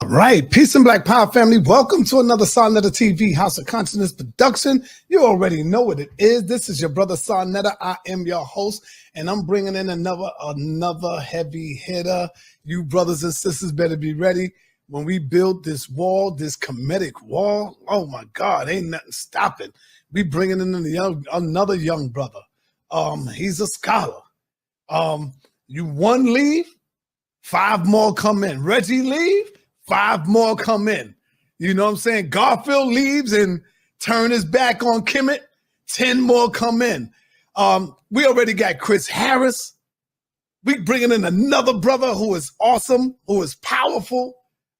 All right, peace and black power family. Welcome to another Sarnetta TV House of Consciousness production. You already know what it is. This is your brother Sarnetta. I am your host, and I'm bringing in another heavy hitter. You brothers and sisters better be ready when we build this wall, this Kemetic wall. Oh my God, ain't nothing stopping. We bringing in another young brother. He's a scholar. You one leave, 5 more come in. Reggie leave, 5 more come in. You know what I'm saying? Garfield leaves and turn his back on Kemet, 10 more come in. We already got Chris Harris. We bringing in another brother who is awesome, who is powerful.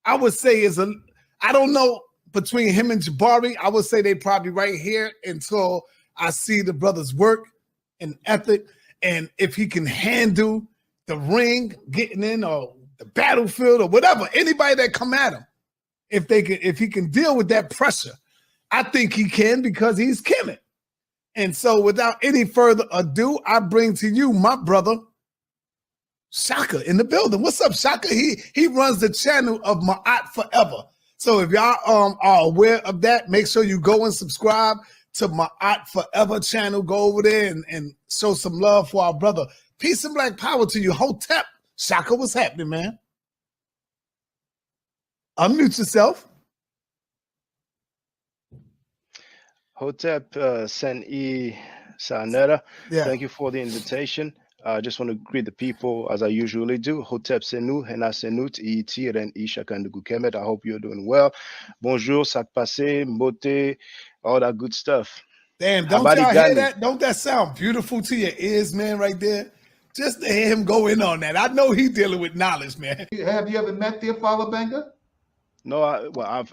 I would say I don't know, between him and Jabari, I would say they probably right here until I see the brother's work and ethic, and if he can handle the ring, getting in, or the battlefield, or whatever, anybody that come at him, if he can deal with that pressure, I think he can, because he's Kemet. And so without any further ado, I bring to you my brother, Shakka, in the building. What's up, Shakka? He runs the channel of Ma'at Forever. So if y'all are aware of that, make sure you go and subscribe to Ma'at Forever channel. Go over there and show some love for our brother. Peace and black power to you. Hotep. Shakka, what's happening, man? Unmute yourself. Hotep Sen-E Sarnetta, Yeah. thank you for the invitation. I just want to greet the people as I usually do. Hotep Senu, Hena Senut, Iti, Ren Shakka Ndugu Kemet. I hope you're doing well. Bonjour, Sak Passe, Mbote, all that good stuff. Damn, don't y'all hear that? Don't that sound beautiful to your ears, man, right there? Just to hear him go in on that. I know he dealing with knowledge, man. Have you ever met Theophila Benga? No, I've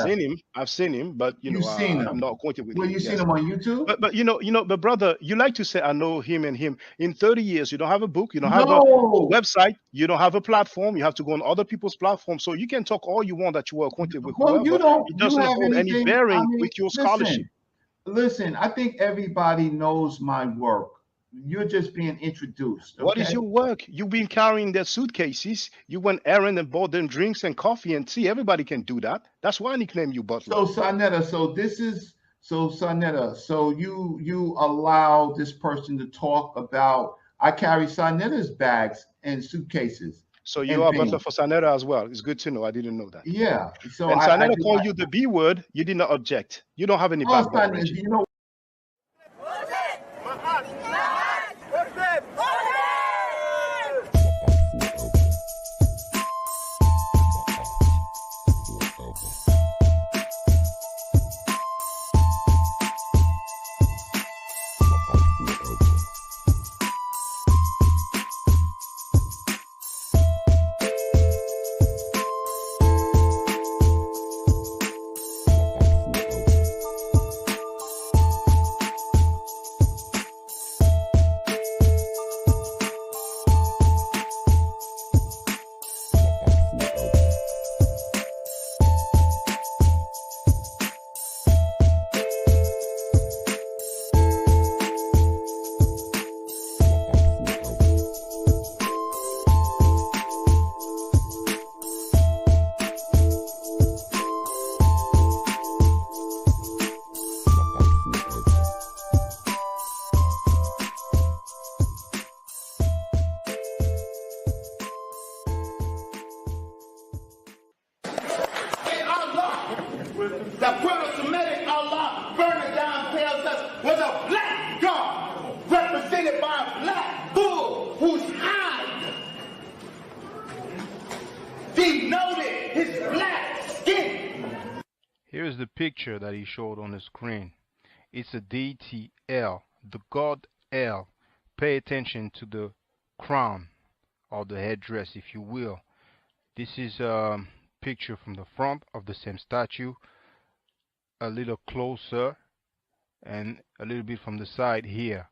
seen him. I've seen him, but I'm not acquainted with him. Well, you seen him on YouTube? But brother, you like to say I know him and him. In 30 years, you don't have a book, you don't have a website, you don't have a platform. You have to go on other people's platforms. So you can talk all you want that you were acquainted with. Well, whoever. It doesn't hold any bearing with your scholarship. Listen, I think everybody knows my work. You're just being introduced. Okay? What is your work? You've been carrying their suitcases. You went errand and bought them drinks and coffee and tea. Everybody can do that. That's why I nicknamed you Butler. So Sarnetta, so you allow this person to talk about, I carry Sarnetta's bags and suitcases. So you are Butler for Sarnetta as well. It's good to know. I didn't know that. Yeah. So and Sarnetta called you the B word. You did not object. You don't have any background. You know. The Kemetic Allah burning down tells us was a black god represented by a black bull whose hide denoted his black skin. Here's the picture that he showed on the screen. It's a deity El, the god El. Pay attention to the crown or the headdress, if you will. This is a picture from the front of the same statue, a little closer, and a little bit from the side here.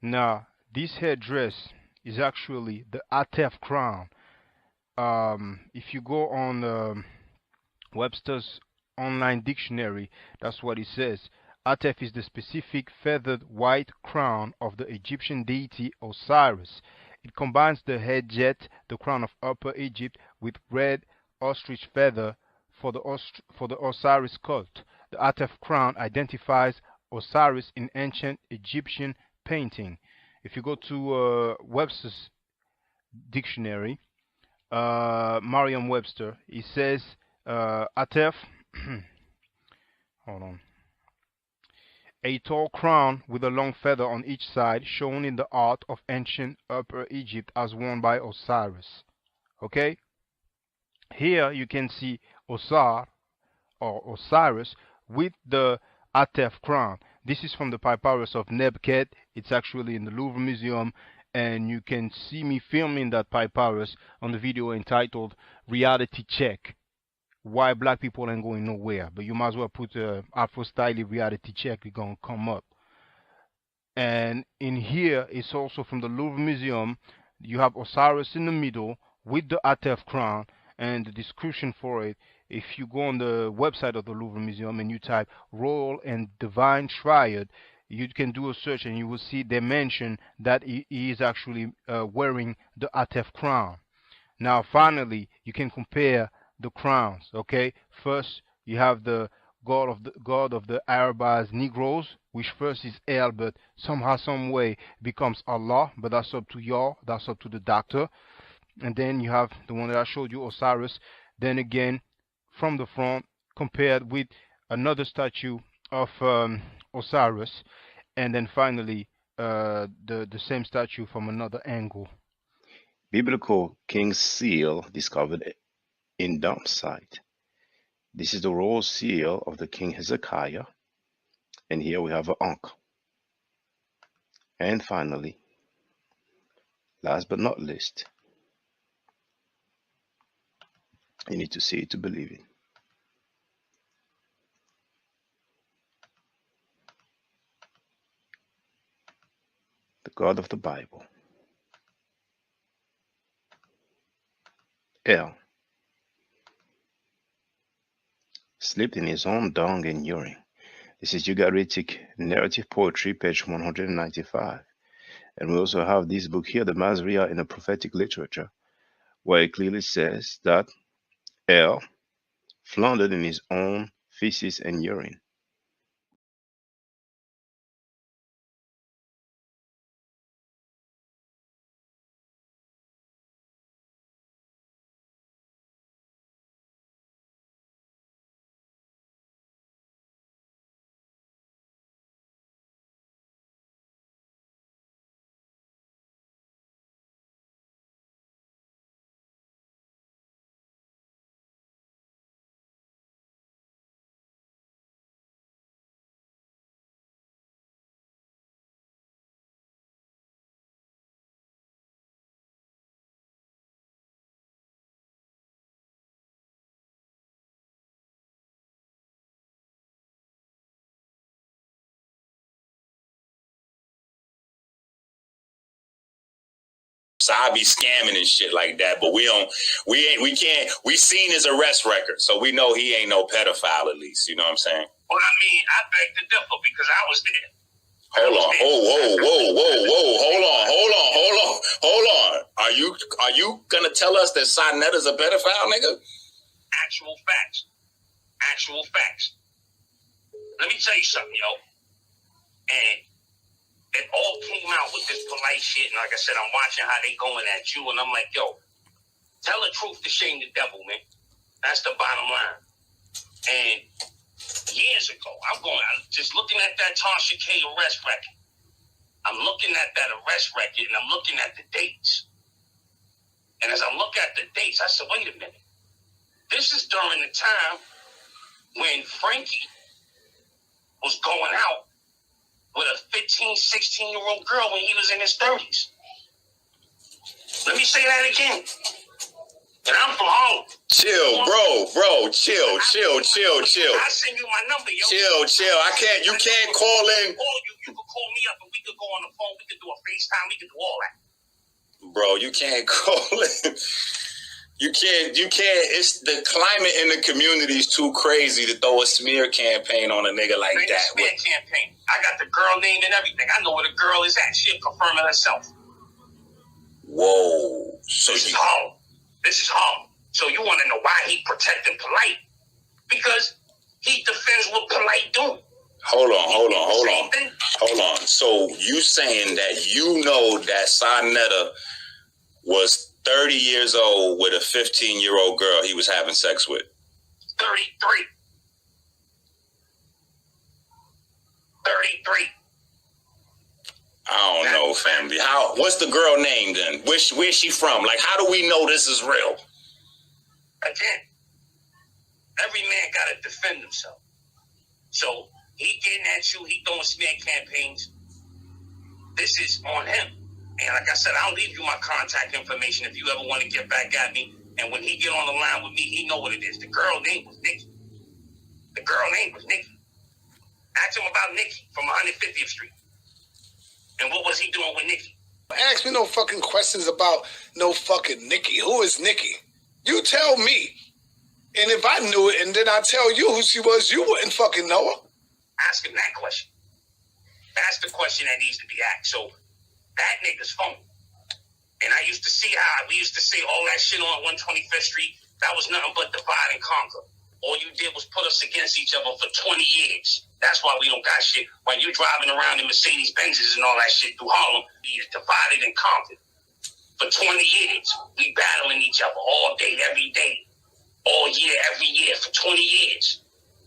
Now, this headdress is actually the Atef crown. If you go on Webster's online dictionary, that's what it says. Atef is the specific feathered white crown of the Egyptian deity Osiris. It combines the head jet, the crown of Upper Egypt, with red ostrich feather for the Osiris cult. The Atef crown identifies Osiris in ancient Egyptian painting. If you go to Webster's dictionary, Merriam-Webster, he says Atef, hold on, a tall crown with a long feather on each side, shown in the art of ancient Upper Egypt as worn by Osiris. Okay? Here you can see Osar or Osiris with the Atef crown. This is from the papyrus of Nebket. It's actually in the Louvre Museum, and you can see me filming that papyrus on the video entitled Reality Check. Why black people ain't going nowhere. But you might as well put Afro Style Reality Check. It's going to come up. And in here, it's also from the Louvre Museum. You have Osiris in the middle with the Atef crown, and the description for it. If you go on the website of the Louvre Museum and you type Royal and Divine Triad, you can do a search and you will see they mention that he is actually wearing the Atef crown. Now, finally, you can compare the crowns. Okay, first you have the god of the Arabs Negroes, which first is El, but somehow, some way becomes Allah. But that's up to y'all. That's up to the doctor. And then you have the one that I showed you, Osiris. Then again, from the front, compared with another statue of Osiris, and then finally the same statue from another angle. Biblical king's seal discovered in dump site. This is the royal seal of the king Hezekiah, and here we have an ankh. And finally, last but not least, you need to see it to believe it. The God of the Bible, El, slept in his own dung and urine. This is Ugaritic Narrative Poetry, page 195. And we also have this book here, the Masriya in the Prophetic Literature, where it clearly says that El floundered in his own feces and urine. So I be scamming and shit like that, but we can't, we seen his arrest record, so we know he ain't no pedophile at least, you know what I'm saying? Well, I mean, I beg to differ because I was there. Hold on, hold on. Are you gonna tell us that Sonetta's a pedophile, nigga? Actual facts. Let me tell you something, yo. And it all came out with this polite shit, and like I said, I'm watching how they going at you, and I'm like, yo, tell the truth to shame the devil, man. That's the bottom line. And years ago, I'm just looking at that Tasha K arrest record. I'm looking at that arrest record, and I'm looking at the dates. And as I look at the dates, I said, wait a minute. This is during the time when Frankie was going out with a 15, 16-year-old girl when he was in his 30s. Let me say that again. And I'm from home. Chill, bro. Chill. I send you my number, yo. Chill. You can't call in. You could call me up and we could go on the phone. We could do a FaceTime. We could do all that. Bro, you can't call in. You can't. It's the climate in the community is too crazy to throw a smear campaign on a nigga like that. Smear campaign. I got the girl name and everything. I know where the girl is at. She'll confirm it herself. Whoa. So this is home. So you want to know why he protecting Polite? Because he defends what Polite doing. Hold on. So you saying that you know that Sonetta was 30 years old with a 15-year-old girl he was having sex with? 33. 33. I don't know, family. What's the girl name then? Where's she from? Like, how do we know this is real? Again, every man got to defend himself. So he getting at you, he throwing smear campaigns. This is on him. And like I said, I'll leave you my contact information if you ever want to get back at me. And when he get on the line with me, he know what it is. The girl name was Nikki. Ask him about Nikki from 150th Street. And what was he doing with Nikki? Ask me no fucking questions about no fucking Nikki. Who is Nikki? You tell me. And if I knew it and then I tell you who she was, you wouldn't fucking know her. Ask him that question. That's the question that needs to be asked. So that nigga's phone. And I used to see how we used to say all that shit on 125th Street. That was nothing but divide and conquer. All you did was put us against each other for 20 years. That's why we don't got shit. While you driving around in Mercedes Benzes and all that shit through Harlem, we divided and conquered. For 20 years, we battling each other all day, every day, all year, every year, for 20 years.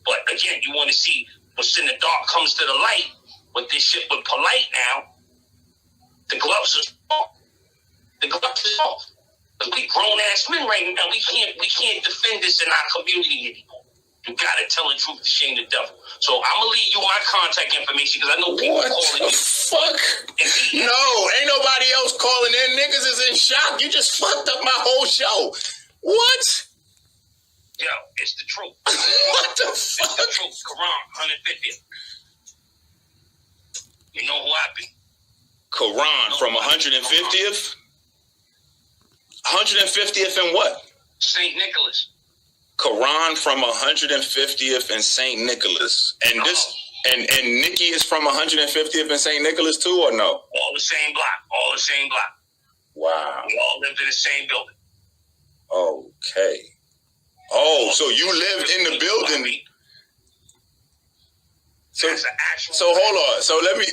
But again, you want to see what's in the dark comes to the light. With this shit with Polite now, the gloves are off. The gloves are off. Because we grown-ass men right now, we can't defend this in our community anymore. You gotta tell the truth to shame the devil. So I'm gonna leave you my contact information because I know people calling you. What the fuck? No, ain't nobody else calling in. Niggas is in shock. You just fucked up my whole show. What? Yo, it's the truth. What the fuck? It's the truth. Quran, 150th. You know who I be? Quran from 150th? 150th and what? St. Nicholas. Quran from 150th and St. Nicholas. And this and Nikki is from 150th and St. Nicholas too, or no? All the same block. Wow. We all lived in the same building. Okay. Oh, so you lived in the building. So hold on. So let me,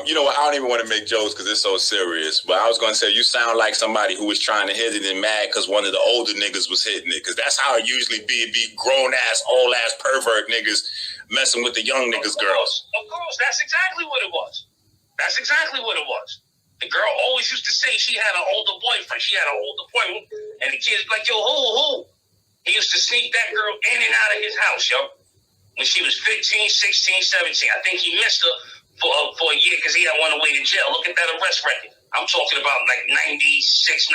you know what? I don't even want to make jokes because it's so serious. But I was going to say, you sound like somebody who was trying to hit it and mad because one of the older niggas was hitting it. Because that's how it usually be. It be grown-ass, old-ass pervert niggas messing with the young niggas' girls. Of course. That's exactly what it was. The girl always used to say she had an older boyfriend. And the kid's like, yo, who? He used to sneak that girl in and out of his house, yo. When she was 15, 16, 17. I think he missed her for a year because he had went away to jail. Look at that arrest record. I'm talking about like 96,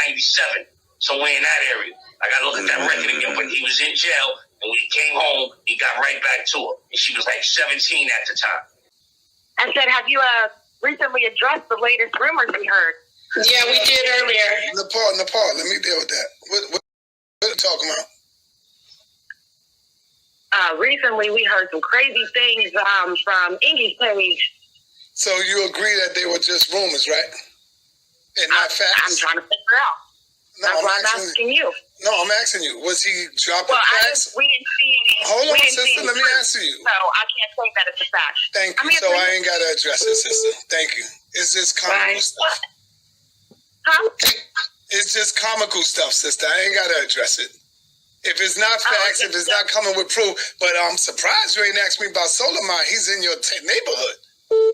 97, somewhere in that area. I got to look at that record again. But he was in jail, and when he came home, he got right back to her. And she was like 17 at the time. I said, have you recently addressed the latest rumors we heard? Yeah, we did earlier. Nepal, let me deal with that. What are you talking about? Recently, we heard some crazy things from Ingy's page. So you agree that they were just rumors, right? And not facts? I'm trying to figure out. That's why I'm asking you. No, I'm asking you. Was he dropping facts? We didn't see any. Hold on, sister. Let me answer you. So I can't say that it's a fact. Thank you. So I ain't got to address it, sister. Thank you. It's just comical stuff. Huh? It's just comical stuff, sister. I ain't got to address it. If it's not facts, if it's not coming with proof, but I'm surprised you ain't asked me about Solomon. He's in your neighborhood.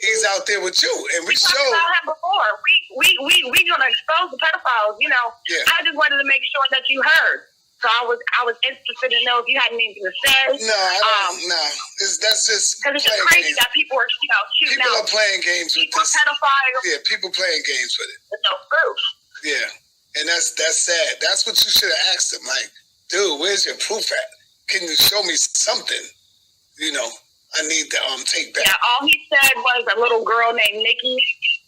He's out there with you, and we talked about him before. We gonna expose the pedophiles. You know, yeah. I just wanted to make sure that you heard. So I was interested to know if you had anything to say. No, that's just because it's just crazy that people are shooting people out. People are playing games with this. Pedophiles. Yeah, people playing games with it. With no proof. Yeah, and that's sad. That's what you should have asked him. Like, dude, where's your proof at? Can you show me something? You know, I need the take back. Yeah, all he said was a little girl named Nikki,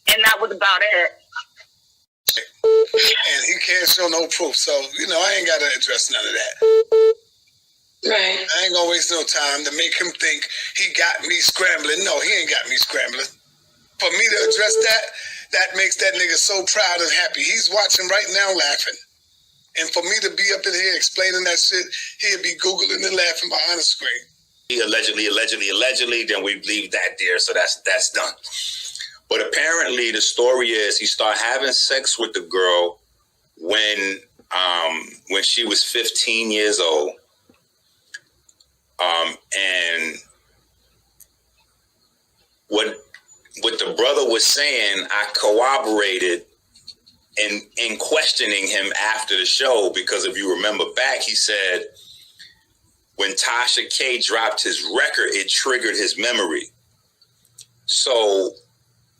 and that was about it. And he can't show no proof, so you know I ain't got to address none of that. Right. I ain't gonna waste no time to make him think he got me scrambling. No, he ain't got me scrambling. For me to address that makes that nigga so proud and happy. He's watching right now, laughing. And for me to be up in here explaining that shit, he'd be Googling and laughing behind the screen. Allegedly, then we leave that there. So that's done. But apparently the story is he started having sex with the girl when she was 15 years old. And what the brother was saying, I corroborated in questioning him after the show, because if you remember back, he said when Tasha K dropped his record, it triggered his memory. So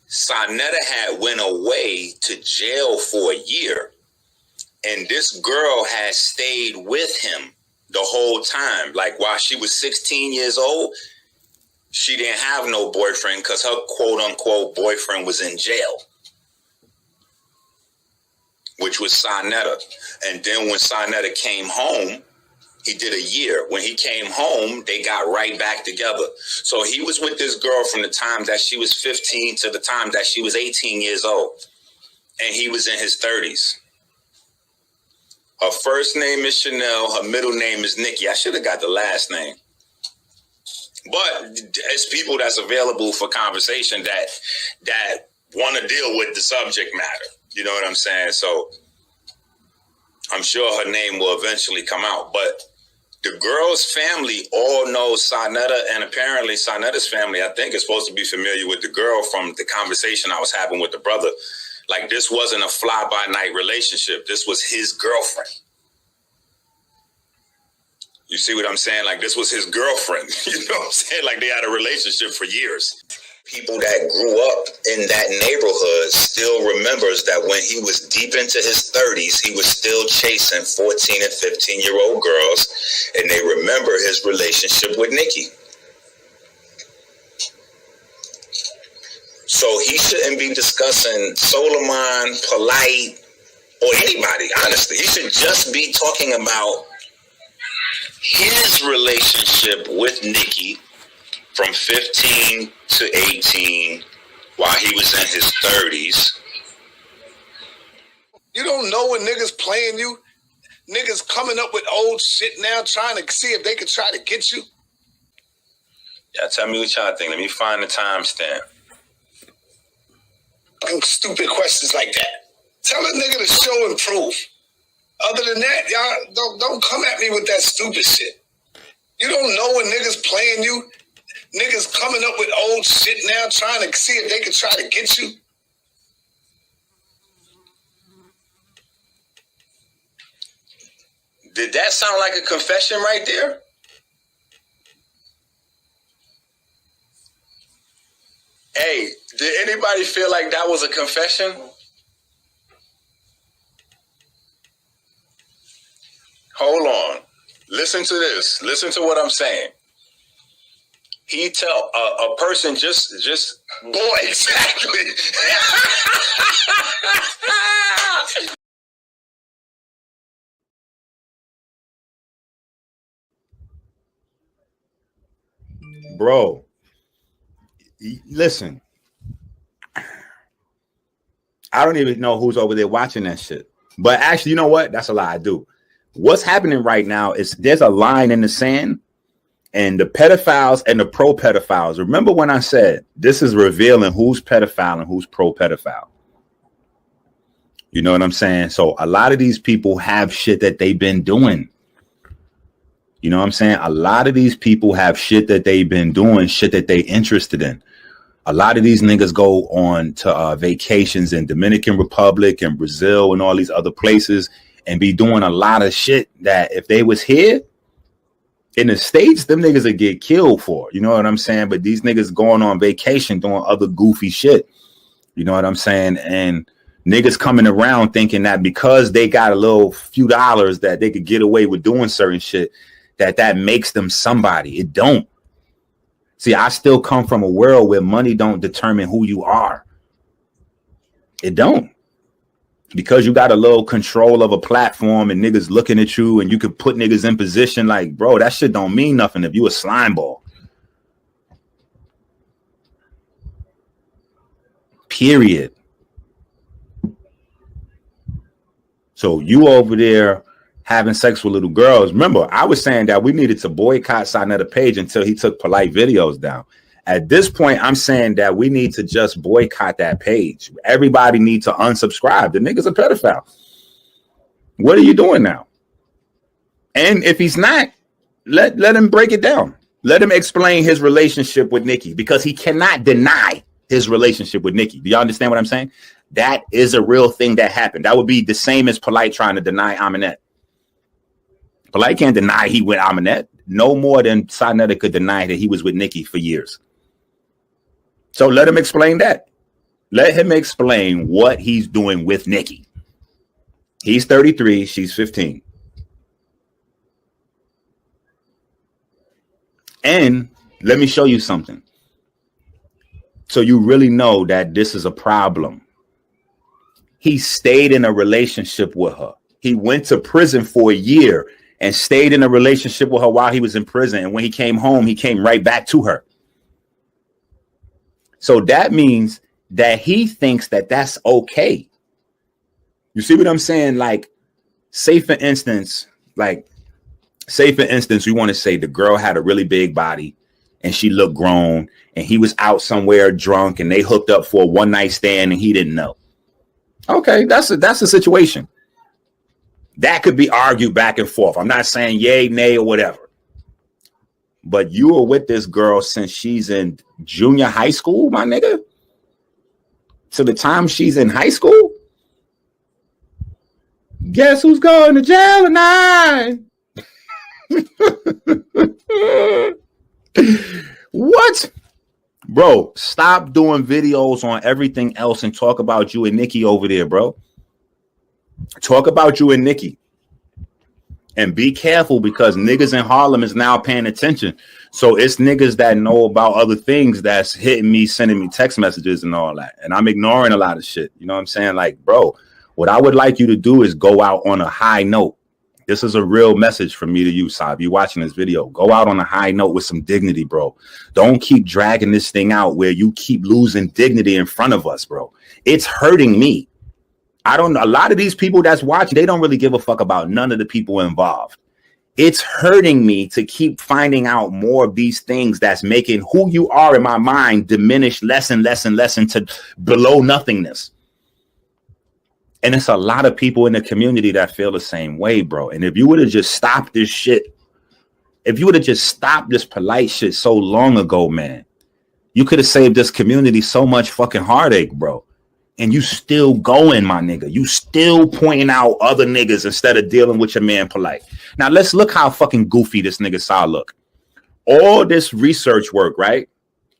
Sonetta had went away to jail for a year, and this girl had stayed with him the whole time. Like while she was 16 years old, she didn't have no boyfriend because her quote unquote boyfriend was in jail, which was Sonetta. And then when Sonetta came home, he did a year. When he came home, they got right back together. So he was with this girl from the time that she was 15 to the time that she was 18 years old. And he was in his 30s. Her first name is Chanel. Her middle name is Nikki. I should have got the last name. But it's people that's available for conversation that want to deal with the subject matter. You know what I'm saying? So I'm sure her name will eventually come out. But the girl's family all knows Sonetta, and apparently Sonetta's family, I think, is supposed to be familiar with the girl from the conversation I was having with the brother. Like, this wasn't a fly-by-night relationship. This was his girlfriend. You see what I'm saying? Like, this was his girlfriend. You know what I'm saying? Like, they had a relationship for years. People that grew up in that neighborhood still remembers that when he was deep into his 30s, he was still chasing 14 and 15-year-old girls, and they remember his relationship with Nikki. So he shouldn't be discussing Solomon, Polite, or anybody, honestly. He should just be talking about his relationship with Nikki from 15 to 18 while he was in his 30s. You don't know when niggas playing you. Niggas coming up with old shit now, trying to see if they could try to get you. Yeah, tell me what y'all think. Let me find the timestamp. Stupid questions like that. Tell a nigga to show and prove. Other than that, y'all don't come at me with that stupid shit. You don't know when niggas playing you. Niggas coming up with old shit now, trying to see if they could try to get you. Did that sound like a confession right there? Hey, did anybody feel like that was a confession? Hold on. Listen to this. Listen to what I'm saying. He tell a person just boy, exactly. Bro, listen. I don't even know who's over there watching that shit. But actually, you know what? That's a lie. I do. What's happening right now is there's a line in the sand, and the pedophiles and the pro-pedophiles. Remember when I said this is revealing who's pedophile and who's pro-pedophile? You know what I'm saying? So a lot of these people have shit that they've been doing. You know what I'm saying? A lot of these people have shit that they've been doing, shit that they interested in. A lot of these niggas go on to vacations in Dominican Republic and Brazil and all these other places and be doing a lot of shit that if they was here in the States, them niggas would get killed for. You know what I'm saying? But these niggas going on vacation doing other goofy shit. You know what I'm saying? And niggas coming around thinking that because they got a little few dollars that they could get away with doing certain shit, that makes them somebody. It don't. See, I still come from a world where money don't determine who you are. It don't. Because you got a little control of a platform and niggas looking at you and you could put niggas in position like, bro, that shit don't mean nothing if you a slime ball. Period. So you over there having sex with little girls. Remember, I was saying that we needed to boycott Sonetta Page until he took polite videos down. At this point, I'm saying that we need to just boycott that page. Everybody needs to unsubscribe. The nigga's a pedophile. What are you doing now? And if he's not, let him break it down. Let him explain his relationship with Nikki, because he cannot deny his relationship with Nikki. Do y'all understand what I'm saying? That is a real thing that happened. That would be the same as Polite trying to deny Aminette. Polite can't deny he with Aminette no more than Sonetta could deny that he was with Nikki for years. So let him explain that. Let him explain what he's doing with Nikki. He's 33, she's 15. And let me show you something, so you really know that this is a problem. He stayed in a relationship with her. He went to prison for a year and stayed in a relationship with her while he was in prison. And when he came home, he came right back to her. So that means that he thinks that that's okay. You see what I'm saying? Like, say for instance, we want to say the girl had a really big body and she looked grown, and he was out somewhere drunk and they hooked up for a one night stand and he didn't know. Okay, that's a situation that could be argued back and forth. I'm not saying yay, nay, or whatever. But you were with this girl since she's in junior high school, my nigga. To the time she's in high school. Guess who's going to jail tonight? What? Bro, stop doing videos on everything else and talk about you and Nikki over there, bro. Talk about you and Nikki. And be careful, because niggas in Harlem is now paying attention. So it's niggas that know about other things that's hitting me, sending me text messages and all that. And I'm ignoring a lot of shit. You know what I'm saying? Like, bro, what I would like you to do is go out on a high note. This is a real message from me to you, Saab. You watching this video. Go out on a high note with some dignity, bro. Don't keep dragging this thing out where you keep losing dignity in front of us, bro. It's hurting me. I don't know. A lot of these people that's watching, they don't really give a fuck about none of the people involved. It's hurting me to keep finding out more of these things that's making who you are in my mind diminish less and less and less into below nothingness. And it's a lot of people in the community that feel the same way, bro. And if you would have just stopped this shit, if you would have just stopped this polite shit so long ago, man, you could have saved this community so much fucking heartache, bro. And you still going, my nigga. You still pointing out other niggas instead of dealing with your man polite. Now, let's look how fucking goofy this nigga saw look. All this research work, right?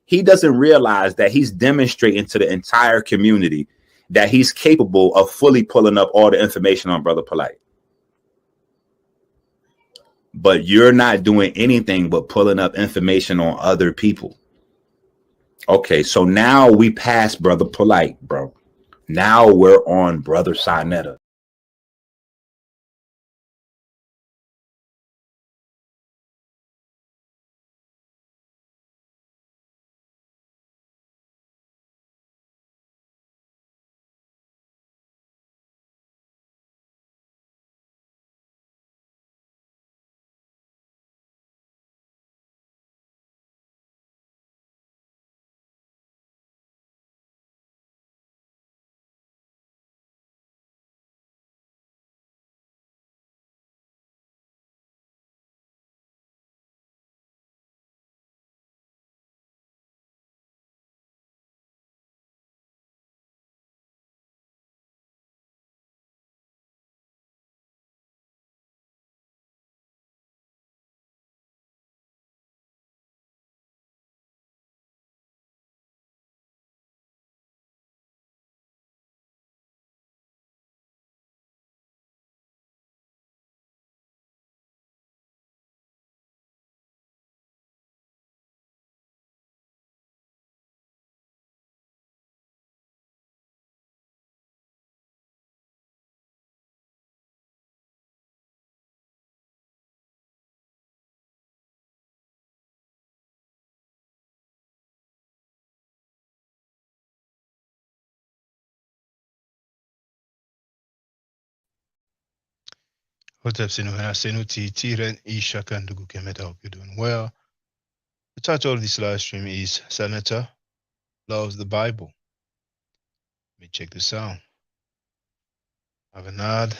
He doesn't realize that he's demonstrating to the entire community that he's capable of fully pulling up all the information on Brother Polite. But you're not doing anything but pulling up information on other people. Okay, so now we passed Brother Polite, bro. Now we're on Brother Sonetta. What's up, Sinu? Sinu Tiren Ishaka and Kemetic. I hope you're doing well. The title of this live stream is Senator Loves the Bible. Let me check this out. Have a nod.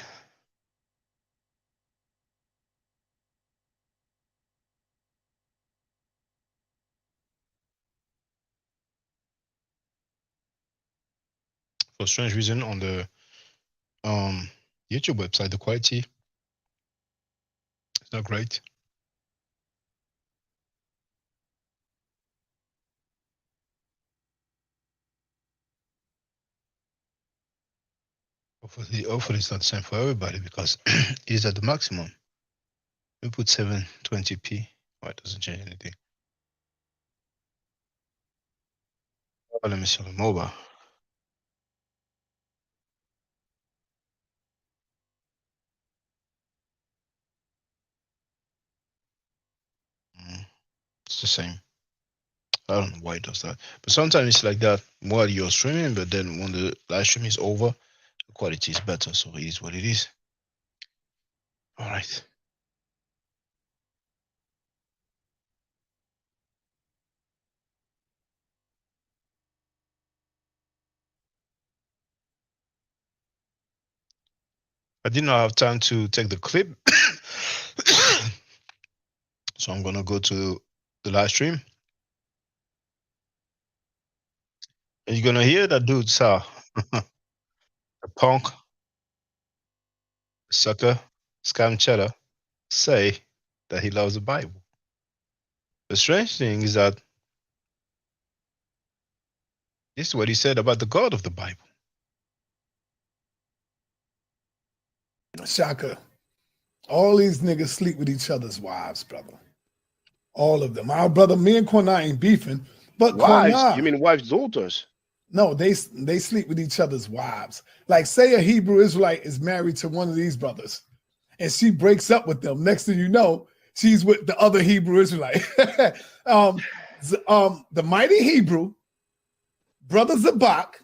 For strange reason, on the YouTube website, the quality is not great. Hopefully it's not the same for everybody because it is at the maximum. We put 720p. Oh, it doesn't change anything. Oh, let me see on the mobile. It's the same. I don't know why it does that. But sometimes it's like that while you're streaming, but then when the live stream is over, the quality is better. So it is what it is. All right. I did not have time to take the clip. So I'm going to go to the live stream. And you're going to hear that dude, sir. A punk, sucker, scam cheddar, say that he loves the Bible. The strange thing is that this is what he said about the God of the Bible. Shaka, all these niggas sleep with each other's wives, brother. All of them. Our brother, me and Corna ain't beefing, but Wives? Corna, You mean wives' daughters? no, they sleep with each other's wives. Like, say a Hebrew Israelite is married to one of these brothers, and she breaks up with them. Next thing you know, she's with the other Hebrew Israelite. The mighty Hebrew, brother Zabak,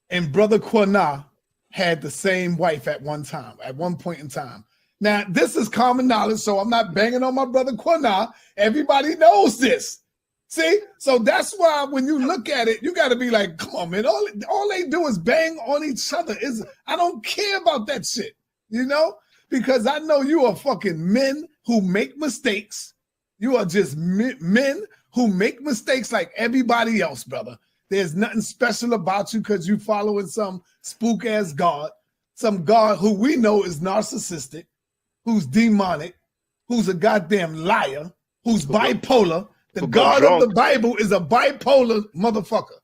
and brother Corna had the same wife at one point in time. Now, this is common knowledge, so I'm not banging on my brother Corna. Everybody knows this. See? So that's why when you look at it, you got to be like, come on, man. All they do is bang on each other. I don't care about that shit, you know? Because I know you are fucking men who make mistakes. You are just men who make mistakes like everybody else, brother. There's nothing special about you because you following some spook-ass God, some God who we know is narcissistic, who's demonic, who's a goddamn liar, who's bipolar. The God of the Bible is a bipolar motherfucker.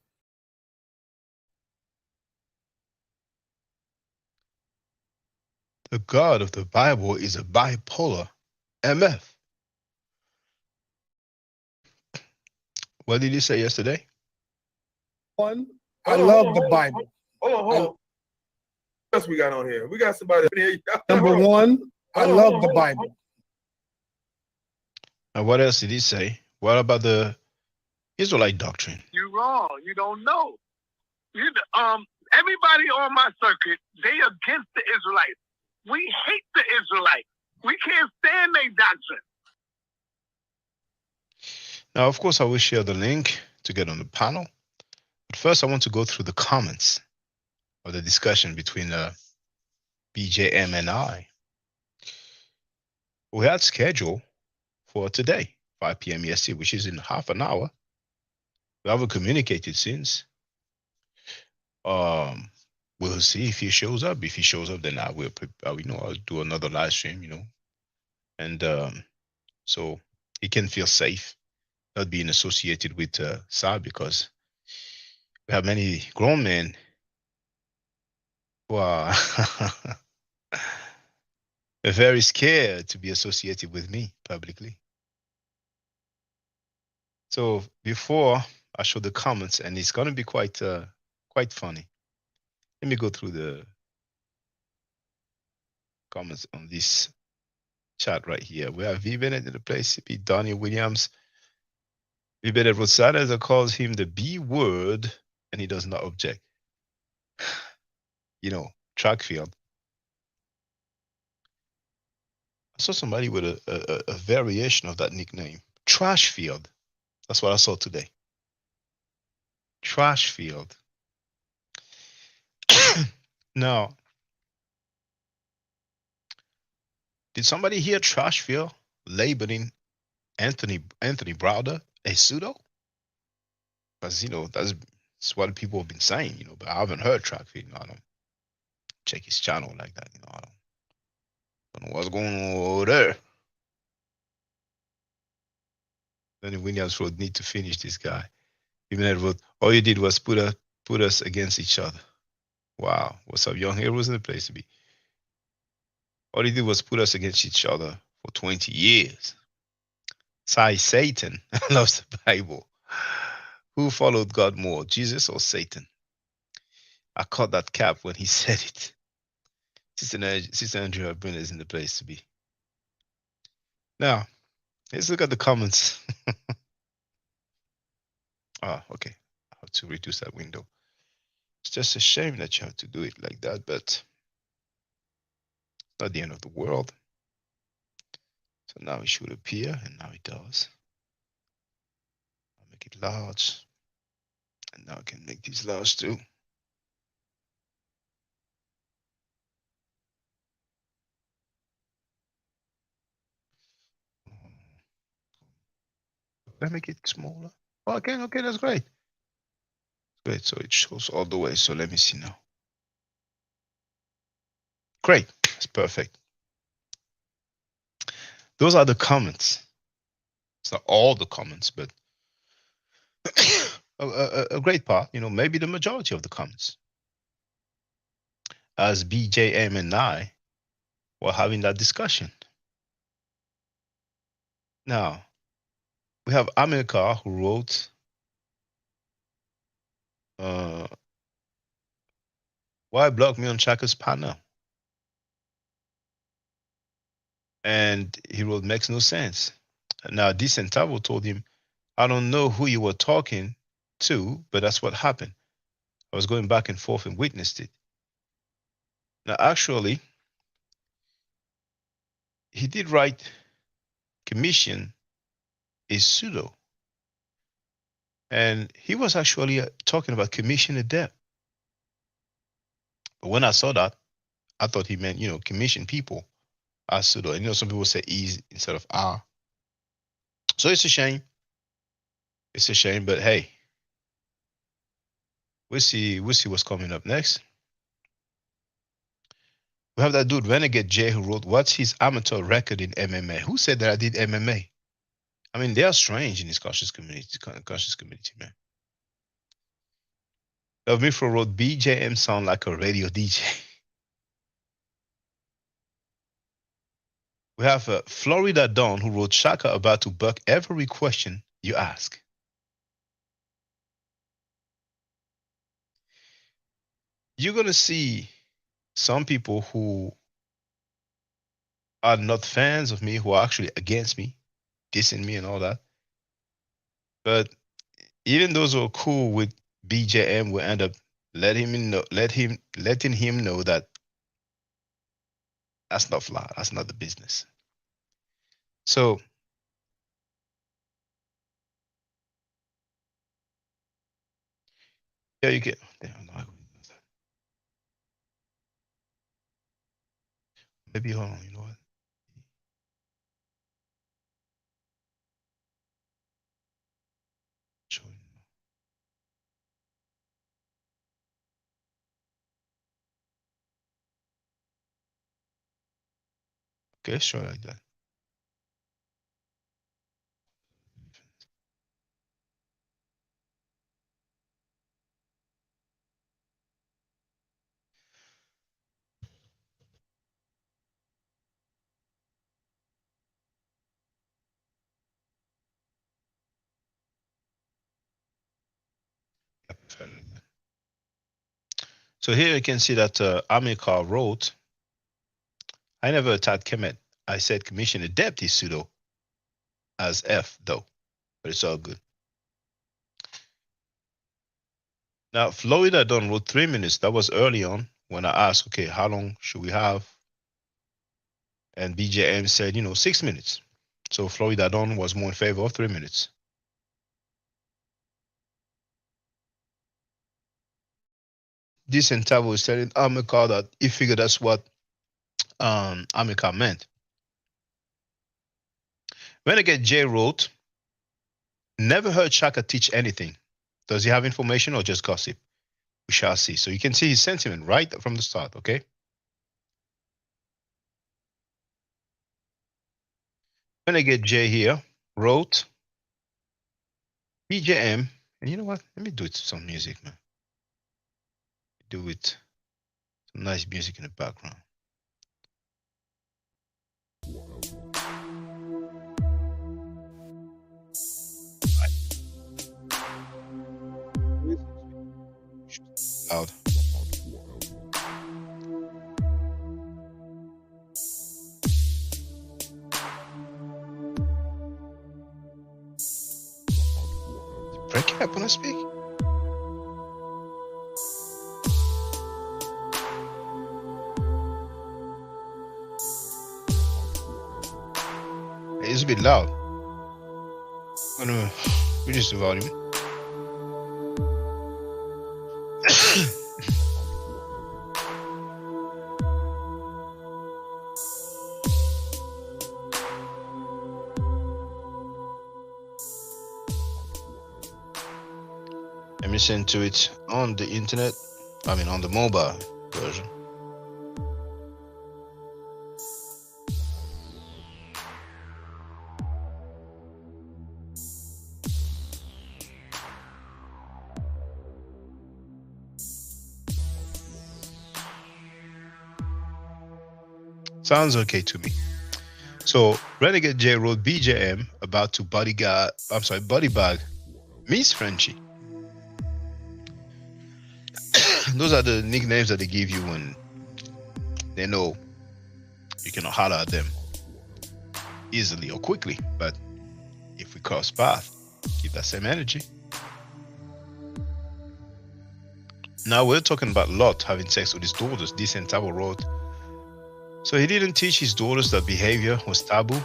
The God of the Bible is a bipolar MF. What did he say yesterday? One, I love the Bible. Hold on. What else we got on here? We got somebody here. Number one, I love the Bible. And what else did he say? What about the Israelite doctrine? You're wrong. You don't know. Everybody on my circuit, they against the Israelites. We hate the Israelites. We can't stand their doctrine. Now, of course, I will share the link to get on the panel. But first, I want to go through the comments of the discussion between BJM and I. We had scheduled for today, 5 p.m. EST, which is in half an hour. We haven't communicated since. We'll see if he shows up. If he shows up, then I will, I'll do another live stream, and so he can feel safe not being associated with Saab, because we have many grown men who are very scared to be associated with me publicly. So before I show the comments, and it's going to be quite funny. Let me go through the comments on this chat right here. We have V Bennett in the place, B. Donnie Williams. V Bennett Rosada calls him the B word, and he does not object. Track field. saw somebody with a variation of that nickname. Trash Field. That's what I saw today. Trash Field. Now, did somebody hear Trash Field labeling Anthony Browder a pseudo? Because that's what people have been saying, but I haven't heard Trash Field. I don't check his channel like that, I don't know what's going on over there. Then Williams wrote, need to finish this guy. Even wrote, all you did was put us against each other. Wow. What's up, young heroes in the place to be? All he did was put us against each other for 20 years. Satan loves the Bible. Who followed God more, Jesus or Satan? I caught that cap when he said it. Sister Andrea Brunner is in the place to be. Now, let's look at the comments. Okay. I have to reduce that window. It's just a shame that you have to do it like that, but it's not the end of the world. So now it should appear, and now it does. I'll make it large. And now I can make these large too. Let me make it smaller. Oh, okay, that's great. Great, so it shows all the way. So let me see now. Great, that's perfect. Those are the comments. It's not all the comments, but a great part, maybe the majority of the comments. As BJM and I were having that discussion. Now, we have America who wrote, why block me on Shakka's panel? And he wrote, makes no sense. Now, Decent Tavo told him, I don't know who you were talking to, but that's what happened. I was going back and forth and witnessed it. Now, actually, he did write commission is pseudo. And he was actually talking about commission adept. But when I saw that, I thought he meant, commission people as pseudo. And some people say is instead of are. So it's a shame. It's a shame, but hey, we'll see what's coming up next. We have that dude Renegade J who wrote, what's his amateur record in MMA? Who said that I did MMA? I mean, they are strange in this conscious community, man. Love Me for wrote, BJM sound like a radio DJ. We have Florida Dawn who wrote, Shakka about to buck every question you ask. You're going to see some people who are not fans of me, who are actually against me, dissing me and all that. But even those who are cool with BJM will end up letting him know that that's not fly, that's not the business. So yeah, you get maybe hold on, you know what? Okay, sure like that. So here you can see that Amilcar wrote, I never attacked Kemet. I said Commissioner Deputy pseudo as F though, but it's all good. Now, Florida Don wrote 3 minutes. That was early on when I asked, okay, how long should we have And BJM said, 6 minutes. So Florida Don was more in favor of 3 minutes. Decent Tabo was telling Amika that he figured that's what Amika meant. Renegade J wrote, never heard Shakka teach anything. Does he have information or just gossip? We shall see. So you can see his sentiment right from the start, okay? Renegade J here wrote, BJM, and you know what? Let me do it to some music, man. Do it. Some nice music in the background. Loud. Break it up when I speak. It's a bit loud. I'm gonna reduce the volume. Let me send to it on the internet. I mean on the mobile version. Sounds okay to me. So Renegade J wrote BJM about to body bag Miss Frenchie. Those are the nicknames that they give you when they know you cannot holler at them easily or quickly. But if we cross paths, keep that same energy. Now we're talking about Lot having sex with his daughters. Decent Tabo wrote, so he didn't teach his daughters that behavior was taboo.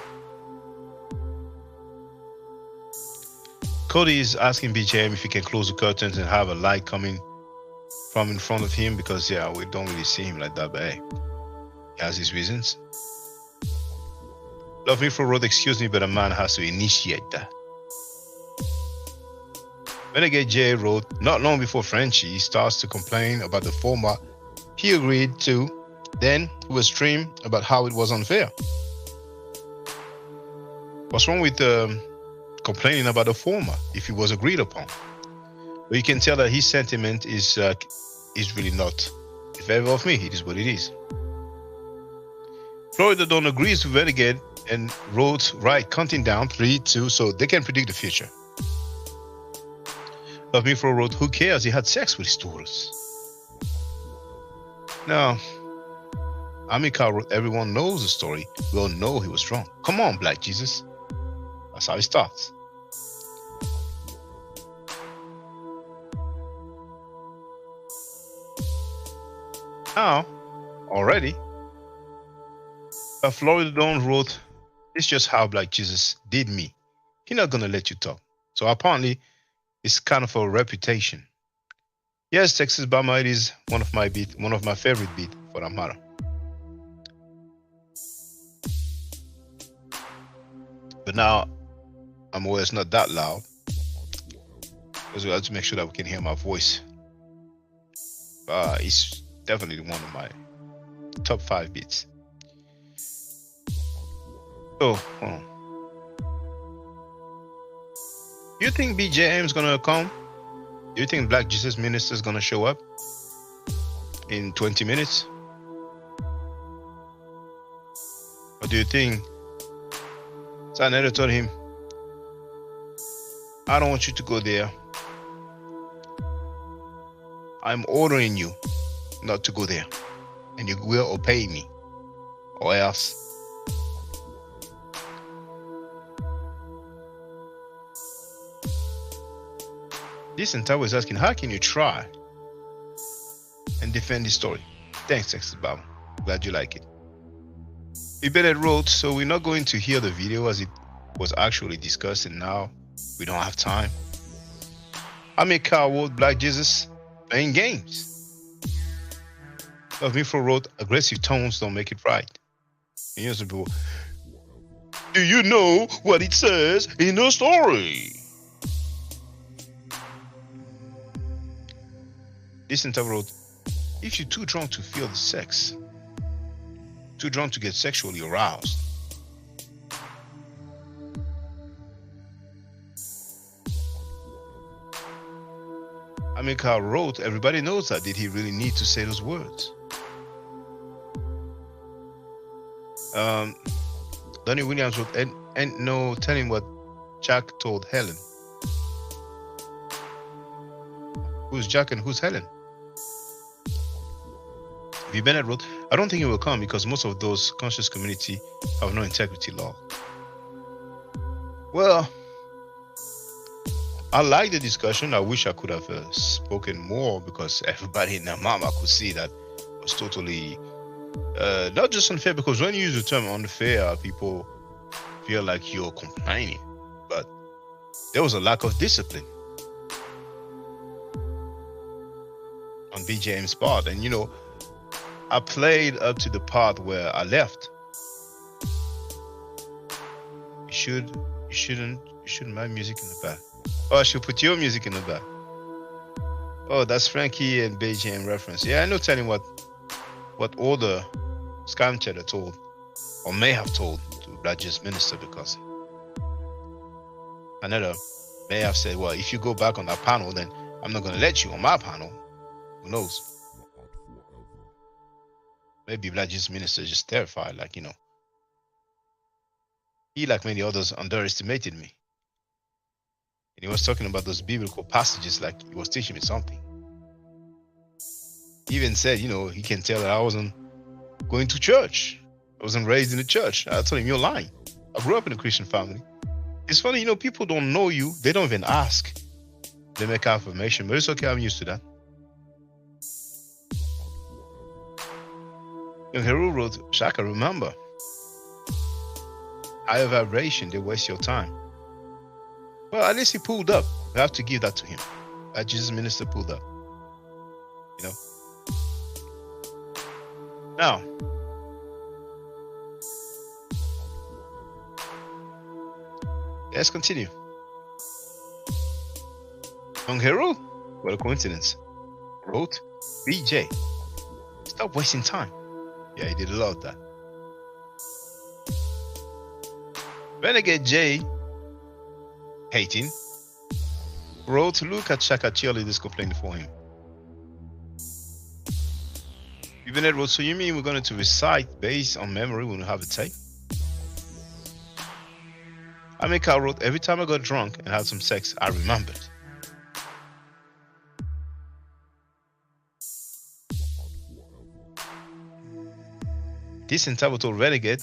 Cody is asking BJM if he can close the curtains and have a light coming from in front of him because, yeah, we don't really see him like that, but hey, he has his reasons. Love Me for Road, excuse me, but a man has to initiate that. Renegade J wrote, not long before Frenchie starts to complain about the format he agreed to, then he will stream about how it was unfair. What's wrong with complaining about the format if it was agreed upon? But you can tell that his sentiment is really not in favor of me. It is what it is. Florida Don agrees with Renegade and wrote, right, counting down 3, 2, so they can predict the future. Love Me for wrote, who cares? He had sex with his daughters. Now, Amika wrote, everyone knows the story. We all know he was wrong. Come on, Black Jesus. That's how it starts. Now, already, Florida Don wrote, it's just how Black Jesus did me. He's not going to let you talk. So apparently, it's kind of a reputation. Yes, Texas Bama, it is one of my favorite beats for that matter. But now, I'm aware it's not that loud, because we have to make sure that we can hear my voice. It's definitely one of my top 5 beats. So, hold on. Do you think BJM is gonna come? Do you think Black Jesus Minister is gonna show up in 20 minutes? Or do you think Saneda told him, I don't want you to go there. I'm ordering you not to go there. And you will obey me. Or else. This entire is asking, how can you try and defend this story? Thanks, Texas Bama. Glad you like it. Bennett wrote, so we're not going to hear the video as it was actually discussed, and now we don't have time. Carl wrote, Black Jesus playing games. Mifro wrote, aggressive tones don't make it right. And here's the people, do you know what it says in the story? This entire wrote, if you're too drunk to feel the sex, too drunk to get sexually aroused, Carl wrote, everybody knows that. Did he really need to say those words? Donnie Williams wrote, and no telling what Jack told Helen. Who's Jack and who's Helen? V. Bennett wrote, I don't think it will come because most of those conscious community have no integrity law. Well, I like the discussion. I wish I could have spoken more because everybody in the mama could see that it was totally not just unfair, because when you use the term unfair, people feel like you're complaining, but there was a lack of discipline on BJM's part. And you know, I played up to the part where I left. You shouldn't mind music in the back. Oh, I should put your music in the back. Oh, that's Frankie and BJM reference. Yeah, I know telling what order Scam Cheddar told, or may have told, to Black Jesus Minister, because another may have said, well, if you go back on that panel, then I'm not going to let you on my panel. Who knows? Maybe Black Jesus Minister is just terrified, like, you know. He, like many others, underestimated me. And he was talking about those biblical passages like he was teaching me something. He even said, you know, he can tell that I wasn't going to church. I wasn't raised in the church. I told him, you're lying. I grew up in a Christian family. It's funny, you know, people don't know you. They don't even ask. They make affirmation, but it's okay. I'm used to that. Young Heru wrote, Shaka, remember, higher vibration, they waste your time. Well, at least he pulled up. We have to give that to him. Jesus Minister pulled up. You know? Now, let's continue. Young Heru, what a coincidence, wrote, BJ, stop wasting time. Yeah, he did a lot of that. Renegade J, hating, wrote, look at Shaka cheerleaders complaining for him. Bennett wrote, so you mean we're going to recite based on memory when we have a tape? Carl wrote, every time I got drunk and had some sex, I remembered. This entitled renegade,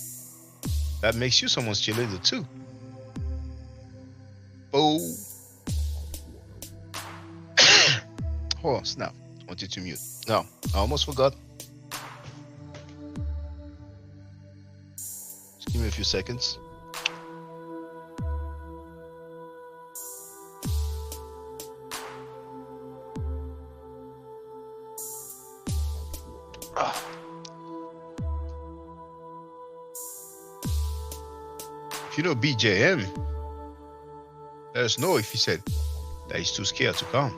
that makes you someone's cheerleader too. Oh. Oh, snap. Wanted to mute. No, I almost forgot. Just give me a few seconds. If you know BJM, let us know if he said that he's too scared to come.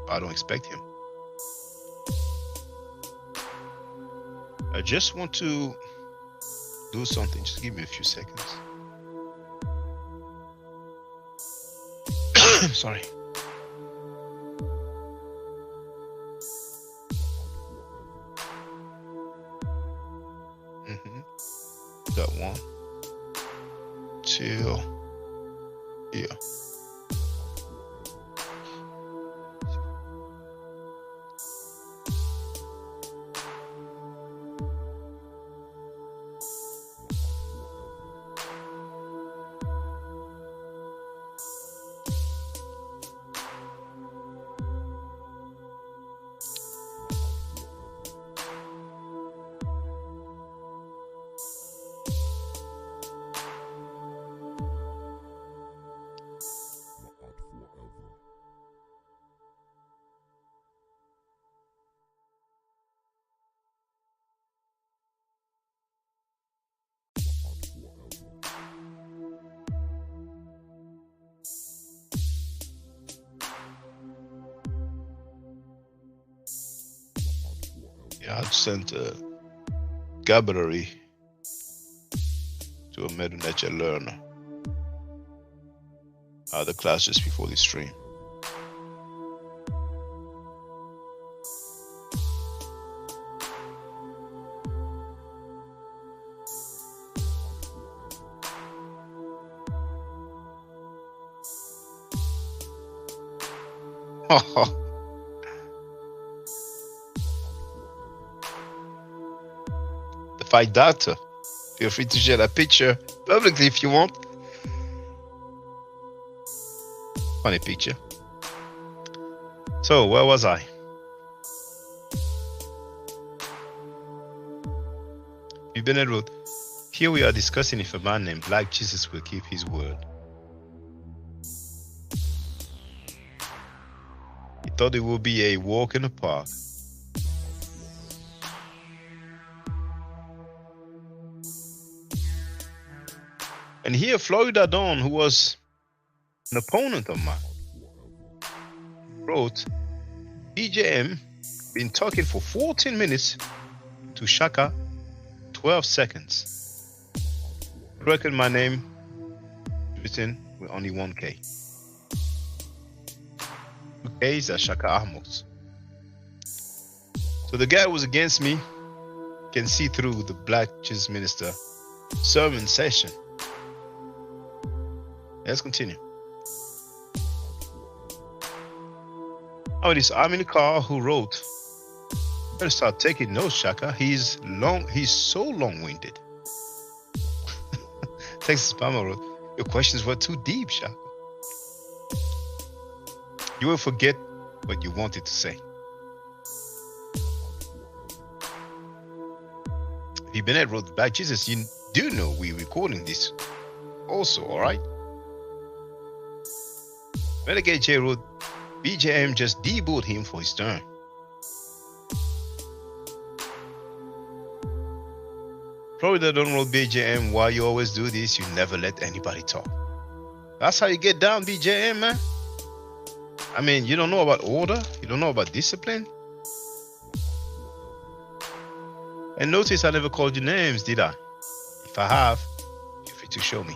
I don't expect him. I just want to do something. Just give me a few seconds. I'm sorry. Got one. Till here. Yeah, I sent a vocabulary to a Medunature learner. The class just before the stream. The fight doctor. Feel free to share that picture publicly if you want. Funny picture. So, where was I? Bennett wrote, here we are discussing if a man named Black Jesus will keep his word. He thought it would be a walk in the park. And here, Florida Dawn, who was an opponent of mine, wrote, BJM been talking for 14 minutes to Shakka 12 seconds. Reckon my name written with only 1K. 2K is Shakka Ahmose. So the guy who was against me can see through the Black Jesus Minister sermon session. Let's continue. Oh, this I'm in the car who wrote, better start taking notes, Shakka. He's so long-winded. Texas Palmer wrote, your questions were too deep, Shakka. You will forget what you wanted to say. V. Bennett wrote, Black Jesus, you do know we're recording this also, alright? Renegade J wrote, BJM just debooted him for his turn. Florida don't roll BJM, why you always do this? You never let anybody talk. That's how you get down, BJM, man. I mean, you don't know about order? You don't know about discipline? And notice I never called you names, did I? If I have, feel free to show me.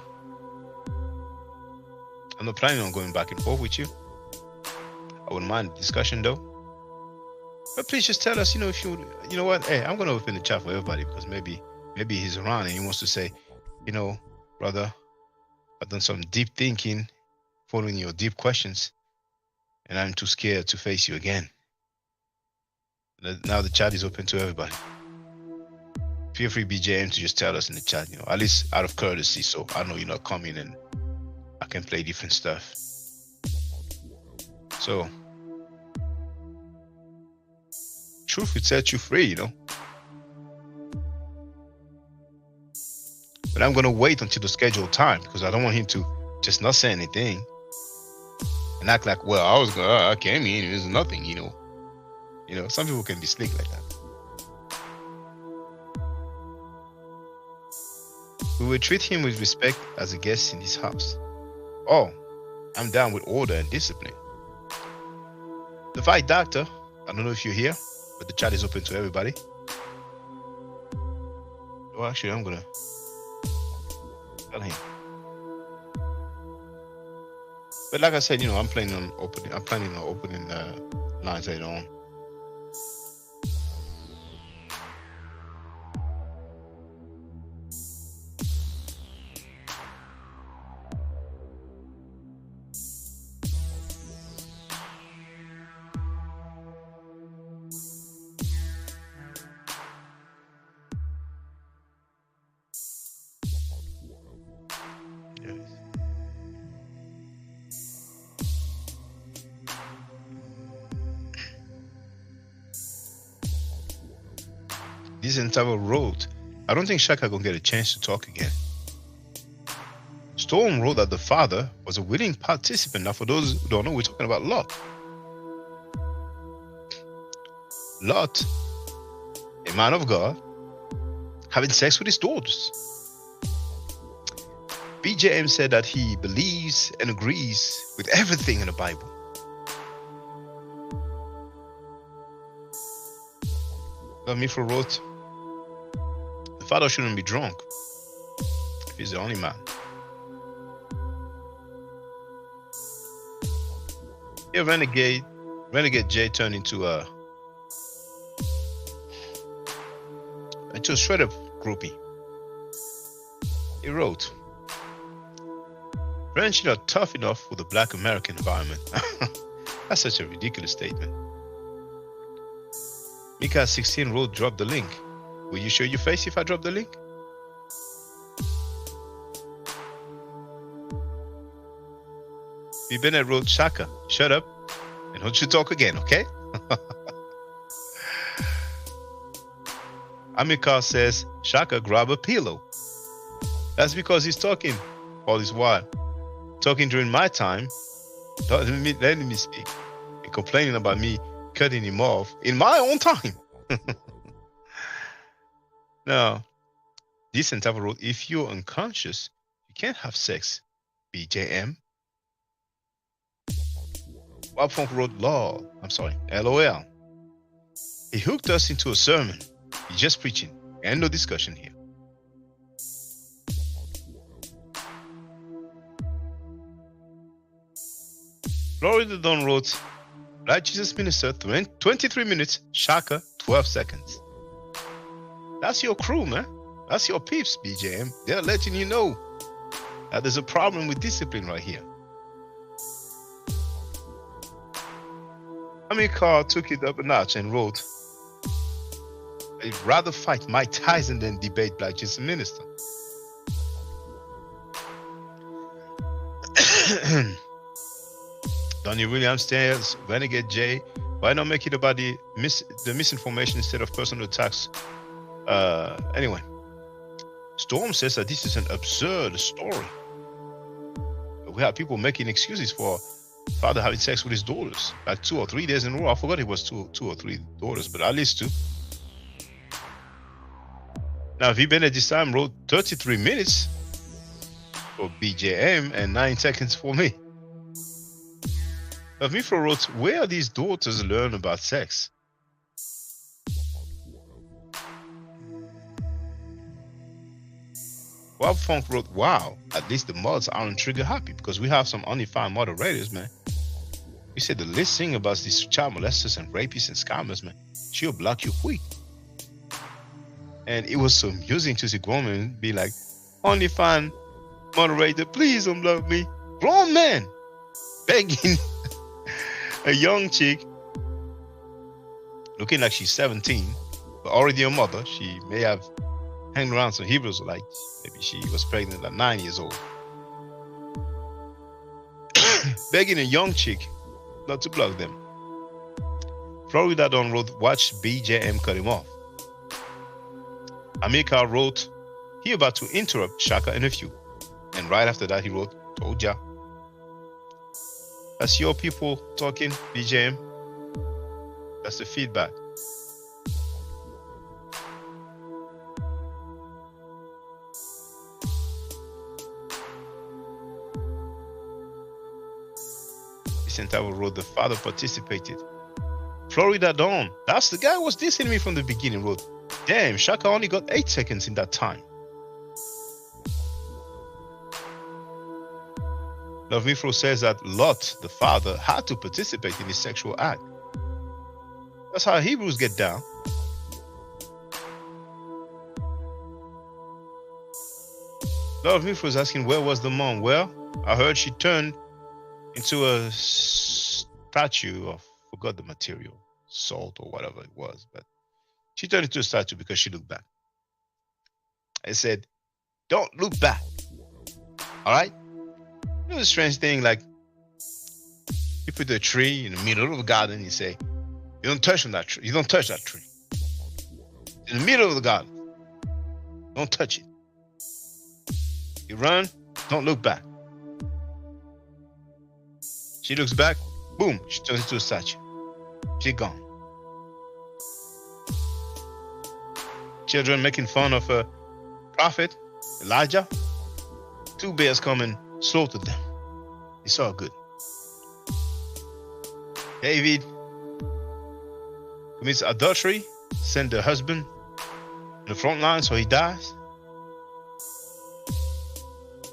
I'm not planning on going back and forth with you. I wouldn't mind the discussion though. But please just tell us, if you know what, hey, I'm going to open the chat for everybody because maybe he's around and he wants to say, brother, I've done some deep thinking, following your deep questions, and I'm too scared to face you again. Now the chat is open to everybody. Feel free, BJM, to just tell us in the chat, at least out of courtesy, so I know you're not coming and I can play different stuff. So, truth would set you free, But I'm going to wait until the scheduled time because I don't want him to just not say anything and act like, well, I came in, there's nothing, some people can be slick like that. We will treat him with respect as a guest in his house. Oh, I'm down with order and discipline. The fight doctor, I don't know if you're here, but the chat is open to everybody. Oh, actually, I'm gonna tell him. But like I said, I'm planning on opening lines later on. This entire road, I don't think Shakka gonna get a chance to talk again. Storm wrote that the father was a willing participant. Now, for those who don't know, we're talking about Lot. Lot, a man of God, having sex with his daughters. BJM said that he believes and agrees with everything in the Bible. Mifro wrote, the father shouldn't be drunk if he's the only man. Here, Renegade J turned into a shredder groupie. He wrote, French are tough enough for the black American environment. That's such a ridiculous statement. Mika 16 wrote, drop the link. Will you show your face if I drop the link? B. Bennett wrote, Shaka, shut up and don't you talk again, okay? Amilcar says, Shaka, grab a pillow. That's because he's talking all this while. Talking during my time, letting me speak, and complaining about me cutting him off in my own time. Now, Decent Type wrote, if you're unconscious, you can't have sex, BJM. Bob Funk wrote, LOL. He hooked us into a sermon. He's just preaching, and no discussion here. Florida Don wrote, Black Jesus Minister, 23 minutes, Shaka, 12 seconds. That's your crew, man. That's your peeps, BJM. They're letting you know that there's a problem with discipline right here. Amilcar took it up a notch and wrote, I'd rather fight Mike Tyson than debate Black Jesus Minister. Donnie Williams says, Renegade J, why not make it about the misinformation instead of personal attacks? Anyway, Storm says that this is an absurd story. We have people making excuses for father having sex with his daughters, like 2 or 3 days in a row. I forgot it was two or three daughters, but at least 2. Now, V. Bennett this time wrote 33 minutes for BJM and 9 seconds for me. Mifro wrote, where these daughters learn about sex? Bob Funk wrote, wow, at least the mods aren't trigger happy because we have some undefined moderators, man. We said the least thing about these child molesters and rapists and scammers, man, she'll block you quick. And it was so amusing to see women be like, undefined moderator, please don't block me. Grown man begging a young chick looking like she's 17, but already a mother. She may have hanged around some Hebrews, like maybe she was pregnant at 9 years old. Begging a young chick not to block them. Florida Don wrote, watch BJM cut him off. Amilcar wrote, he about to interrupt Shaka in a few. And right after that he wrote, told ya. That's your people talking, BJM. That's the feedback. Centavo wrote, the father participated. Florida Dawn, that's the guy who was dissing me from the beginning, wrote, damn, Shaka only got 8 seconds in that time. Love Mifro says that Lot, the father, had to participate in his sexual act. That's how Hebrews get down. Love Mifro is asking, where was the mom? Well, I heard she turned into a statue of, forgot the material, salt or whatever it was, but she turned into a statue because she looked back. I said, don't look back. All right? You know the strange thing, like you put a tree in the middle of the garden and you say, you don't touch that tree. You don't touch that tree. In the middle of the garden. Don't touch it. You run, don't look back. She looks back, boom, she turns into a statue. She's gone. Children making fun of a prophet, Elijah. 2 bears come and slaughtered them. It's all good. David commits adultery send the husband in the front line so he dies.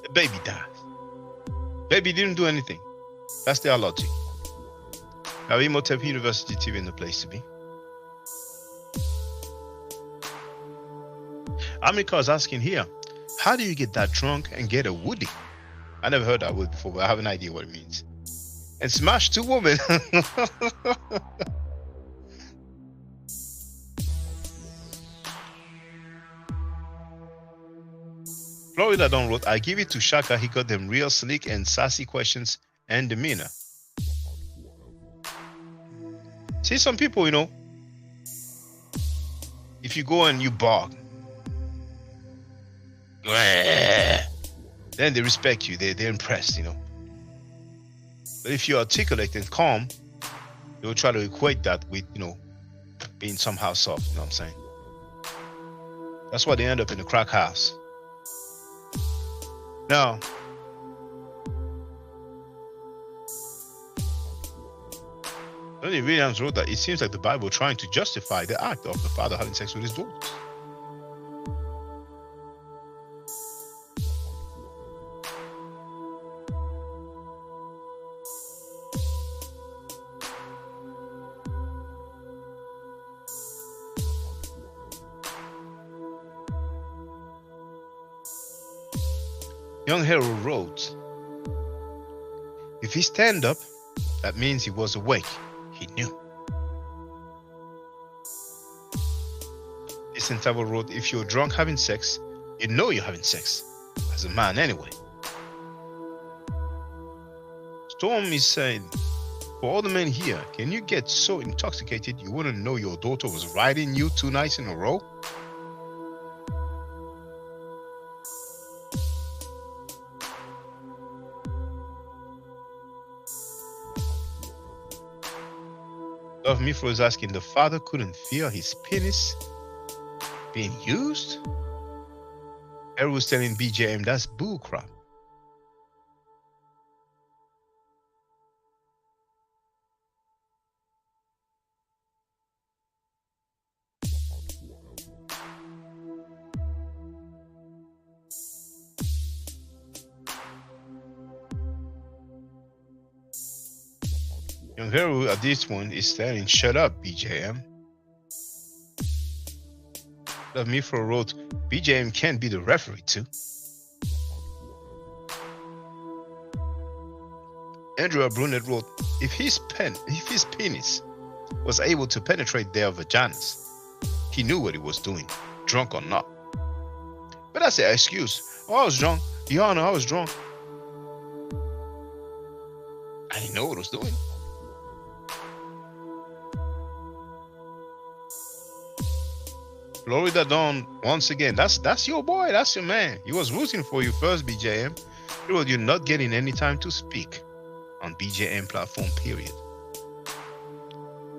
The baby dies. Baby didn't do anything. That's their logic. Now, Imhotep University TV in the place to be. America is asking here, how do you get that drunk and get a woody? I never heard that word before, but I have an idea what it means. And smash 2 women. Florida Don wrote, I give it to Shaka. He got them real slick and sassy questions and demeanor. See, some people, you know, if you go and you bark, then they respect you. They're impressed, you know. But if you're articulate and calm, they will try to equate that with, you know, being somehow soft. You know what I'm saying? That's why they end up in the crack house. Now, Tony Williams wrote that it seems like the Bible trying to justify the act of the father having sex with his daughters. Young Hero wrote, if he stand up, that means he was awake. He knew. This interval wrote, if you're drunk having sex, you know you're having sex. As a man anyway. Storm is saying, for all the men here, can you get so intoxicated you wouldn't know your daughter was riding you 2 nights in a row? Love Mifro is asking, the father couldn't feel his penis being used? Errol was telling BJM that's bullcrap. Young Hero at this one is saying, shut up, BJM. Love Mifro wrote, BJM can't be the referee too. Andrew Brunet wrote, if his penis was able to penetrate their vaginas, he knew what he was doing, drunk or not. But that's an excuse. Oh, I was drunk. Your Honor, I was drunk. I didn't know what I was doing. Florida Dawn, once again, that's your boy, that's your man. He was rooting for you first, BJM. You're not getting any time to speak on BJM platform, period.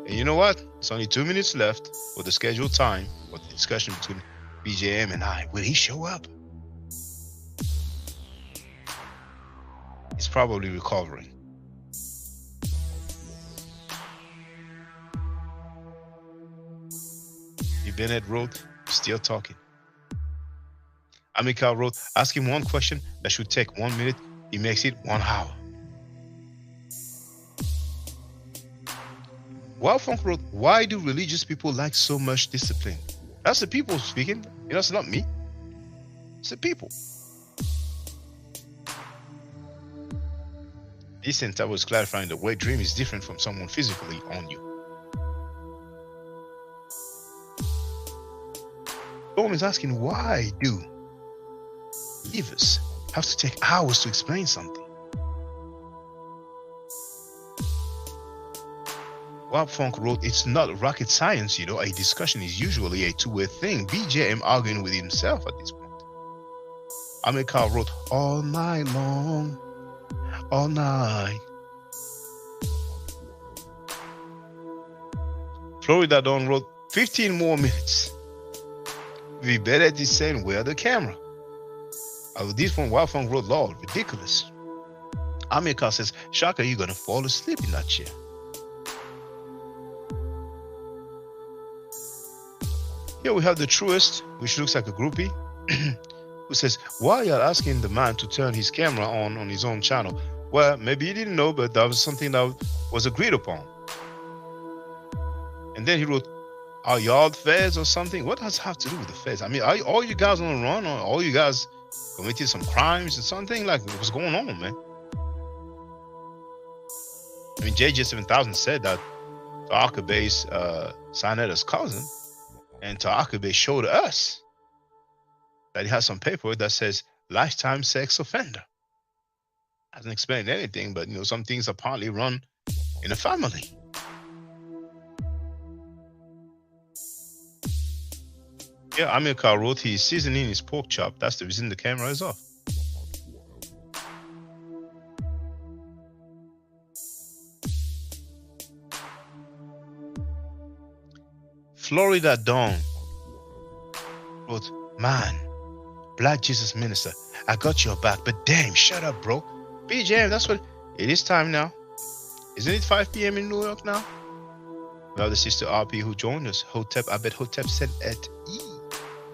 And you know what? It's only 2 minutes left for the scheduled time for the discussion between BJM and I. Will he show up? He's probably recovering. Bennett wrote, still talking. Amika wrote, ask him one question that should take 1 minute. He makes it 1 hour. Wild Funk wrote, why do religious people like so much discipline? That's the people speaking. You know, it's not me. It's the people. This center was clarifying the wet dream is different from someone physically on you. Storm is asking, why do believers have to take hours to explain something? Wab Funk wrote, it's not rocket science, you know. A discussion is usually a two-way thing. BJM arguing with himself at this point. Amika wrote, all night long, all night. Florida Dawn wrote, 15 more minutes. We better descend where the camera. This one, Wild Funk wrote, Lord, ridiculous. Amika says, Shaka, you're gonna fall asleep in that chair. Here we have the truest, which looks like a groupie, who says, why are you asking the man to turn his camera on his own channel? Well, maybe he didn't know, but that was something that was agreed upon. And then he wrote, are y'all the feds or something? What does it have to do with the feds? I mean, are all you guys on the run, or all you guys committed some crimes or something? Like, what's going on, man? I mean, JJ7000 said that Takabe is Sanetta's cousin, and Takabe showed us that he has some paperwork that says lifetime sex offender. Hasn't explained anything, but some things apparently run in a family. Yeah, Amilcar wrote he's seasoning his pork chop. That's the reason the camera is off. Florida Dawn wrote, man, Black Jesus Minister, I got your back, but damn, shut up, bro. BJM, that's what it is time now. Isn't it 5 p.m. in New York now? We have the sister RP who joined us. Hotep, I bet Hotep said at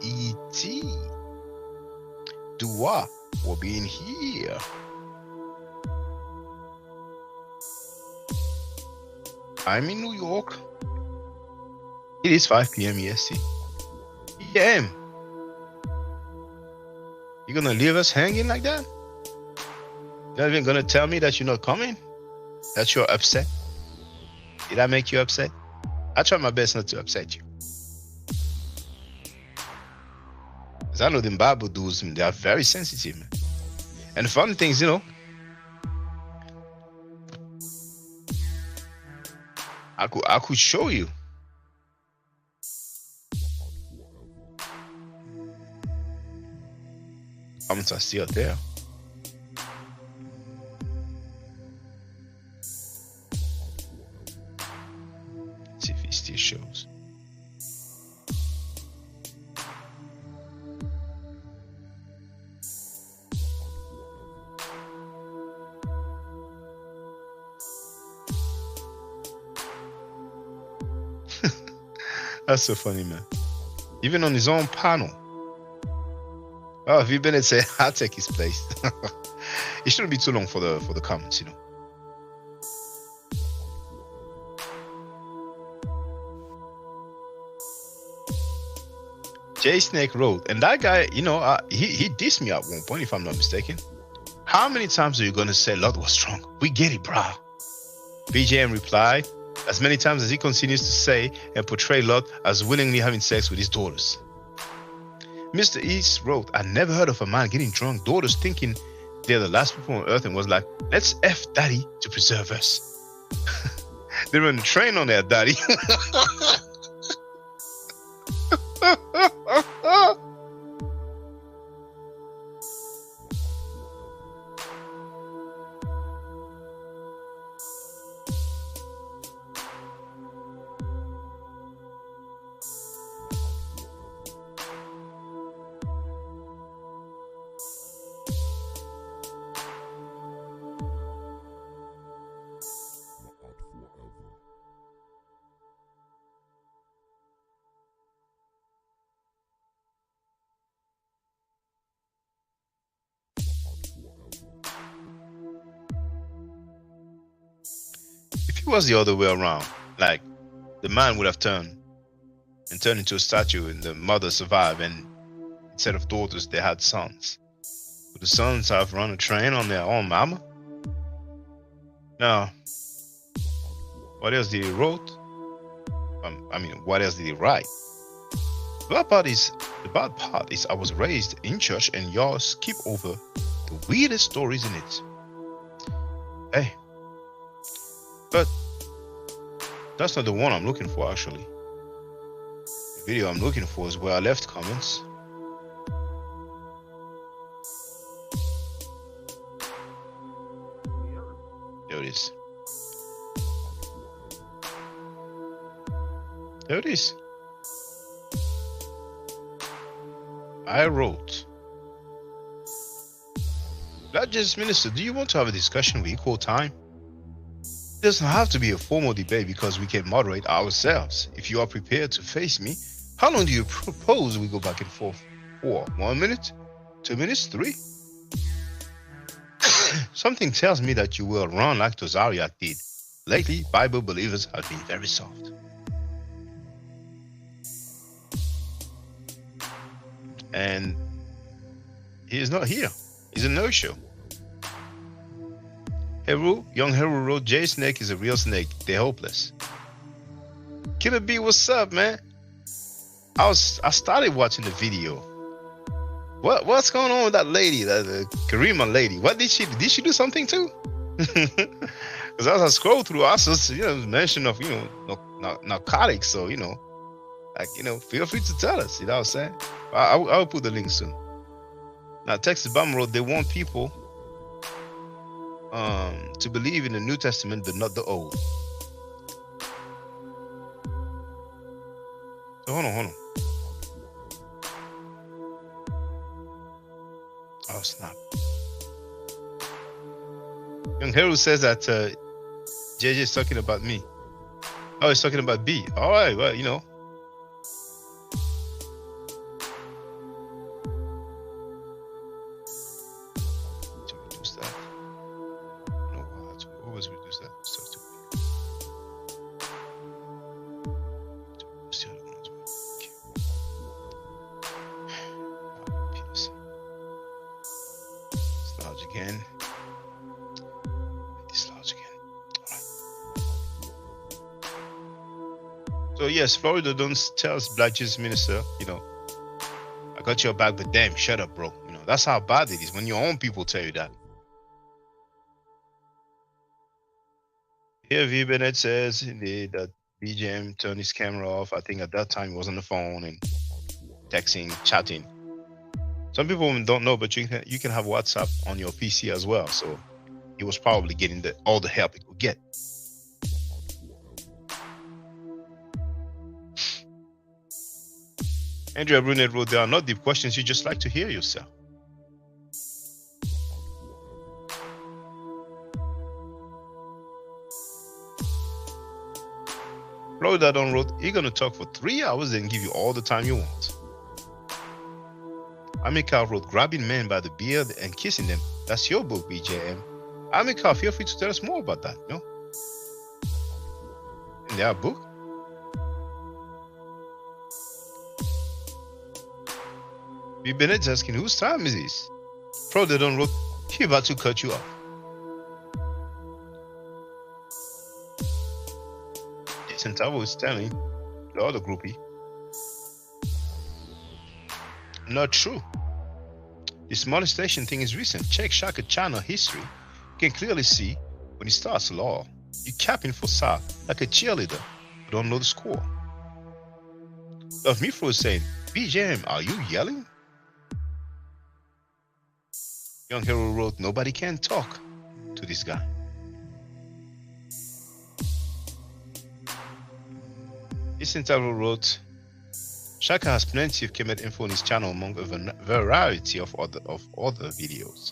E.T. Dua for being here. I'm in New York. It is 5 p.m. EST. PM. You gonna leave us hanging like that? You're not even gonna tell me that you're not coming? That you're upset? Did I make you upset? I try my best not to upset you. Because I know them Bible dudes, they are very sensitive, man. And the funny thing is, I could show you. Comments are still there. Let's see if he still shows. That's so funny, man. Even on his own panel. Oh, if you've been and say, I'll take his place. It shouldn't be too long for the comments, J Snake wrote, and that guy, he dissed me at one point, if I'm not mistaken. How many times are you gonna say Lot was strong? We get it, brah. BJM replied, as many times as he continues to say and portray Lot as willingly having sex with his daughters. Mr. East wrote, I never heard of a man getting drunk, daughters thinking they're the last people on earth, and was like, let's F daddy to preserve us. They run the train on their daddy. If it was the other way around, like the man would have turned into a statue and the mother survived, and instead of daughters they had sons, would the sons have run a train on their own mama? No. What else did he wrote? What else did he write? The bad part is I was raised in church and y'all skip over the weirdest stories in it. Hey. But that's not the one I'm looking for, actually. The video I'm looking for is where I left comments. There it is. There it is. I wrote, Black Jesus Minister, do you want to have a discussion with equal time? It doesn't have to be a formal debate because we can moderate ourselves. If you are prepared to face me, How long do you propose we go back and forth for? 1 minute? 2 minutes? 3? Something tells me that you will run like Tozariak did. Lately, Bible believers have been very soft. And he is not here. He's a no-show. Heru, young Heru wrote, Jay Snake is a real snake. They're hopeless. Killer B, what's up, man? I started watching the video. What's going on with that lady, that Karima lady? What did she do something too? Because as I scroll through, I saw mention of narcotics. So feel free to tell us. You know what I'm saying? I'll put the link soon. Now, Texas Bum wrote, they want people to believe in the New Testament but not the Old. So hold on. Oh snap! Young Hero says that JJ is talking about me. Oh, he's talking about B. All right, well, to reduce that. No, to always reduce that. Again. Dislodge again. All right. So yes, Florida don't tells Black Jesus minister, I got your back, but damn, shut up, bro. That's how bad it is when your own people tell you that. Here, V. Bennett says indeed that BJM turned his camera off. I think at that time he was on the phone and texting, chatting. Some people don't know, but you can have WhatsApp on your PC as well. So he was probably getting all the help he could get. Andrea Brunet wrote, there are not deep questions. You just like to hear yourself. Florida Don wrote, you're going to talk for 3 hours and give you all the time you want. Amika wrote, grabbing men by the beard and kissing them. That's your book, BJM. Amika, feel free to tell us more about that, In their book? B. Bennett's asking, whose time is this? Florida Don wrote, he about to cut you off. Jason Tavo is telling the other groupie, not true. This molestation thing is recent. Check Shaka channel history. You can clearly see when he starts law. You capping for Sa like a cheerleader who don't know the score. Love Mifro is saying, BJM, are you yelling? Young Hero wrote, nobody can talk to this guy. Jason Tavo wrote, Shaka has plenty of Kemet info on his channel among a variety of other videos.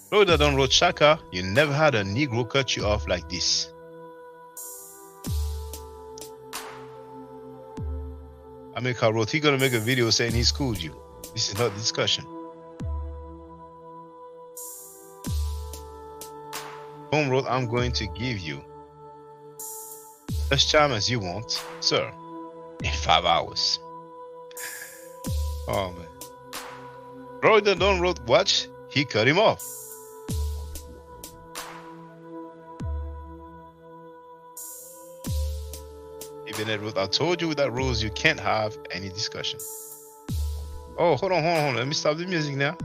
Florida Don wrote, Shaka, you never had a Negro cut you off like this. Amika wrote, he's gonna make a video saying he schooled you. This is not a discussion. Home wrote, I'm going to give you as time as you want, sir, in 5 hours. Oh man. Florida Don wrote, watch, he cut him off. Even Edward, I told you with that rules you can't have any discussion. Oh, hold on. Let me stop the music now.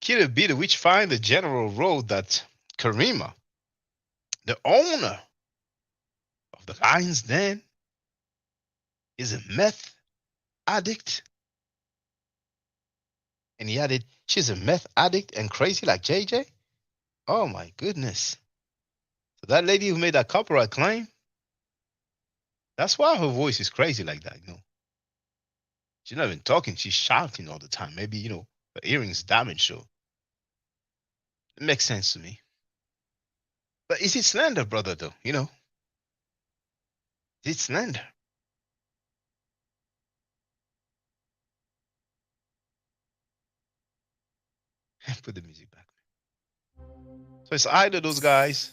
Killer B, the witch find the general wrote that Karima, the owner of the Lion's Den, is a meth addict. And he added, she's a meth addict and crazy like JJ? Oh my goodness. So that lady who made that copyright claim, that's why her voice is crazy like that, She's not even talking. She's shouting all the time. Maybe, you know, her earrings damaged, so it makes sense to me. But is it slander, brother, though? You know, it's slander. Put the music back. So it's either those guys,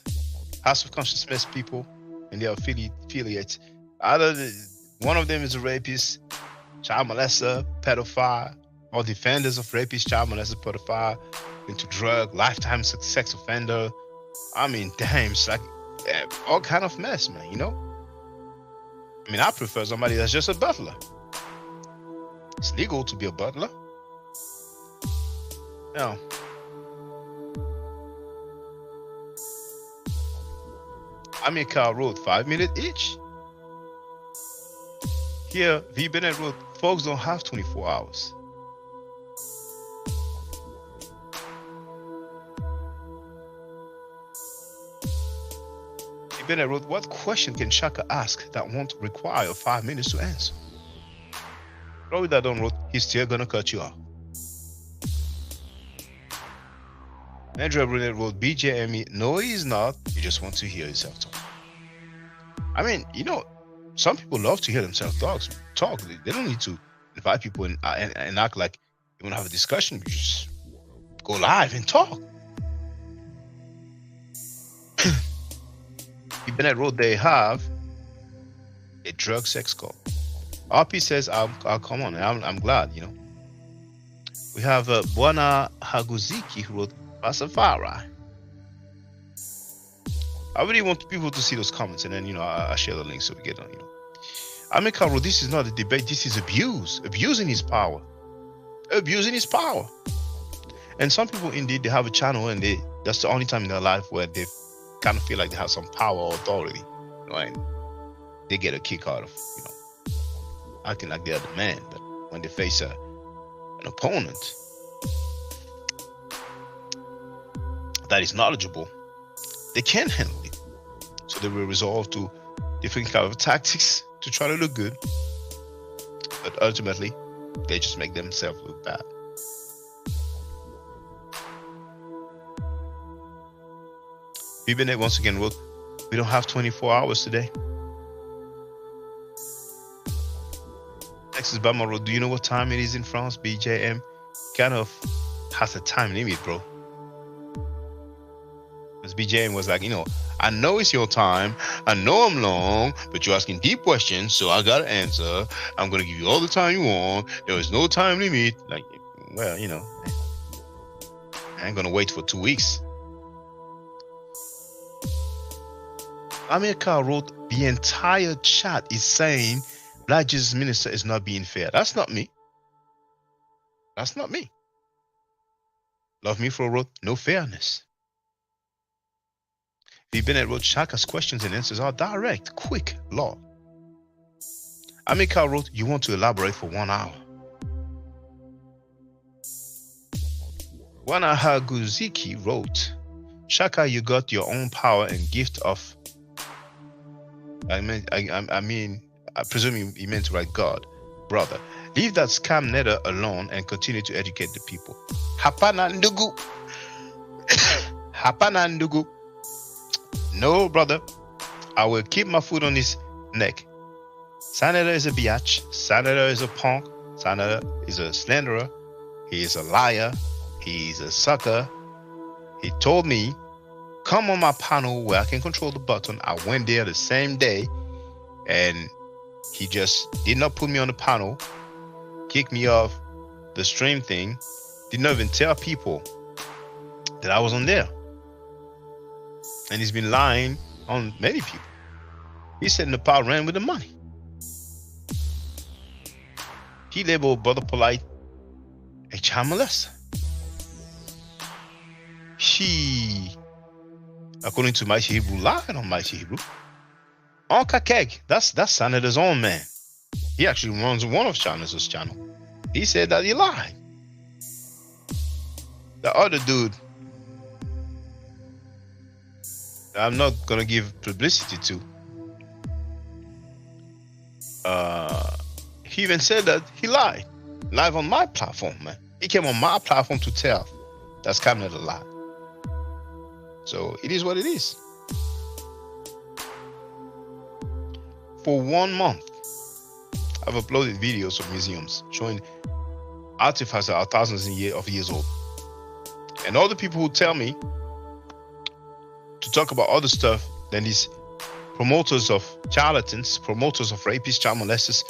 House of Consciousness people, and their affiliates. One of them is a rapist, child molester, pedophile, or defenders of rapist, child molester, pedophile, into drug, lifetime sex offender. I mean, damn, it's like all kind of mess, man, you know? I mean, I prefer somebody that's just a butler. It's legal to be a butler. Now, Amilcar wrote 5 minutes each. Here, V. Bennett wrote, folks don't have 24 hours. V. Bennett wrote, what question can Shakka ask that won't require 5 minutes to answer? Rory Dadon wrote, he's still gonna cut you off. Andrea Brunet wrote, BJME, no, he's not. You just want to hear yourself talk. I mean, you know, some people love to hear themselves talk. They don't need to invite people and act like you want to have a discussion. You just go live and talk. Bennett wrote, they have a drug sex cult. RP says, I'll come on. I'm glad, you know. We have Buana Haguziki who wrote, Pasafara. I really want people to see those comments, and then, you know, I share the link so we get on, you know. Amilcar wrote, this is not a debate, this is abuse. Abusing his power. Abusing his power. And some people, indeed, they have a channel, and that's the only time in their life where they kind of feel like they have some power or authority, you know, and they get a kick out of, you know, acting like they're the man. But when they face an opponent that is knowledgeable, they can't handle it. So they will resort to different kind of tactics to try to look good. But ultimately, they just make themselves look bad. Bibinet once again wrote, we don't have 24 hours today. Texas Bama wrote, do you know what time it is in France? BJM kind of has a time limit, bro. Because BJM was like, you know, I know it's your time. I know I'm long, but you're asking deep questions, so I got to answer. I'm going to give you all the time you want. There is no time limit. Like, well, you know, I ain't going to wait for 2 weeks. Amilcar wrote, the entire chat is saying Black Jesus Minister is not being fair. That's not me. That's not me. Love Me Fro wrote, no fairness. V. Bennett wrote, Shaka's questions and answers are direct, quick, law. Amilcar wrote, you want to elaborate for 1 hour. Wana Haguziki wrote, Shaka, you got your own power and gift of, I presume he meant to write God. Brother, leave that scam netter alone and continue to educate the people. Hapana ndugu. Hapana ndugu. No, brother. I will keep my foot on his neck. Senator is a biatch. Senator is a punk. Senator is a slanderer. He is a liar. He is a sucker. He told me, come on my panel where I can control the button. I went there the same day, and he just did not put me on the panel, kicked me off the stream thing, did not even tell people that I was on there. And he's been lying on many people. He said Nepal ran with the money. He labeled Brother Polite a child molester. He, according to Mighty Hebrew, lied on Mighty Hebrew. Uncle Keg, that's Senator's own man. He actually runs one of Senator's channel. He said that he lied. The other dude, I'm not gonna give publicity to. he even said that he lied. Live on my platform, man. He came on my platform to tell that's Kemetic a lie. So it is what it is. For 1 month, I've uploaded videos of museums showing artifacts that are thousands of years old. And all the people who tell me to talk about other stuff than these promoters of charlatans, promoters of rapists, child molesters,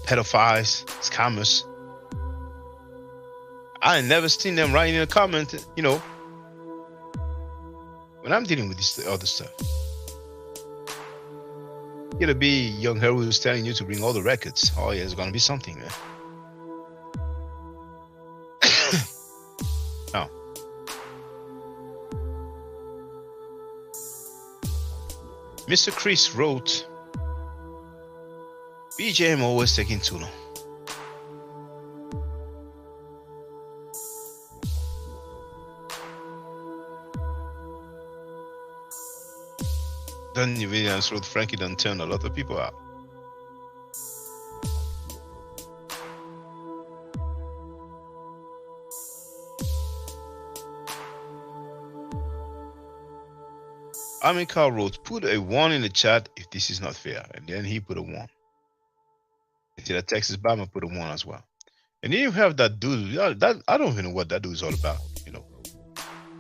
pedophiles, scammers, I ain't never seen them writing in a comment, when I'm dealing with this other stuff. It'll be young Haru who's telling you to bring all the records. Oh yeah, it's gonna be something, man. Now, Mr. Chris wrote, BJM always taking too long. Danny Williams wrote, Frankie done turned a lot of people out. Amika wrote, put a 1 in the chat if this is not fair. And then he put a 1. See that Texas Bama put a 1 as well. And then you have that dude, I don't even know what that dude is all about,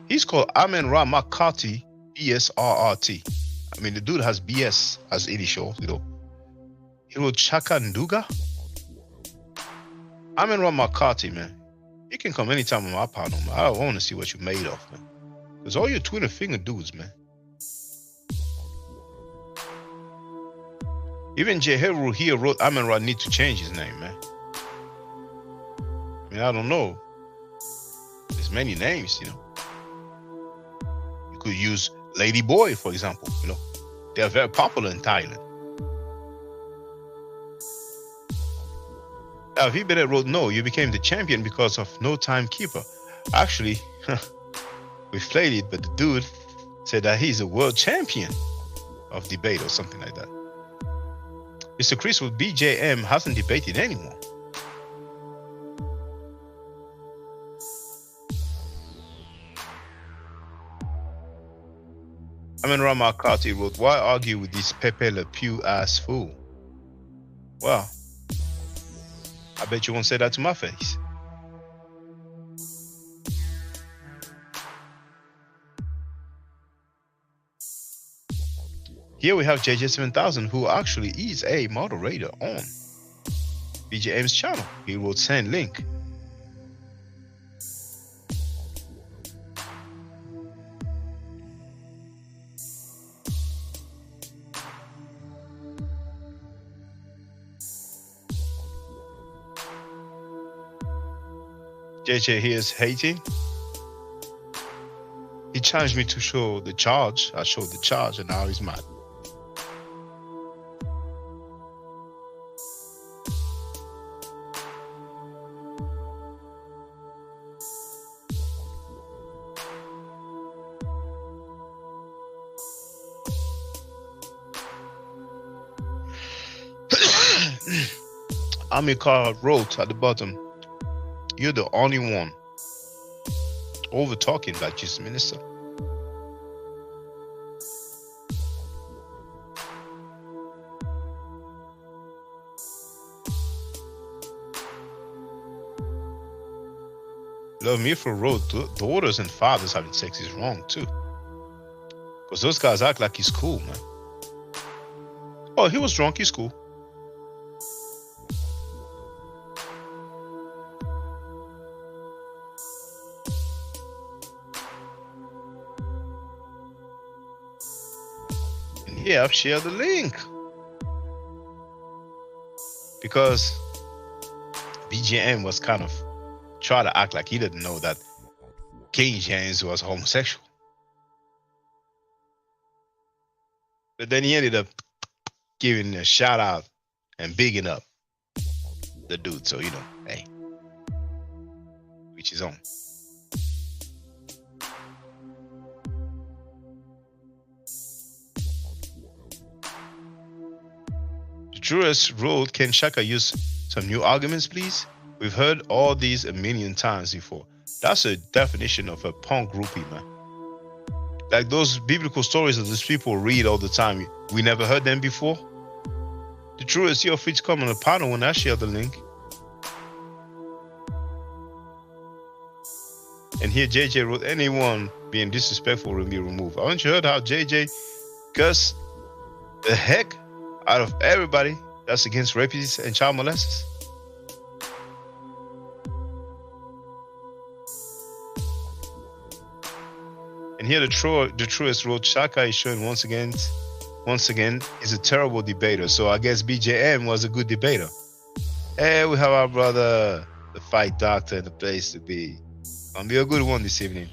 He's called Amen Ra McCarthy, BSRRT. I mean, the dude has BS as initial, He wrote Shakka Nduga. Amen Ra McCarthy, man. You can come anytime on my panel, man. I want to see what you're made of, man. Because all your Twitter finger dudes, man. Even Jeheru here wrote Amen Ra need to change his name, man. I mean, I don't know. There's many names, You could use Lady Boy, for example. They are very popular in Thailand. Vibere wrote, no, you became the champion because of No Timekeeper. Actually, we played it, but the dude said that he's a world champion of debate or something like that. Mr. Chris with BJM hasn't debated anyone. Amen Rama Carty wrote, why argue with this Pepe Le Pew ass fool? Well, I bet you won't say that to my face. Here we have JJ7000, who actually is a moderator on BJM's channel. He wrote send link. JJ here is hating. He challenged me to show the charge. I showed the charge and now he's mad. Amika wrote at the bottom, you're the only one over talking about Jesus minister. Love me for road. Daughters and fathers having sex is wrong too. Because those guys act like he's cool, man. Oh, he was drunk, he's cool. Yeah, I've shared the link. Because BGM was kind of trying to act like he didn't know that King James was homosexual. But then he ended up giving a shout out and bigging up the dude. So, hey, which is on. Jurors ruled, can Shakka use some new arguments, please? We've heard all these a million times before. That's a definition of a punk groupie, man. Like those biblical stories that these people read all the time. We never heard them before. The truth is, you're free to come on the panel when I share the link. And here JJ wrote, anyone being disrespectful will be removed. Haven't you heard how JJ cussed the heck out of everybody that's against rapists and child molesters? And here the truest wrote, Shakka is showing once again is a terrible debater. So I guess BJM was a good debater. Hey, we have our brother, the fight doctor, in the place to be. Gonna be a good one this evening.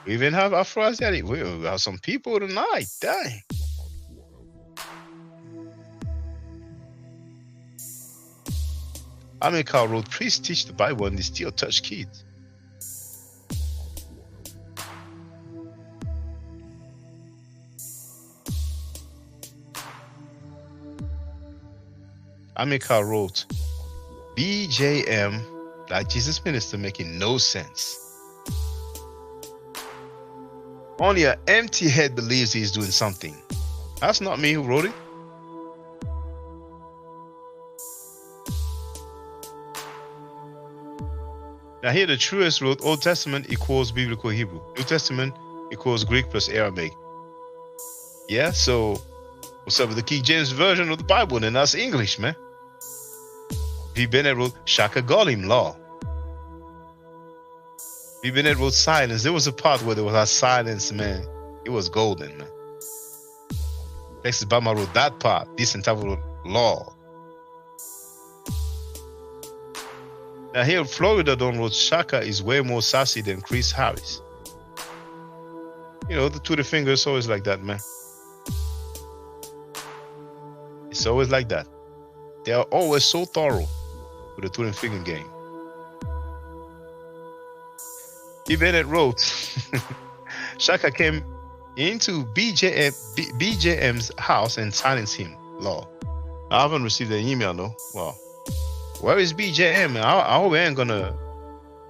We even have Afro Asiatic. We have some people tonight. Dang. America wrote, please teach the Bible and they still touch kids. America wrote, BJM, like Jesus Minister, making no sense. Only an empty head believes he's doing something. That's not me who wrote it. Now here the truest wrote, Old Testament equals Biblical Hebrew. New Testament equals Greek plus Aramaic. Yeah, so what's up with the King James Version of the Bible? Then that's English, man. V. Bennett wrote, Shaka Golim law. V. Bennett wrote silence. There was a part where there was a silence, man. It was golden, man. Texas Bama wrote that part. This entire wrote law. Now here, Florida Don wrote, Shaka is way more sassy than Chris Harris. You know, the Twitter finger is always like that, man. It's always like that. They are always so thorough with the Twitter finger game. E. Bennett wrote, Shaka came into BJM's house and silenced him. Law. I haven't received an email, though. Wow. Where is BJM? I hope we ain't gonna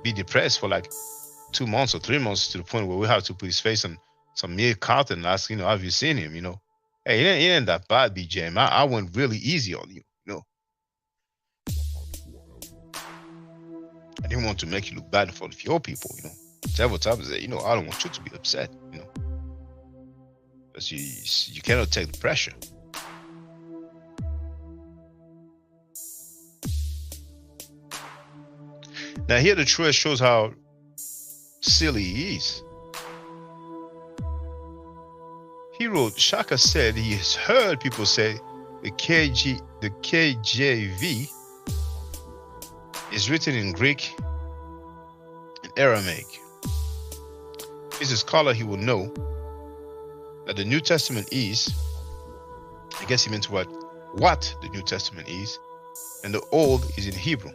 be depressed for like 2 months or 3 months to the point where we have to put his face on some mere carton and ask, you know, have you seen him? You know, hey, it ain't that bad, BJM. I went really easy on you, you know. I didn't want to make you look bad for your people, you know. Several times, you know, I don't want you to be upset, you know, because you cannot take the pressure. Now here the truth shows how silly he is. He wrote, Shaka said he has heard people say the KJV is written in Greek and Aramaic. He's a scholar, he will know that the New Testament is, I guess he meant what the New Testament is, and the Old is in Hebrew.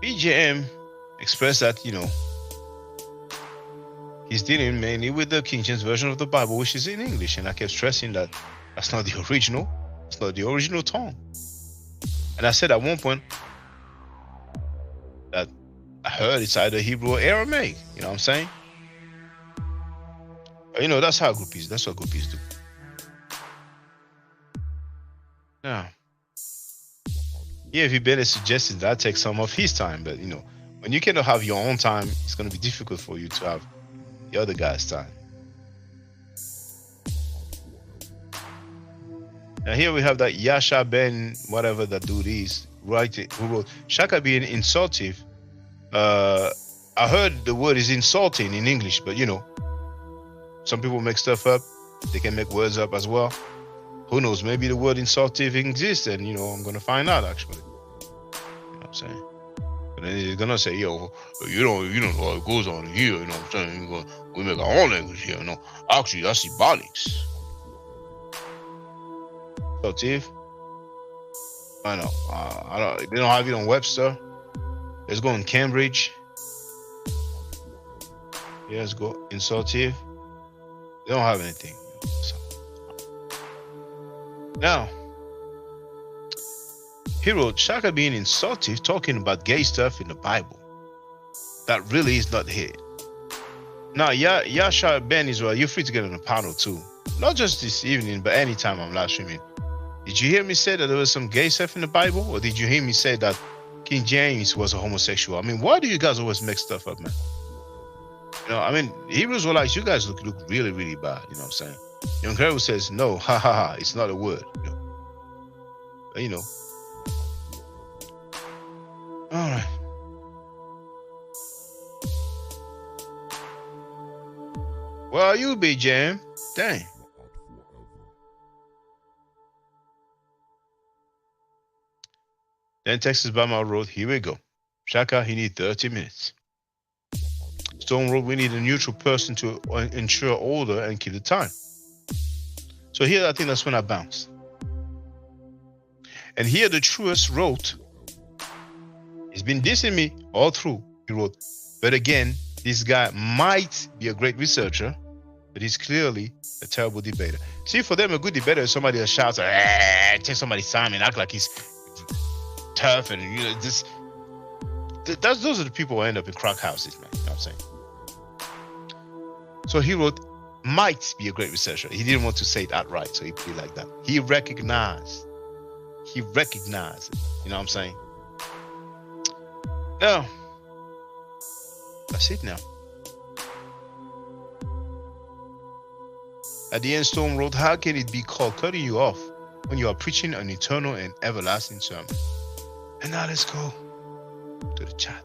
BJM expressed that, you know, he's dealing mainly with the King James Version of the Bible, which is in English, and I kept stressing that that's not the original. It's not the original tongue. And I said at one point that I heard it's either Hebrew or Aramaic. You know what I'm saying? But, you know, that's how groupies. That's what groupies do. Now, yeah, if been suggesting that takes some of his time, but you know, when you cannot have your own time, it's going to be difficult for you to have the other guy's time. Now here we have that Yasha Ben, whatever that dude is, who wrote, Shaka being insultive. I heard the word is insulting in English, but you know, some people make stuff up. They can make words up as well. Who knows? Maybe the word insultive exists, and you know, I'm gonna find out actually. You know what I'm saying? But then he's gonna say, yo, you don't know what goes on here, you know what I'm saying? We make our own language here, you know. Actually, that's Ebonics. Insultive. I know. I don't. They don't have it on Webster. Let's go on Cambridge. Yeah, let's go insultive. They don't have anything. So. Now, he wrote Shakka being insultive, talking about gay stuff in the Bible. That really is not here. Now, Yasha Ben Israel, you're free to get on the panel too. Not just this evening, but anytime I'm live streaming. Did you hear me say that there was some gay stuff in the Bible? Or did you hear me say that King James was a homosexual? I mean, why do you guys always make stuff up, man? You know, I mean, Hebrews were like, you guys look really, really bad. You know what I'm saying? Young Herald says, no, ha ha ha, it's not a word. You know. All right. Well, you be Jam. Dang. Then Texas Bama Road, here we go. Shakka, he need 30 minutes. Stone Road, we need a neutral person to ensure order and keep the time. So here, I think that's when I bounced. And here the truest wrote, he's been dissing me all through. He wrote, but again, this guy might be a great researcher, but he's clearly a terrible debater. See, for them, a good debater is somebody that shouts, take somebody's Simon, act like he's tough, and you know, those are the people who end up in crack houses, man. You know what I'm saying? So he wrote, might be a great researcher. He didn't want to say it outright, so he put it like that. He recognized it. You know what I'm saying? Now, that's it now. At the end, Storm wrote, how can it be called cutting you off when you are preaching an eternal and everlasting sermon? And now let's go to the chat.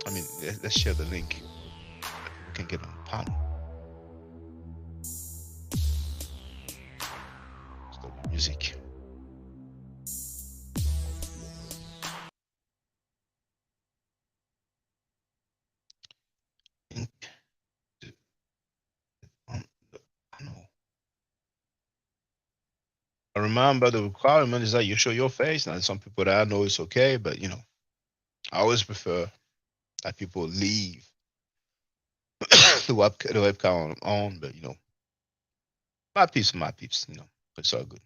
I mean, let's share the link. We can get on the panel. Stop the music. I remember the requirement is that you show your face. Now, some people that I know it's okay, but you know, I always prefer that people leave the webcam on. But you know, my peeps, you know, it's all good.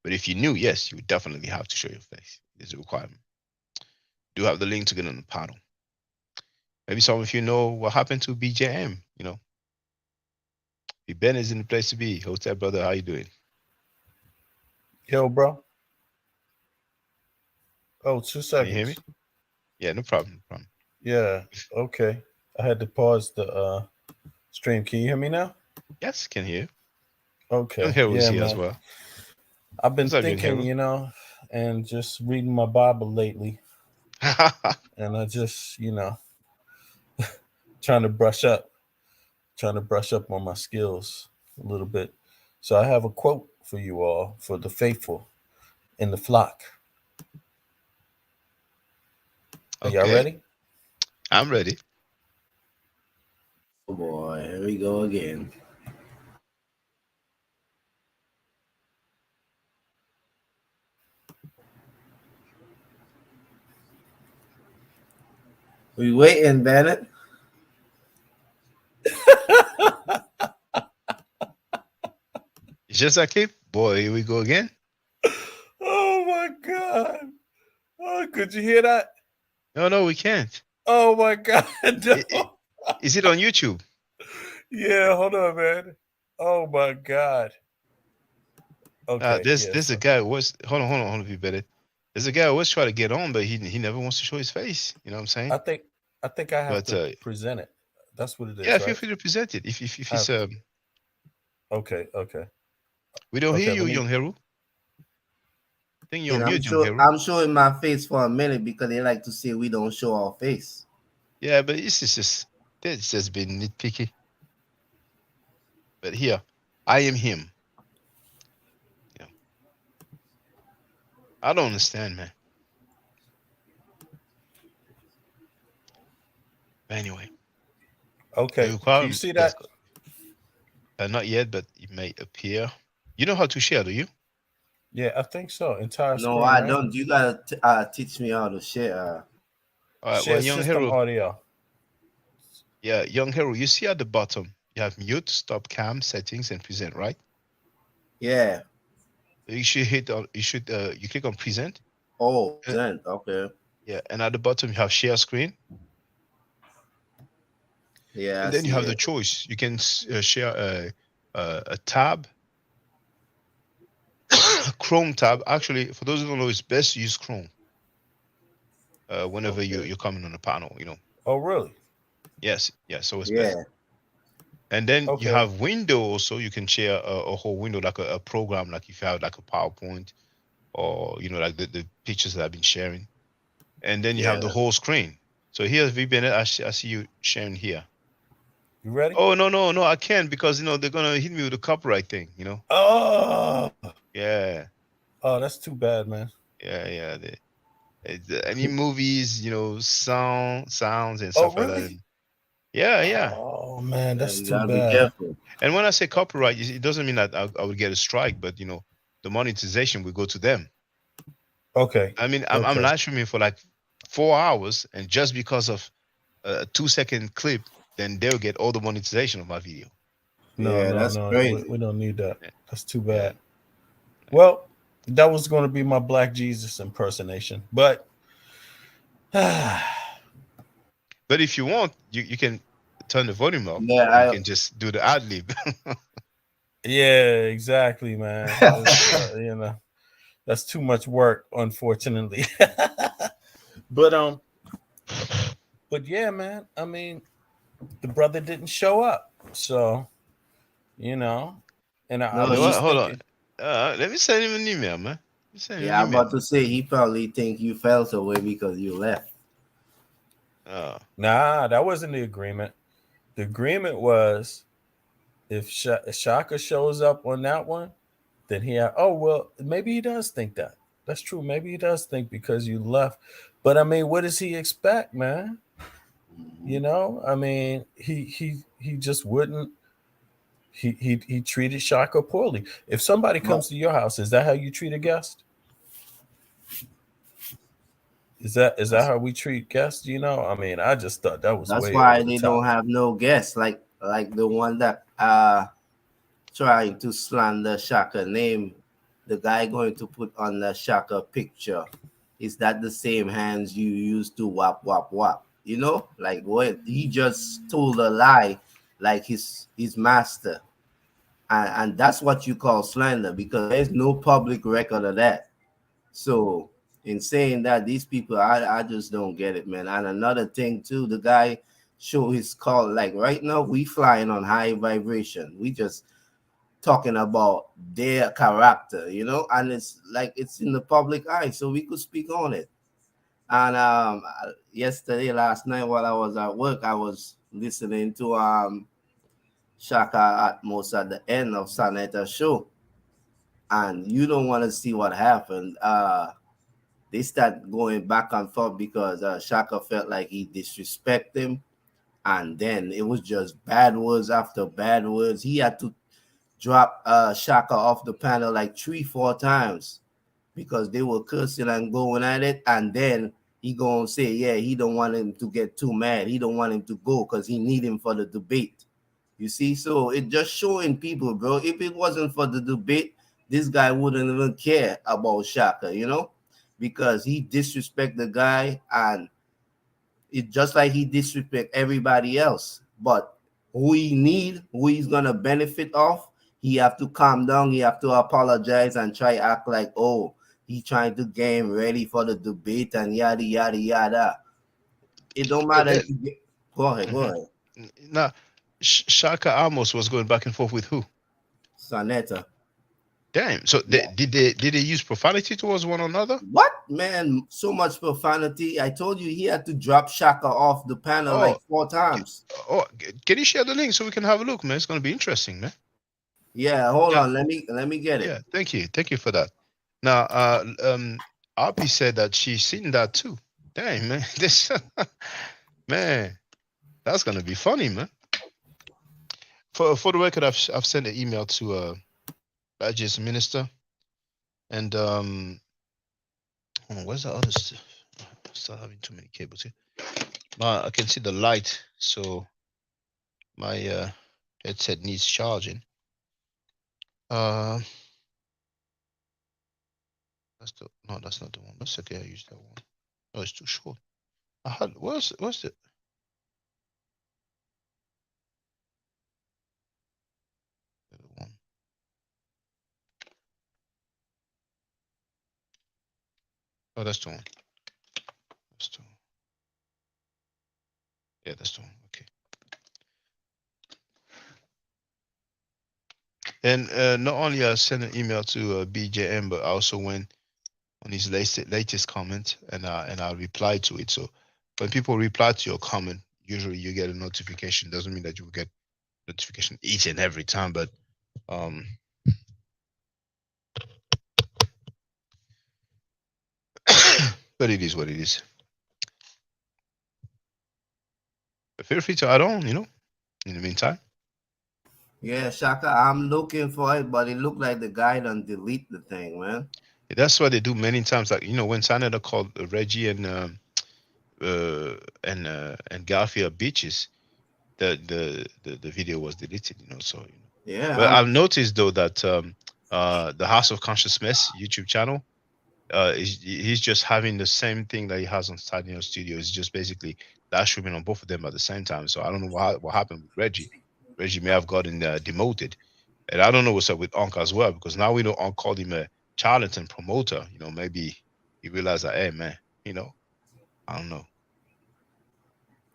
But if you knew, yes, you would definitely have to show your face. It's a requirement. Do have the link to get on the panel. Maybe some of you know what happened to BJM. You know, Ben is in the place to be. Hotel brother, how you doing? Yo, bro. Oh, 2 seconds. Can you hear me? Yeah, no problem. Yeah, okay. I had to pause the stream. Can you hear me now? Yes, can hear you. Okay. Young Harold is here man. as well. I've been What's up, thinking, you know, and just reading my Bible lately. And I just, you know, trying to brush up on my skills a little bit. So I have a quote for you all, for the faithful in the flock. Are y'all ready? I'm ready. Oh boy, here we go again. We waiting, Bennett. It's just that clip? Boy, here we go again. Oh my God. Oh, could you hear that? No, we can't. Oh my God. No. Is it on YouTube? Yeah, hold on, man. Oh my God. Okay. There's a guy who was hold on, be better. There's a guy who was trying to get on, but he never wants to show his face. You know what I'm saying? I think I have to present it. That's what it is. Yeah, right? feel free to present it. If it's Okay. We don't hear you, Young Hero. I think you're on mute, Young Hero. I'm showing my face for a minute because they like to say we don't show our face. Yeah, but it's just been nitpicky. But here, I am him. You know, I don't understand, man. But anyway. Okay. Can you see that? Not yet, but it may appear. You know how to share, do you? Yeah, I think so. Entire No, screen, I right? don't. You gotta teach me how to share. All right, well, Share young system hero. audio. Yeah, young hero. You see at the bottom, you have mute, stop cam, settings, and present, right? Yeah. You should hit on. You click on present. Oh, Uh, present. Okay. Yeah, and at the bottom you have share screen, Yeah, I and then you see have the it. choice. You can share a tab, Chrome tab. Actually, for those who don't know, it's best to use Chrome whenever Okay. you're coming on a panel. Oh, really? Yes, yes. So it's best. Yeah. And then you Okay. have window also. You can share a whole window, like a program, like if you have like a PowerPoint or like the pictures that I've been sharing. And then you have Yeah. the whole screen. So here's VBNet. I see you sharing here. You ready? Oh no, I can't because they're gonna hit me with a copyright thing. Oh. Yeah, Oh, that's too bad, man. yeah. Any movies, sounds and Oh, stuff like that. really? Yeah. Oh man, Yeah, that's you too gotta be bad. careful. And when I say copyright, it doesn't mean that I would get a strike, but the monetization will go to them. Okay. I mean, I'm live streaming for like 4 hours, and just because of a 2-second clip, then they'll get all the monetization of my video. No, Yeah, that's crazy. we don't need that. That's too Yeah. bad. Well, that was going to be my Black Jesus impersonation, but But if you want, you can turn the volume up. Yeah, And you can just do the ad lib. yeah, exactly, man. That's too much work, unfortunately. But yeah, man. I mean, the brother didn't show up, so and I No, was just Hold on. thinking. Let me send him an email, man. Yeah, I'm about to say he probably think you felt away because you left. Nah, that wasn't the agreement. The agreement was if Shaka shows up on that one, then maybe he does think that. That's true. Maybe he does think because you left. But I mean, what does he expect, man? I mean, he just wouldn't. He treated Shaka poorly. If somebody comes to your house, is that how you treat a guest? Is that how we treat guests? I mean, I just thought that was That's way why over the they top. don't have no guests like the one that trying to slander Shaka name. The guy going to put on the Shaka picture. Is that the same hands you used to whap whap whap? Like what he just told a lie, like his master, and that's what you call slander because there's no public record of that. So in saying that, these people, I just don't get it, man. And another thing too, the guy show his call, like right now we flying on high vibration. We just talking about their character, and it's like it's in the public eye, so we could speak on it. And last night while I was at work, I was listening to Shakka Ahmose at the end of Saneta's show, and you don't want to see what happened. They start going back and forth because Shaka felt like he disrespected him, and then it was just bad words after bad words. He had to drop Shaka off the panel like 3-4 times because they were cursing and going at it, and then he gonna say, yeah, he don't want him to get too mad. He don't want him to go because he need him for the debate. You see, so it just showing people, bro. If it wasn't for the debate, this guy wouldn't even care about Shaka, because he disrespect the guy, and it just like he disrespect everybody else. But who he's gonna benefit off, he have to calm down. He have to apologize and try act like, oh, he trying to get him ready for the debate and yada yada yada. It don't matter if you get. Go ahead. Now, Shakka Ahmose was going back and forth with who? Saneta. Damn. So did they use profanity towards one another? What, man? So much profanity. I told you he had to drop Shaka off the panel like 4 times. Can you share the link so we can have a look, man? It's gonna be interesting, man. Yeah, hold on. Let me get it. Yeah, thank you for that. Now, RP said that she's seen that too. Dang, man, this man, that's gonna be funny, man. For the record, I've sent an email to Badges Minister And where's the other stuff? I'm still having too many cables here. I can see the light, so my headset needs charging. That's that's not the one. That's okay. I use that one. No, it's too short. What's the one? Oh, that's the one. That's the one. Yeah, that's the one. Okay. And not only I sent an email to BJM, but I also went on his latest comment and I replied to it. So when people reply to your comment, usually you get a notification. Doesn't mean that you will get notification each and every time, but but it is what it is. But feel free to add on, in the meantime. Yeah, Shaka, I'm looking for it, but it looked like the guy done delete the thing, man. Yeah, that's what they do many times. Like, when Senator called Reggie and Garfield bitches, the video was deleted, so Yeah. But I've noticed though that the House of Conscious Mess YouTube channel, he's just having the same thing that he has on Stadium Studio. It's just basically live streaming on both of them at the same time. So I don't know what happened with Reggie. Reggie may have gotten demoted, and I don't know what's up with Onk as well, because now we know Onk called him a charlatan promoter. Maybe he realized that, hey man, I don't know.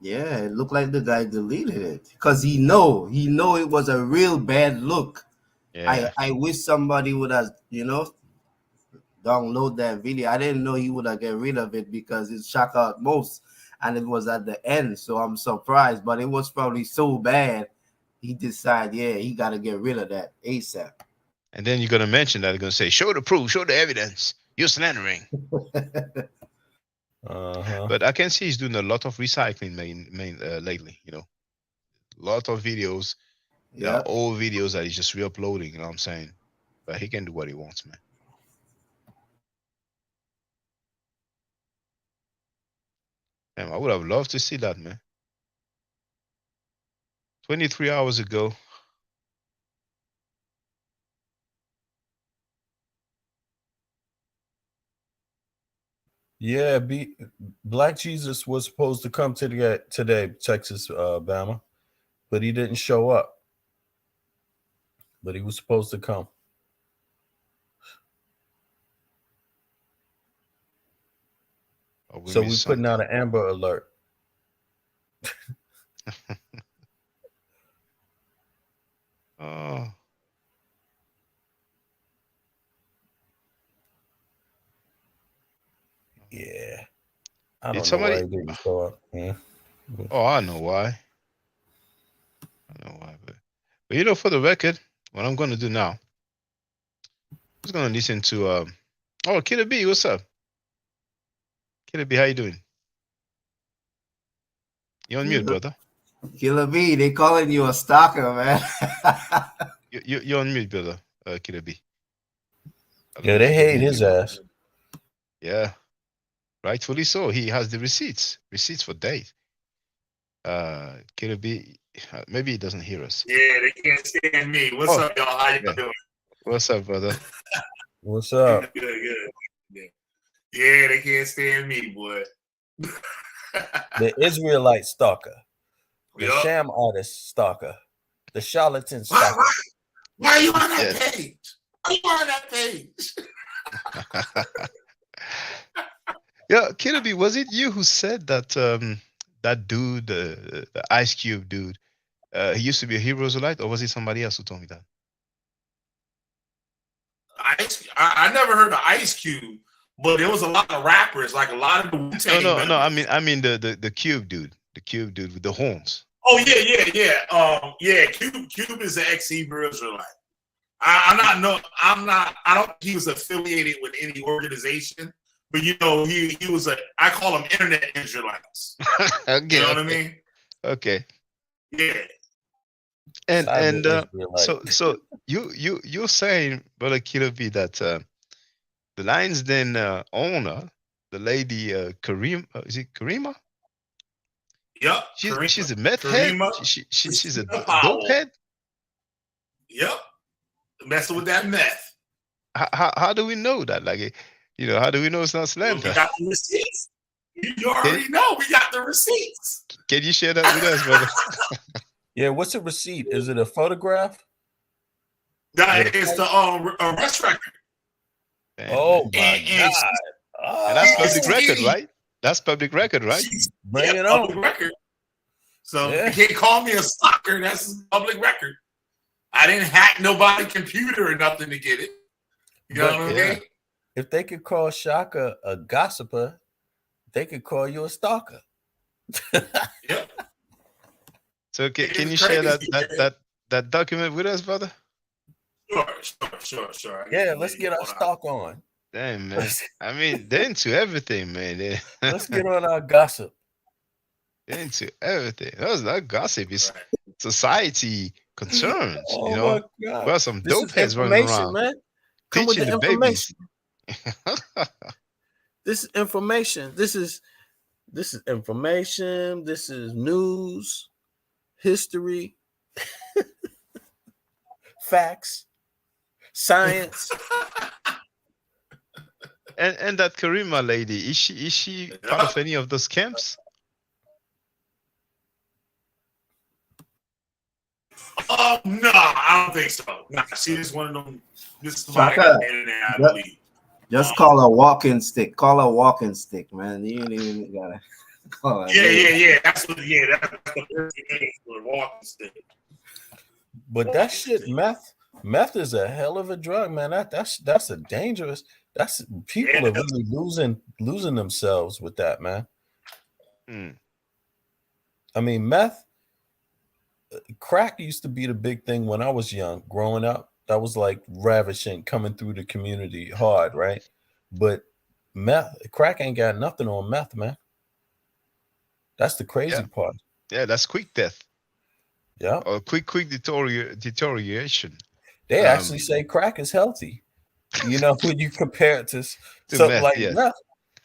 Yeah, it looked like the guy deleted it because he know it was a real bad look. Yeah. I wish somebody would have, download that video. I didn't know he would have get rid of it because it's Shakka Ahmose and it was at the end. So I'm surprised, but it was probably so bad. He decided, he got to get rid of that ASAP. And then you're going to mention that. They're going to say, show the proof, show the evidence. You're slandering. But I can see he's doing a lot of recycling lately, a lot of videos. Yeah, old videos that he's just re-uploading, what I'm saying? But he can do what he wants, man. Damn, I would have loved to see that, man. 23 hours ago. Yeah, Black Jesus was supposed to come today, Texas, Bama, but he didn't show up. But he was supposed to come. So we're putting out an Amber Alert. Oh. Yeah. I don't know why he didn't show up. Yeah. Oh, I know why. But for the record, what I'm going to do now, I'm just going to listen to Killer B, what's up? Killer B, how you doing? You're on mute, brother. Killer B, they calling you a stalker, man. You're on mute, brother. Killer B. Yeah, they hate his ass. Yeah, rightfully so. He has the receipts for days. Killer B, maybe he doesn't hear us. Yeah, they can't stand me. What's up, y'all? How you doing? What's up, brother? What's up? Good. Yeah, they can't stand me, boy. The Israelite stalker. The sham artist stalker. The charlatan stalker. Why are you on that page? Why are you on that page? Yeah, Killer B, was it you who said that that dude, the Ice Cube dude, he used to be a Hebrew Israelite, or was it somebody else who told me that? I never heard of Ice Cube, but there was a lot of rappers, like a lot of the Wu-Tang No. members. I mean the Cube dude, with the horns. Oh yeah. Cube is an ex-Hebrew Israelite. I don't think he was affiliated with any organization, but he was I call them internet Israelites. Okay, you know what I mean? Okay. Yeah. And so you're saying, brother Killer B, that The lion's den owner, the lady Karim, is it Karima? Yep. She's a meth head. She's a dope head. Yep. Messing with that meth. How do we know that? Like, how do we know it's not slander? We got the receipts. You already know we got the receipts. Can you share that with us, brother? Yeah, what's a receipt? Is it a photograph? No, it's the arrest record. Oh my God. And that's public record, right? That's public record, right? Bring it on. Public record. So you can't call me a stalker. That's public record. I didn't hack nobody's computer or nothing to get it. You know what I mean? If they could call Shakka a gossiper, they could call you a stalker. Yep. So can you share that document with us, brother? Sure. Yeah, let's get our stalk on. Damn, man. I mean, they're into everything, man. Let's get on our gossip. They're into everything. That's not gossip. It's society concerns. Oh my God. Well, some This dope is heads running information, around. man. Come with Teaching the the information. babies. This is information. This is information. This is news, history, facts, science. And that Karima lady, is she part of any of those camps? No, I don't think so. Nah, she just one of them. This is somebody Shakka, on the internet, I believe. just call her walking stick. Call her walking stick, man. You ain't even gotta call her. Yeah. That's the first thing for a walking stick. But that shit, meth is a hell of a drug, man. That's a dangerous. That's people are really losing themselves with that, man. I mean, crack used to be the big thing when I was young, growing up. That was like ravishing, coming through the community hard, right? But crack ain't got nothing on meth, man. That's the crazy part. Yeah, that's quick death. Yeah. Or quick deterioration. They actually say crack is healthy. When you compare it to something meth, like yes. meth.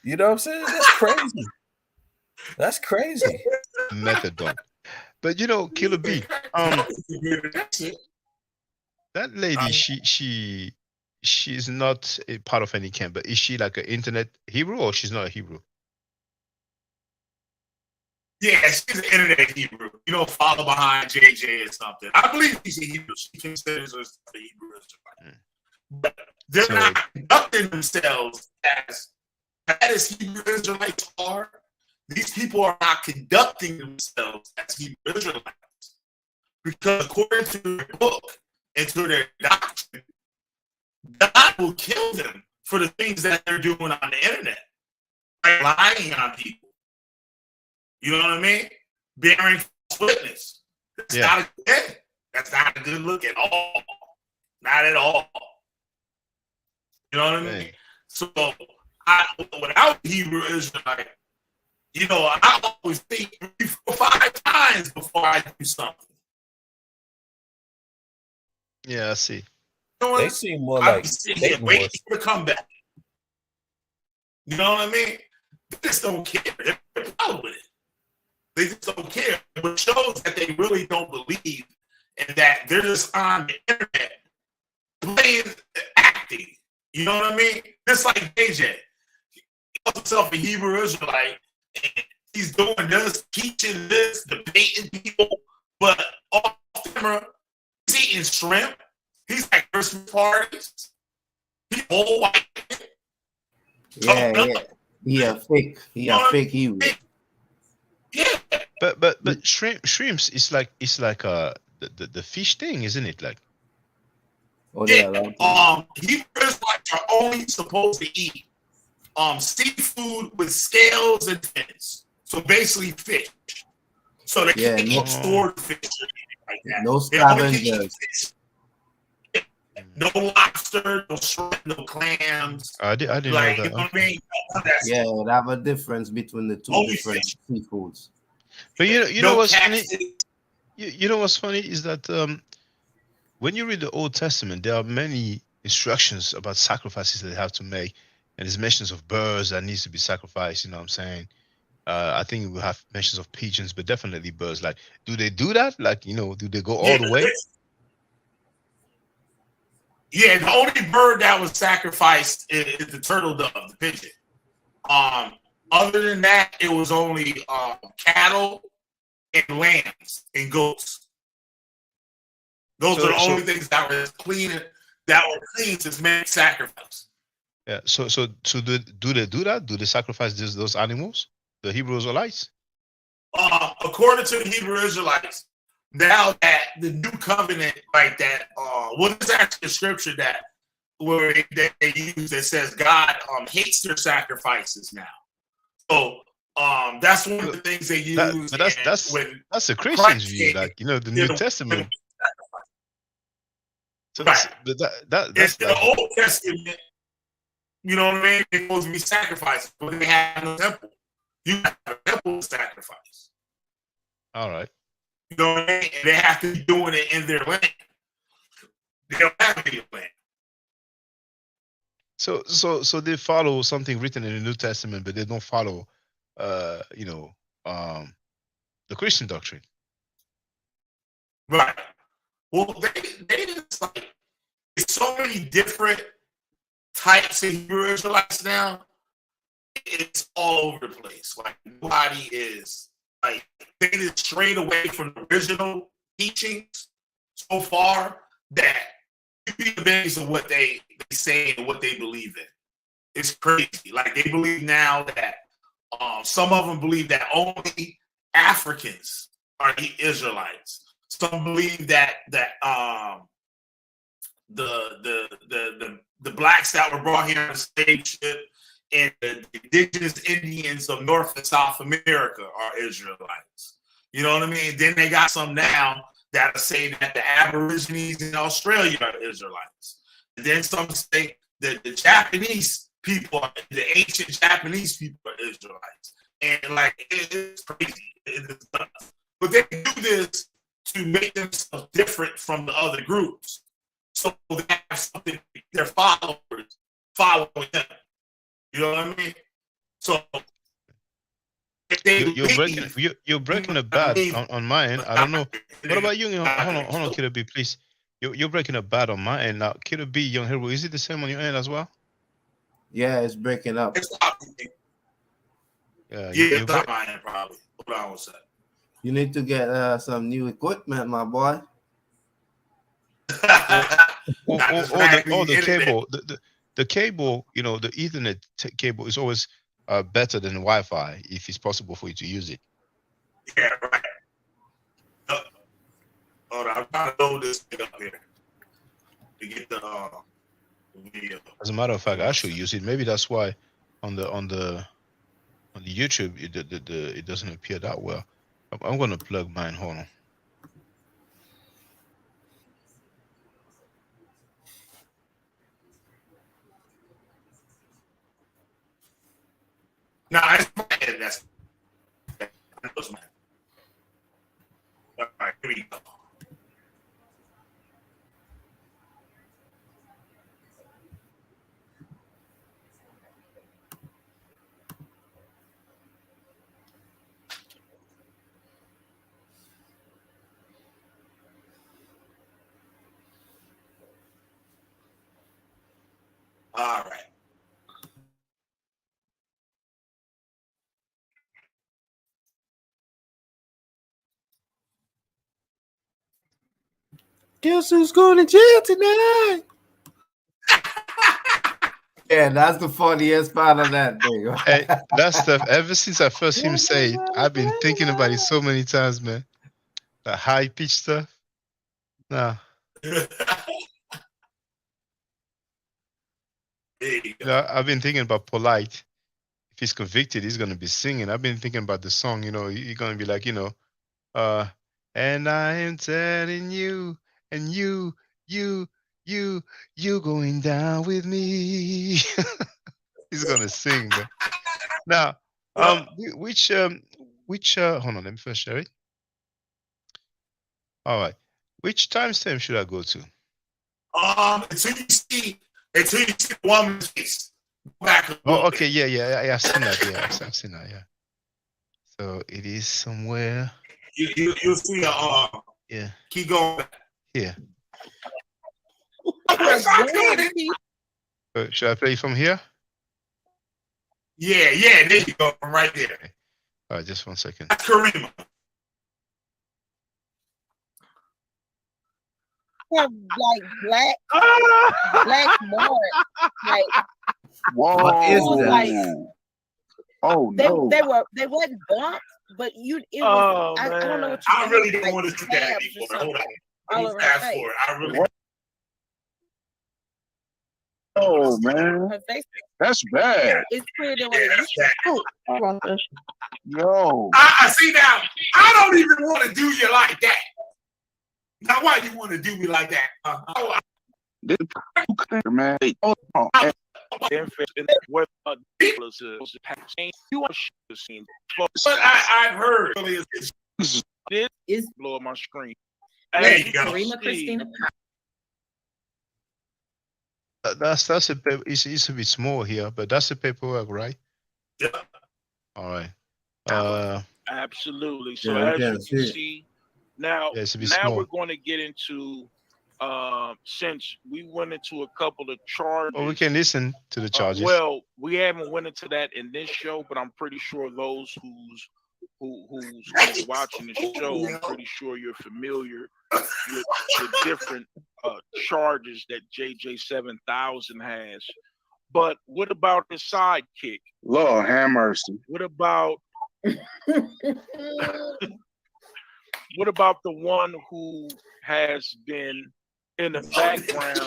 You know what I'm saying? That's crazy. That's crazy. Methadone. But Killer B, that lady, she's not a part of any camp, but is she like an internet Hebrew or she's not a Hebrew? Yeah, she's an internet Hebrew. Follow behind JJ or something. I believe she's a Hebrew. She considers herself a Hebrew. But they're not conducting themselves as Hebrew Israelites are. These people are not conducting themselves as Hebrew Israelites. Because according to their book and to their doctrine, God will kill them for the things that they're doing on the internet. Like lying on people. You know what I mean? Bearing false witness. That's not a good look at all. Not at all. You know what I mean? So without Hebrew Israelite, I always think 3, 4, 5 times before I do something. Yeah, I see. They seem more like waiting for the comeback. You know what I mean? They just don't care. They're proud with it. They just don't care. It shows that they really don't believe and that they're just on the internet playing, acting. You know what I mean? Just like AJ. He calls himself a Hebrew Israelite and he's doing this, teaching this, debating people, but off camera, he's eating shrimp. He's at Christmas parties. He's whole white. Yeah. He a fake Hebrew. Yeah. But shrimps is like the fish thing, isn't it? Like Hebrew Israelites are only supposed to eat seafood with scales and fins. So basically fish. So they can't eat stored fish or anything like that. No scavengers. No lobster, no shrimp, no clams. I didn't know that. You know what I mean? Yeah, they have a difference between the two different seafoods. But you know what's funny? You know what's funny is that when you read the Old Testament, there are many instructions about sacrifices that they have to make, and there's mentions of birds that needs to be sacrificed. You know what I'm saying? I think we have mentions of pigeons, but definitely birds. Like, do they do that? Like, you know, do they go all the way? Yeah, the only bird that was sacrificed is the turtle dove, the pigeon. Other than that, it was only cattle and lambs and goats. Those are the only things that were clean since man sacrifice. Yeah. So do they do that? Do they sacrifice those animals? The Hebrew Israelites? According to the Hebrew Israelites, now that the new covenant, like that, what is actually a scripture that where they use that says God hates their sacrifices now. So that's one of the things they use. That's a Christian's view, like, you know, the New Testament. So, right. But that's in the Old Testament. You know what I mean? It's supposed to be sacrificed, but they have no temple. You have a temple to sacrifice. All right. You know what I mean? And they have to be doing it in their land. They don't have any land. So they follow something written in the New Testament, but they don't follow, you know, the Christian doctrine. Right. Well, they just like, it's so many different types of Hebrew Israelites now. It's all over the place. Like, nobody is like, they just strayed away from the original teachings so far that you be amazed of what they say and what they believe in. It's crazy. Like, they believe now that some of them believe that only Africans are the Israelites. Some believe that the blacks that were brought here on the slave ship and the indigenous Indians of North and South America are Israelites. You know what I mean? Then they got some now that say that the Aborigines in Australia are Israelites. And then some say that the Japanese people, the ancient Japanese people are Israelites. And like, it's crazy. It is nuts. But they do this to make themselves different from the other groups. So they have something, their followers following them. You know what I mean? So you're breaking a bad on my end. I don't know. What about you? Hold on, Kiddo B, please. You're breaking a bad on my end now. Kiddo B, Young Hero, is it the same on your end as well? Yeah, it's breaking up. Yeah, it's not my end, probably. Hold on one second. You need to get some new equipment, my boy. or the cable, the cable, you know, the Ethernet cable is always better than Wi-Fi if it's possible for you to use it. Yeah, right. Hold on, I'm trying to load this thing up here to get the video. As a matter of fact, I should use it. Maybe that's why on the YouTube it doesn't appear that well. I'm gonna plug mine. Hold on. No, it's my head. That was my head. All right, here we go. All right. Guess who's going to jail tonight? Yeah, that's the funniest part of that thing. Hey, that stuff, ever since I first heard him say it, I've been thinking about it so many times, man. The high pitch stuff. Nah. I've been thinking about Polite. If he's convicted, he's gonna be singing. I've been thinking about the song, you know, you're gonna be like, you know, and I am telling you, and you going down with me. He's gonna sing, man. Now, which hold on, let me first share it. All right, which timestamp should I go to? Until you see the woman's face. Back a Oh, little okay, yeah. I've seen that. Yeah, I've seen that. Yeah. So it is somewhere. You'll see Yeah. Keep going. Here. Oh, Should I play from here? Yeah, there you go, from right there. Okay. All right, just 1 second. That's Karima. Have like black marks. Like What is that? like Oh they no. they wasn't bumps, but it was I don't know what you I really call it, don't like want to do that tabs anymore. or Hold on. something Let all me over fast her face. forward. I really. Oh man. Her face That's bad. is clear than what it used to be. Yo. I see now. I don't even want to do you like that. Now, why you want to do me like that? This man. Hold on. But I've heard. This is blowing my screen. There you go. Karima Christina. That's a paper. It's a bit small here, but that's the paperwork, right? Yeah. All right. Absolutely. So Yeah, as yeah, you can see. see, now Yeah, it's a bit now small. we're going to get into since we went into a couple of charges. Oh, we can listen to the charges. Well, we haven't went into that in this show, but I'm pretty sure those who's watching the show, I'm pretty sure you're familiar with the different charges that JJ 7000 has. But what about his sidekick? Lord have mercy. What about what about the one who has been in the background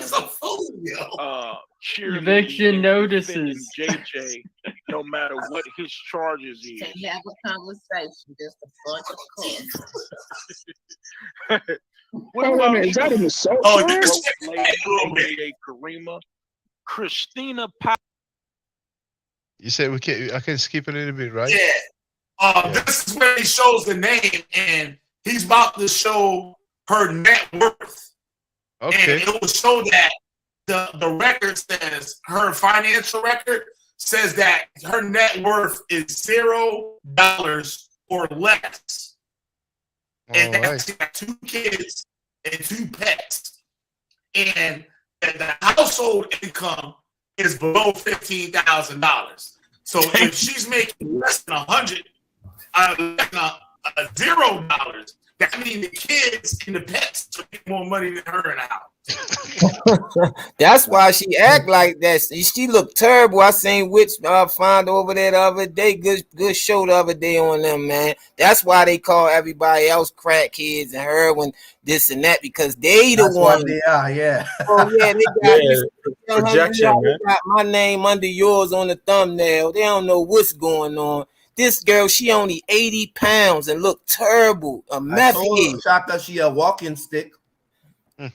cheerleading Eviction and notices. defending JJ, no matter what his charges is? To have a conversation, just a bunch of course. What Wait a about minute, is that an assault Oh, charge? lady Karima? Christina Powell. You said I can skip a little bit, right? Yeah. This is where he shows the name, and he's about to show her net worth. Okay. And it will show that the record says, her financial record says that her net worth is $0 or less. And that's she got 2 kids and 2 pets. And the household income is below $15,000. So if she's making less than $0, that means the kids and the pets are making more money than her in the house. That's why she act like that. She look terrible. I seen Witch find over there the other day. Good show the other day on them, man. That's why they call everybody else crackheads and heroin this and that, because they the That's one. what they are, yeah. Oh yeah, they got, projection, man. got my name under yours on the thumbnail. They don't know what's going on. This girl, she only 80 pounds and look terrible. A I meth told head. you, Shaka, she a walking stick.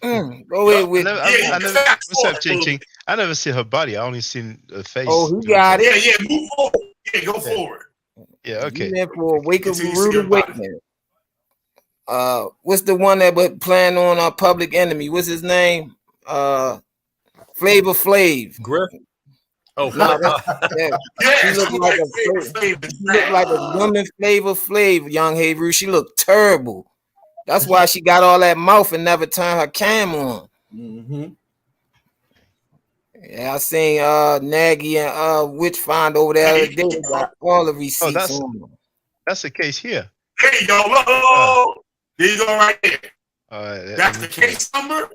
Go ahead with What's up, Ching Ching? I never see her body. I only seen her face. Oh, he got it. Yeah, move forward. Yeah, go forward. Yeah, okay. You there for a wake of rude awakening. What's the one that was playing on Public Enemy? What's his name? Flavor Flav. Griff. Oh, no, she looked like a woman Flavor Flav, young Hebrew. She looked terrible. That's why she got all that mouth and never turned her cam on. Mm-hmm. Yeah, I seen Nagy and Witch find over there. They got all the receipts on them. That's the case here. There you go. There you go, right there. That's the case number.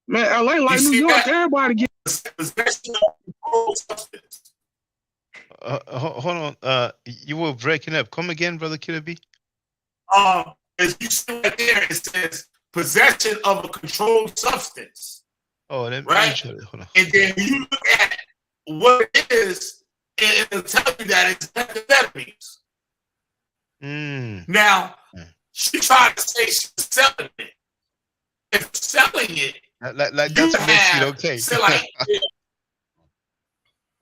Man, LA like New York. Everybody get hold on. You were breaking up. Come again, brother Killer B. As you see right there, it says possession of a controlled substance. Oh, let me right. hold on. And then when you look at what it is, it'll tell you that it's methamphetamines. Now, she tried to say she's selling it. If selling it, like that's makes it okay.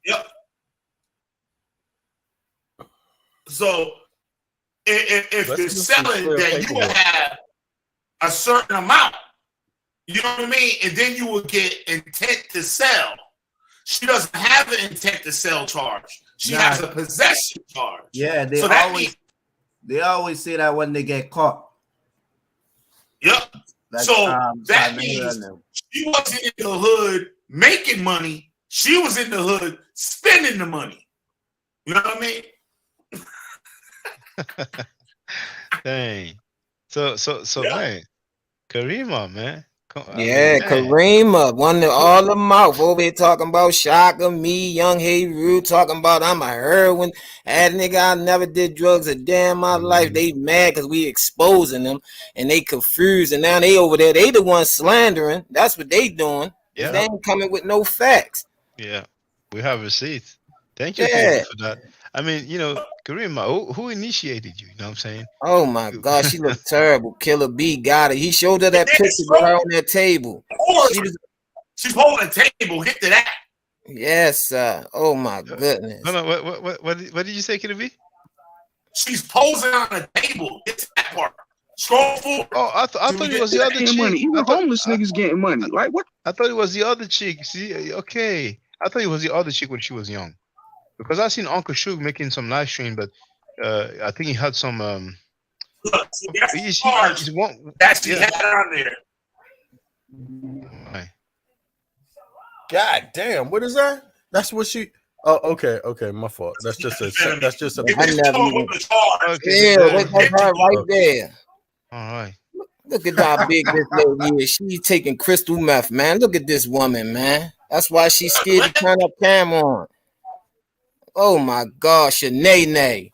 Yep. So if you're selling, then you have a certain amount. You know what I mean? And then you will get intent to sell. She doesn't have an intent to sell charge. She has a possession charge. Yeah, so that means they always say that when they get caught. Yep. Like, so that Sanetta means and them. she wasn't in the hood making money. She was in the hood spending the money. You know what I mean? Dang. So man, Karima, man. Yeah, Karima, one of all the mouth over here talking about Shaka, me, Young Heru, talking about I'm a heroin. That nigga, I never did drugs a day in my life. They mad because we exposing them and they confused. And now they over there, they the ones slandering. That's what they doing. Yeah. They ain't coming with no facts. Yeah, we have receipts. Thank you Yeah. for that. I mean, you know, Karima, who initiated you? You know what I'm saying? Oh my God, she looked terrible. Killer B got it. He showed her that picture with her on that table. She's holding a table. Hit to that. Yes, sir. Oh my goodness. No, what did you say, Killer B? She's posing on a table. Get to that part. Scroll forward. Oh, I thought it was the other chick. Money. Even homeless niggas getting money. Like what? I thought it was the other chick. See, okay. I thought it was the other chick when she was young. Because I seen Uncle Shug making some live stream, but I think he had some Look, see, that's the charge that she had on there. Right. God damn, what is that? That's what she. Oh, okay, my fault. That's just a. I never even. Yeah, look at her right there. All right. Look at how big this lady is. She's taking crystal meth, man. Look at this woman, man. That's why she's scared to turn up camera on. Oh my gosh, a nay.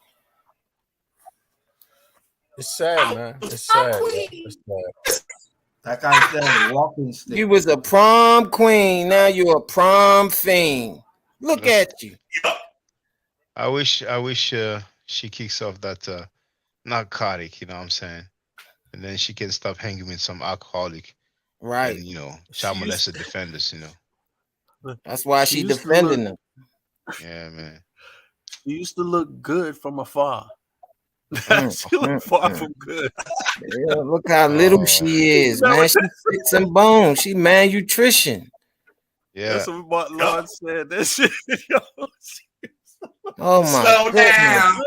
It's sad, man. It's sad. It's sad. Like I said, walking stick. You was a prom queen. Now you're a prom fiend. Look at you. I wish she kicks off that narcotic, you know what I'm saying? And then she can stop hanging with some alcoholic. Right. And, you know, child molester defenders, you know. That's why she defending them. Yeah, man. She used to look good from afar. She looked far from good. Yeah, look how little she is, man. She sits and bones. She malnutrition. Yeah. That's what my Lord said. That shit. Oh my Slow goodness. down.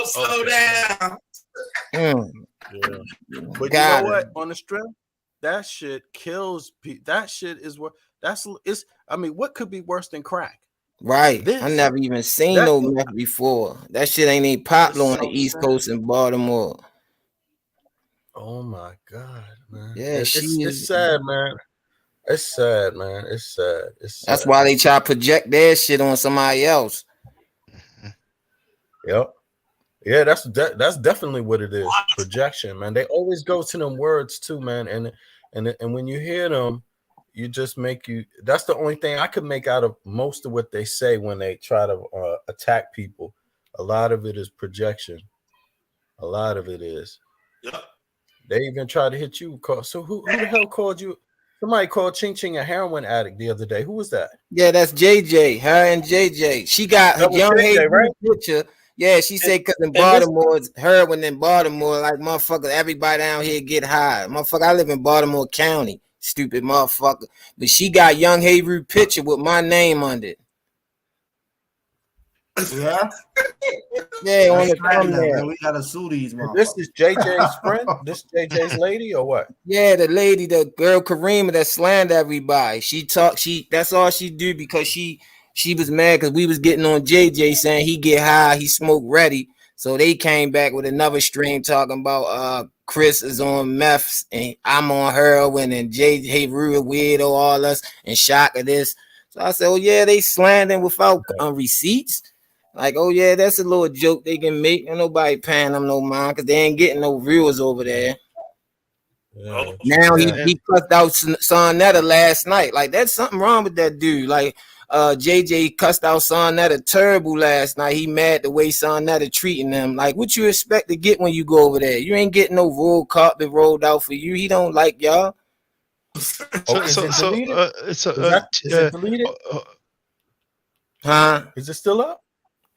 Slow down. Yeah. But you know what? On the strength, that shit kills people. That shit is what it's. I mean, what could be worse than crack? Right. I never even seen no meth before. That shit ain't popular on the East Coast in Baltimore. Oh my God, man. Yeah, it's sad, man. It's sad, man. It's sad. That's why they try to project their shit on somebody else. Yep. Yeah, that's definitely what it is. Projection, man. They always go to them words too, man. And when you hear them, you just make you. That's the only thing I could make out of most of what they say when they try to attack people. A lot of it is projection. A lot of it is. Yep. They even try to hit you. So who the hell called you? Somebody called Ching Ching a heroin addict the other day. Who was that? Yeah, that's JJ. Her and JJ. She got her young JJ, right? Picture. Yeah, she said because in Baltimore, it's heroin in Baltimore. Like motherfucker, everybody down here get high. Motherfucker, I live in Baltimore County. Stupid motherfucker. But she got Young Heru picture with my name under it. Yeah. Yeah, on the thumbnail. We gotta sue these motherfuckers. This is JJ's friend? This JJ's lady or what? Yeah, the lady, the girl Karima that slandered everybody. That's all she do because she was mad because we was getting on JJ saying he get high, he smoke ready. So they came back with another stream talking about Chris is on meth and I'm on heroin and JJ Rue weirdo all us and Shaka this. So I said, oh yeah, they slandering without receipts. Like, oh yeah, that's a little joke they can make. And nobody paying them no mind because they ain't getting no viewers over there. Yeah. Now he cussed out Sonetta last night. Like, that's something wrong with that dude. Like, JJ cussed out Sonetta terrible last night. He mad the way Sonetta treating them. Like, what you expect to get when you go over there? You ain't getting no roll carpet rolled out for you. He don't like y'all. Is it deleted? Huh? Is it still up?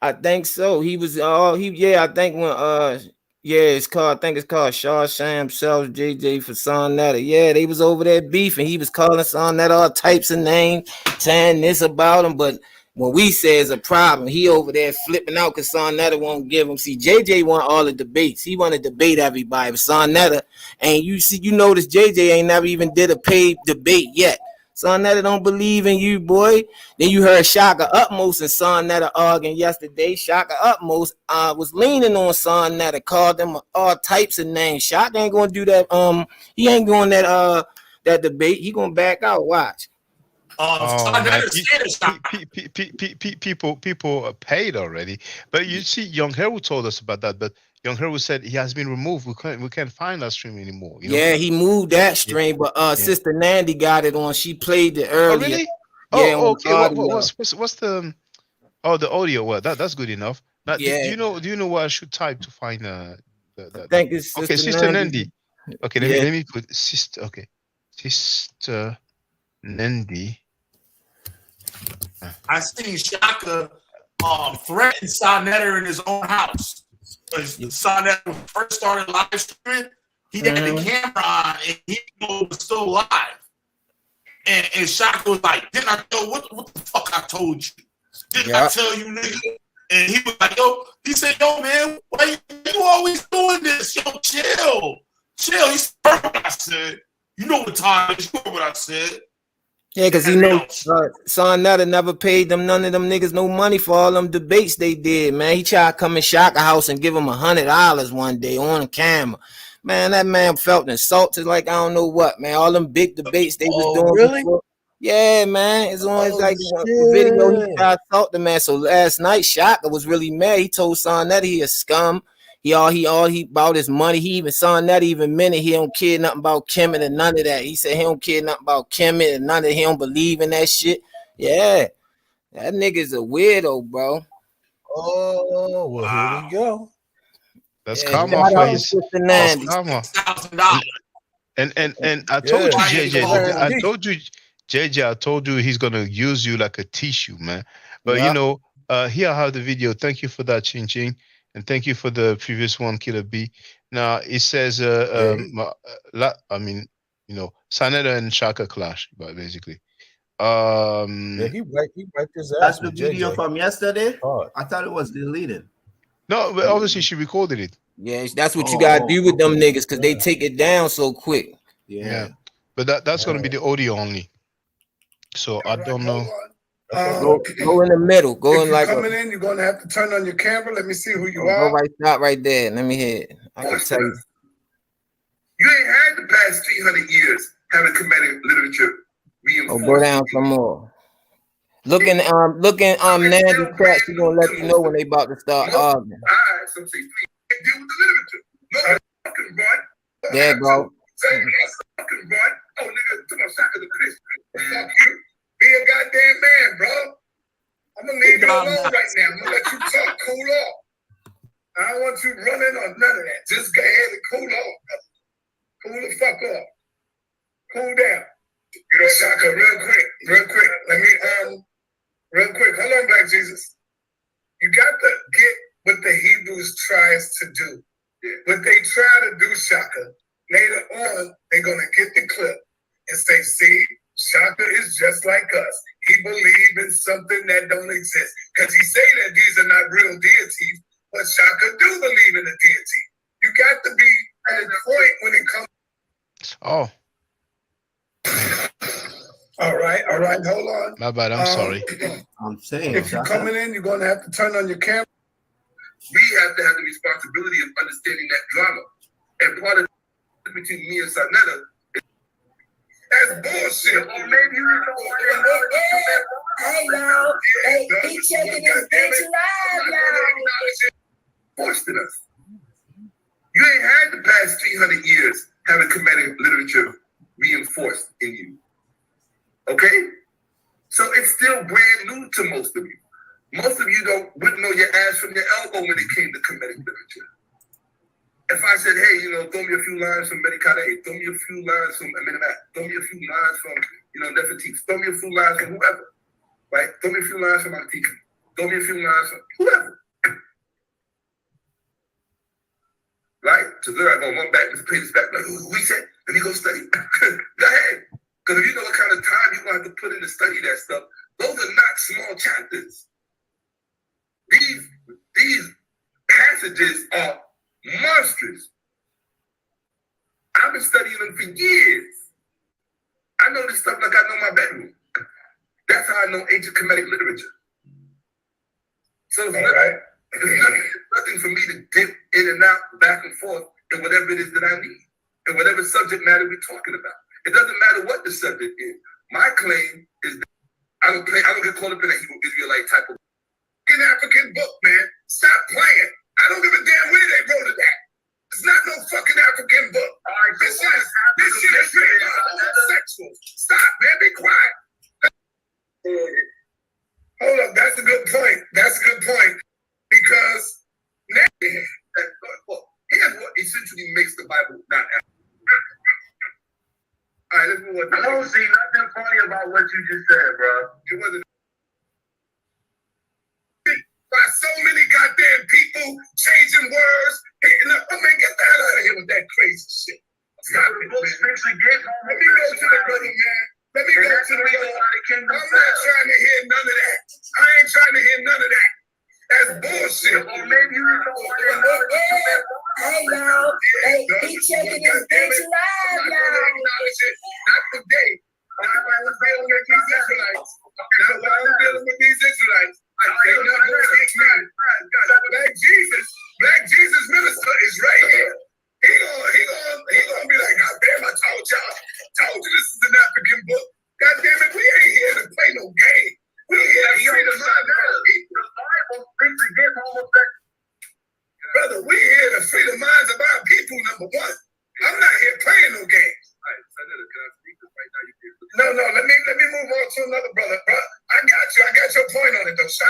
I think so. He was I think when Yeah, it's called. I think it's called Shaw Sham Sells JJ for Sonetta. Yeah, they was over there beefing. He was calling Sonetta all types of names, saying this about him. But when we say it's a problem, he over there flipping out because Sonetta won't give him. See, JJ want all the debates. He want to debate everybody. But Sonetta, and you see, you notice JJ ain't never even did a paid debate yet. Sonetta don't believe in you, boy. Then you heard Shakka Ahmose and Sonetta arguing yesterday. Shakka Ahmose was leaning on Sonetta, called them all types of names. Shakka ain't gonna do that. He ain't going that debate. He gonna back out. Watch. Man, people are paid already. But you see, Young Hero told us about that. But Young Hero said he has been removed. We can't find that stream anymore. You know? Yeah, he moved that stream, but Sister Nandy got it on. She played it earlier. Oh, really? Yeah, okay. What's the the audio? Well, that's good enough. Now, Yeah. do you know what I should type to find the I think it's okay, Sister Nandy. Okay, let me put Sister. Okay, Sister Nandy. I seen Shakka threaten Sonetta in his own house. Sonetta first started live streaming, he had the camera on and he was still live. And Shakka was like, didn't I tell what the fuck I told you? Didn't I tell you, nigga? And he was like, he said, yo, man, why you always doing this? Yo, chill. He heard what I said. You know what time it is. You know what I said. Yeah, because he knows Sonetta never paid them none of them niggas no money for all them debates they did, man. He tried to come in Shakka house and give him $100 one day on camera. Man, that man felt insulted like I don't know what, man. All them big debates they was doing really? before. Yeah, man. It's on like video. He tried to assault the man. So last night, Shakka was really mad. He told Sonetta he a scum. He about his money. He even Sonetta even meant it. He don't care nothing about Kemetic and none of that. He said he don't care nothing about Kemetic and none of that. He don't believe in that shit. Yeah, that nigga's a weirdo, bro. Oh, well, here we go. That's karma for his. That's karma. And I told you, JJ, I told you he's gonna use you like a tissue, man. But you know, here I have the video. Thank you for that, Ching Ching, and thank you for the previous one, Killer B. Now it says, I mean, you know, Sonetta and Shakka clash, but basically. Yeah, he wiped his ass. That's the with video JJ. from yesterday. I thought it was deleted. No, but obviously she recorded it. Yeah, that's what you gotta do with them niggas because they take it down so quick. Yeah. But that's gonna be the audio only. So I don't know. Go in the middle. Go in like coming in, you're gonna have to turn on your camera. Let me see who you go are. stop right there. Let me hear it. I can tell you. You ain't had the past 300 years having Kemetic literature reinforced. Go down some more. Looking Nandy chat, she gonna let you know when they about to start arguing. Some say, deal with the literature. No, fucking boy. There, bro. Fucking boy. Oh, nigga, to my Shakka the Christian. Fuck you. Be a goddamn man, bro. I'm gonna leave you alone right now. I'm gonna let you talk. Cool off. I don't want you running or none of that. Just go ahead and cool off. Cool the fuck off. Cool down. You know, Shakka, real quick. Let me real quick. Hold on, Black Jesus. You got to get what the Hebrews tries to do. What they try to do, Shakka, later on, they're gonna get the clip and say, see, Shakka is just like us. He believed in something that don't exist. Because he say that these are not real deities, but Shakka do believe in a deity. You got to be at a point when it comes. Oh. All right, hold on. My bad, I'm sorry. I'm saying if you're coming in, you're gonna have to turn on your camera. We have to have the responsibility of understanding that drama. And part of it between me and Sonetta, that's bullshit. Or maybe we Hello. Hey, he checking his bitch live now. Forcing us. You ain't had the past 300 years having Kemetic literature reinforced in you. Okay? So it's still brand new to most of you. Most of you wouldn't know your ass from your elbow when it came to Kemetic literature. If I said, hey, you know, throw me a few lines from Medicare, throw me a few lines from Amenemat, throw me a few lines from, you know, Nefertiti, throw me a few lines from whoever, right? Throw me a few lines from Antika, throw me a few lines from whoever. right? So then I go one back, just pay this back. Like, who he said? And he go study. Go ahead. Because if you know what kind of time you're going to have to put in to study that stuff, those are not small chapters. These passages are monstrous. I've been studying them for years. I know this stuff like I know my bedroom. That's how I know ancient Kemetic literature. So it's nothing for me to dip in and out, back and forth, in whatever it is that I need, and whatever subject matter we're talking about. It doesn't matter what the subject is. My claim is that I don't get caught up in a Hebrew Israelite type of African book, man. Stop playing. I don't give a damn where they wrote it at. It's not no fucking African book. All right, this shit is written by homosexuals. Stop, man. Be quiet. Hold up. That's a good point. That's a good point. Because here's what essentially makes the Bible not African. All right, let's move on. I don't see nothing funny about what you just said, bro. It wasn't. By so many goddamn people changing words. I mean, get the hell out of here with that crazy shit. Stop it, man. Let me go to the brother, man. Let me go to the brother. I'm not trying to hear none of that. I ain't trying to hear none of that. That's bullshit. Well, maybe you don't know. Hey, y'all. Hey, he checking his bitch live, y'all. Not today. Not while we're dealing with these Israelites. Not while we're dealing with these Israelites. They're not going to get me. Black Jesus minister is right here. He gonna be like, God damn, I told you this is an African book. God damn it, we ain't here to play no game. We here to free the mind of our people. The Bible speaks against homosexuality. Brother, we here to free the minds of our people, number one. I'm not here playing no games. No, let me move on to another brother, bro. I got your point on it, though, Shy.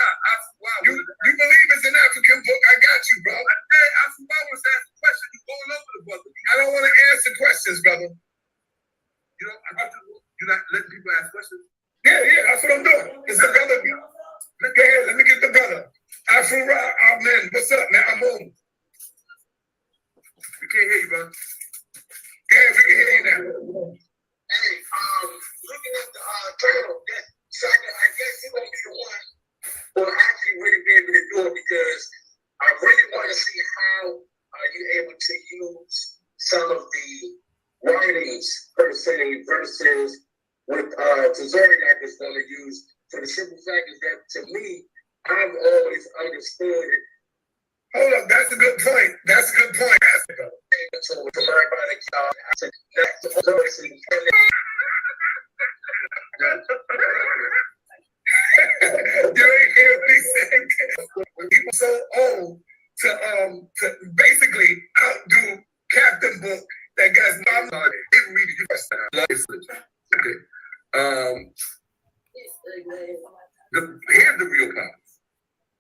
You believe it's an African book? I got you, bro. I was asking a question. You going over the brother? I don't want to answer questions, brother. You're not letting people ask questions. Yeah, that's what I'm doing. It's the brother. Let me get the brother. Afura, man, what's up, man? I'm home. We can't hear you, bro. Yeah, we can hear you now. Hey, looking at the title, Shakka, I guess you're gonna be the one who will actually really be able to do it, because I really want to see how you're able to use some of the writings per se versus what Tazariak is going to use. For the simple fact is that, to me, I've always understood it. Hold up, that's a good point. That's a good point. So to everybody, you ain't hear me saying when people so old to basically outdo Captain Book, that guy's not even read the question. Okay. Here's the real problem.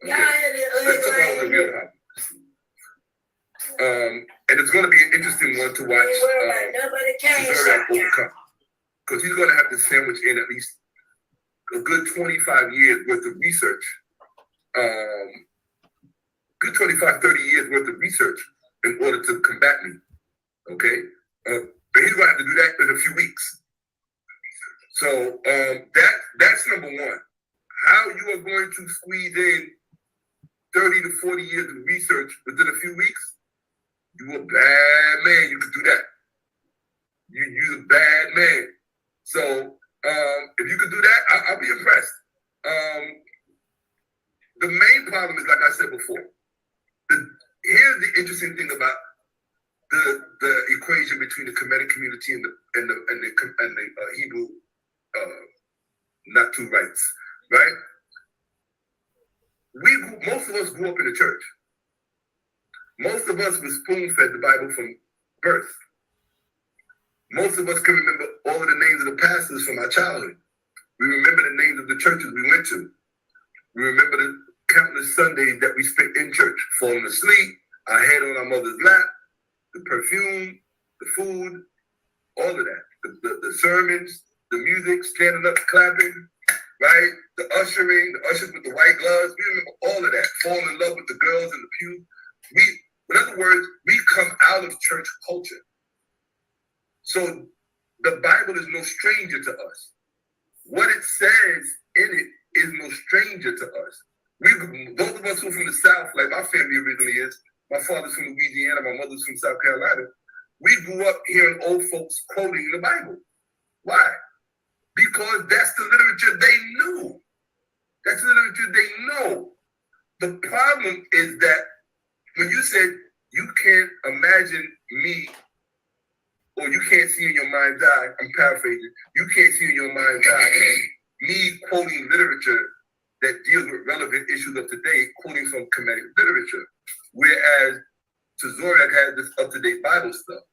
Let's talk about the real problem. And it's going to be an interesting one to watch. Because he's going to have to sandwich in at least a good 25 years worth of research. Good 25, 30 years worth of research in order to combat me. Okay? But he's going to have to do that in a few weeks. So that's number one. How you are going to squeeze in 30 to 40 years of research within a few weeks? You a bad man. You can do that. You're a bad man. So if you could do that, I'll be impressed. The main problem is, like I said before, here's the interesting thing about the equation between the Kemetic community and the Hebrew not two rights, right? Most of us grew up in the church. Most of us were spoon-fed the Bible from birth. Most of us can remember all of the names of the pastors from our childhood. We remember the names of the churches we went to. We remember the countless Sundays that we spent in church, falling asleep, our head on our mother's lap, the perfume, the food, all of that. The sermons, the music, standing up, clapping, right? The ushering, the ushers with the white gloves. We remember all of that. Falling in love with the girls in the pew. In other words, we come out of church culture. So the Bible is no stranger to us. What it says in it is no stranger to us. Those of us who are from the South, like my family originally is, my father's from Louisiana, my mother's from South Carolina, we grew up hearing old folks quoting the Bible. Why? Because that's the literature they knew. That's the literature they know. The problem is that when you said you can't imagine me, or you can't see in your mind's eye, I'm paraphrasing, you can't see in your mind's eye me quoting literature that deals with relevant issues of today, quoting from Kemetic literature, whereas Tazoriak has this up-to-date Bible stuff.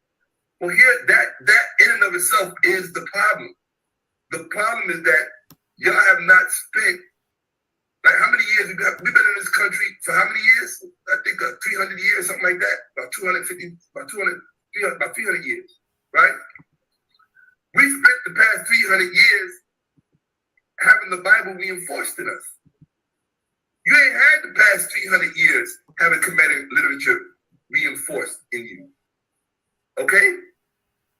Well, here, that in and of itself is the problem. The problem is that y'all have not spent, like, how many years we've been in this country for how many years? I think 300 years, something like that, about 300 years, right? We spent the past 300 years having the Bible reinforced in us. You ain't had the past 300 years having Kemetic literature reinforced in you. Okay?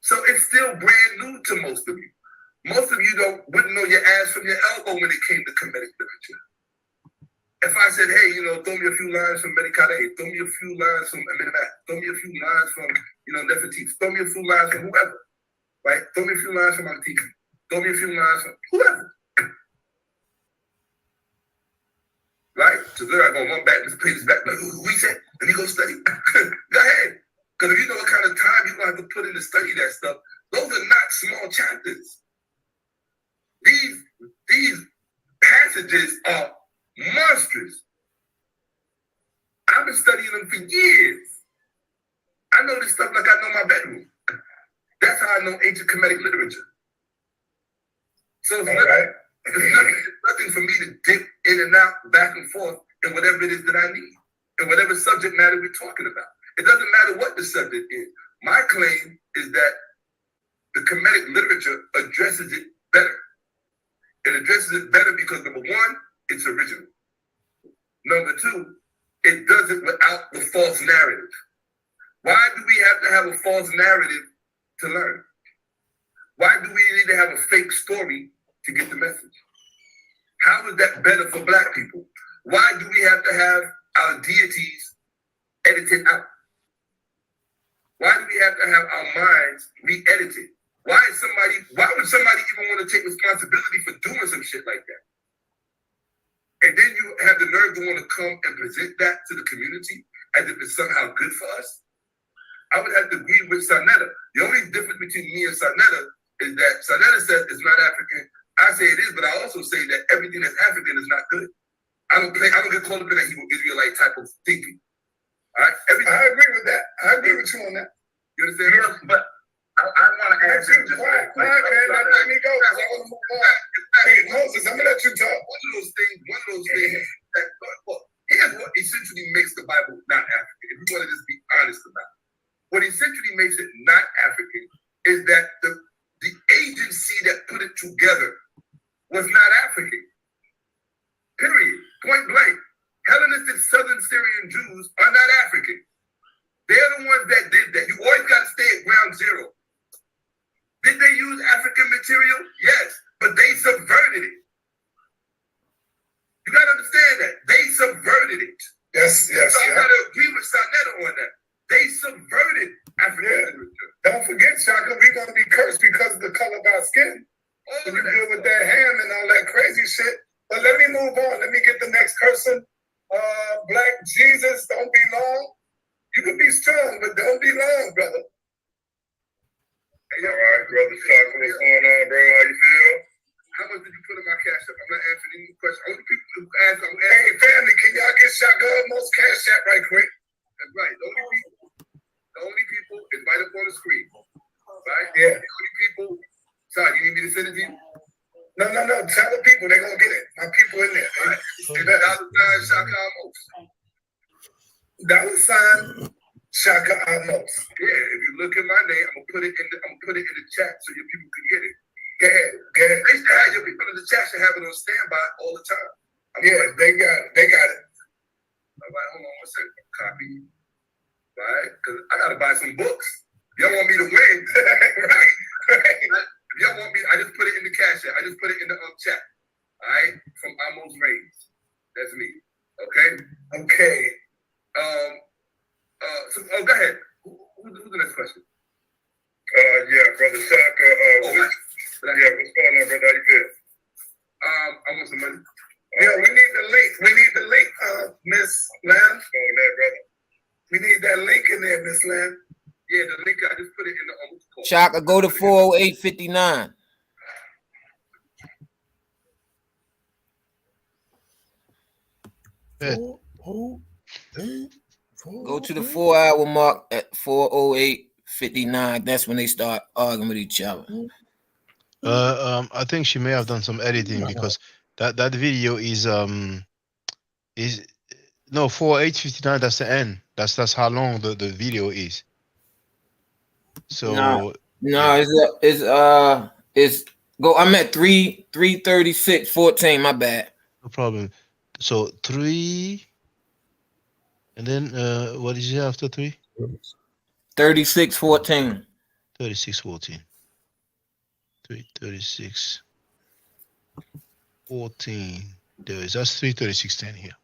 So it's still brand new to most of you. Most of you wouldn't know your ass from your elbow when it came to Kemetic literature. If I said, hey, throw me a few lines from Medicale, throw me a few lines from Amenamat, throw me a few lines from, Nefertiti, throw me a few lines from whoever, right? Throw me a few lines from Antiki, throw me a few lines from whoever. Right? So they're going to run back, this page back, like, who he said? Let me go study. Go ahead. Because if you know what kind of time you're going to have to put in to study that stuff, those are not small chapters. These passages are monstrous. I've been studying them for years. I know this stuff like I know my bedroom. That's how I know ancient Kemetic literature. So it's nothing for me to dip in and out, back and forth, in whatever it is that I need, in whatever subject matter we're talking about. It doesn't matter what the subject is. My claim is that the Kemetic literature addresses it better. It addresses it better because, number one, it's original. Number two, it does it without the false narrative. Why do we have to have a false narrative to learn? Why do we need to have a fake story to get the message? How is that better for Black people? Why do we have to have our deities edited out? Why do we have to have our minds re-edited? Why would somebody even want to take responsibility for doing some shit like that? And then you have the nerve to want to come and present that to the community as if it's somehow good for us? I would have to agree with Sarnetta. The only difference between me and Sarnetta is that Sarnetta says it's not African. I say it is, but I also say that everything that's African is not good. I don't get caught up in that Hebrew Israelite type of thinking. All right? I agree with that. I agree with you on that. You understand? Yeah, but I want to ask you just quiet, man. Let me go. I want to move on. Hey, Moses, I'm gonna let you talk. One of those things that, well, here's what essentially makes the Bible not African. If you want to just be honest about it. What essentially makes it not African is that the agency that put it together was not African. Period. Point blank. Hellenistic Southern Syrian Jews are not African. They're the ones that did that. You always got to stay at ground zero. Did they use African material? Yes, but they subverted it. You got to understand that. They subverted it. Yes. So I got to agree with Sarnetta on that. They subverted African literature. Don't forget, Shaka, we're going to be cursed because of the color of our skin. When you deal with that ham and all that crazy shit. But let me move on. Let me get the next person. Black Jesus, don't be long. You can be strong, but don't be long, brother. Hey, all right, brother Shaka, what's going on, bro? How you feel? How much did you put in my cash app? I'm not answering any questions. Only people who ask, I'm asking. Hey, family, can y'all get Shaka Ahmose cash app right quick? That's right. The only people is right up on the screen. Right? Yeah. The only people. Sorry, you need me to send it to you? No. Tell the people they're gonna get it. My people in there. Right. $$ Shaka Ahmose. $. Shaka Ahmose. Yeah, if you look at my name, I'm gonna put it in the chat so your people can get it. Go ahead. They should have your people in the chat should have it on standby all the time. They got it. All right, hold on one second. Copy. right? Because I gotta buy some books. Y'all want me to win, right? If y'all want me, I just put it in the cash app. I just put it in the chat. All right, from Ahmose Reigns. That's me. Okay. So, go ahead. Who's the next question? Yeah, brother Shakka. Yeah, what's going on, brother? How you feel? I want some money. Yeah, we need the link. We need the link, Miss Lamb. Oh, there, brother. We need that link in there, Miss Lamb. Yeah, the link. I just put it in the Shakka, go to 40859. Go to the 4-hour mark at 408:59. That's when they start arguing with each other. I think she may have done some editing because that video is no 4:59. That's the end. That's how long the video is. So it's go. I'm at 3:36:14. My bad. No problem. So 3, and then what is it after 3? 36:14. 36:14. 3:36:14. There is that's 3:36:10 here.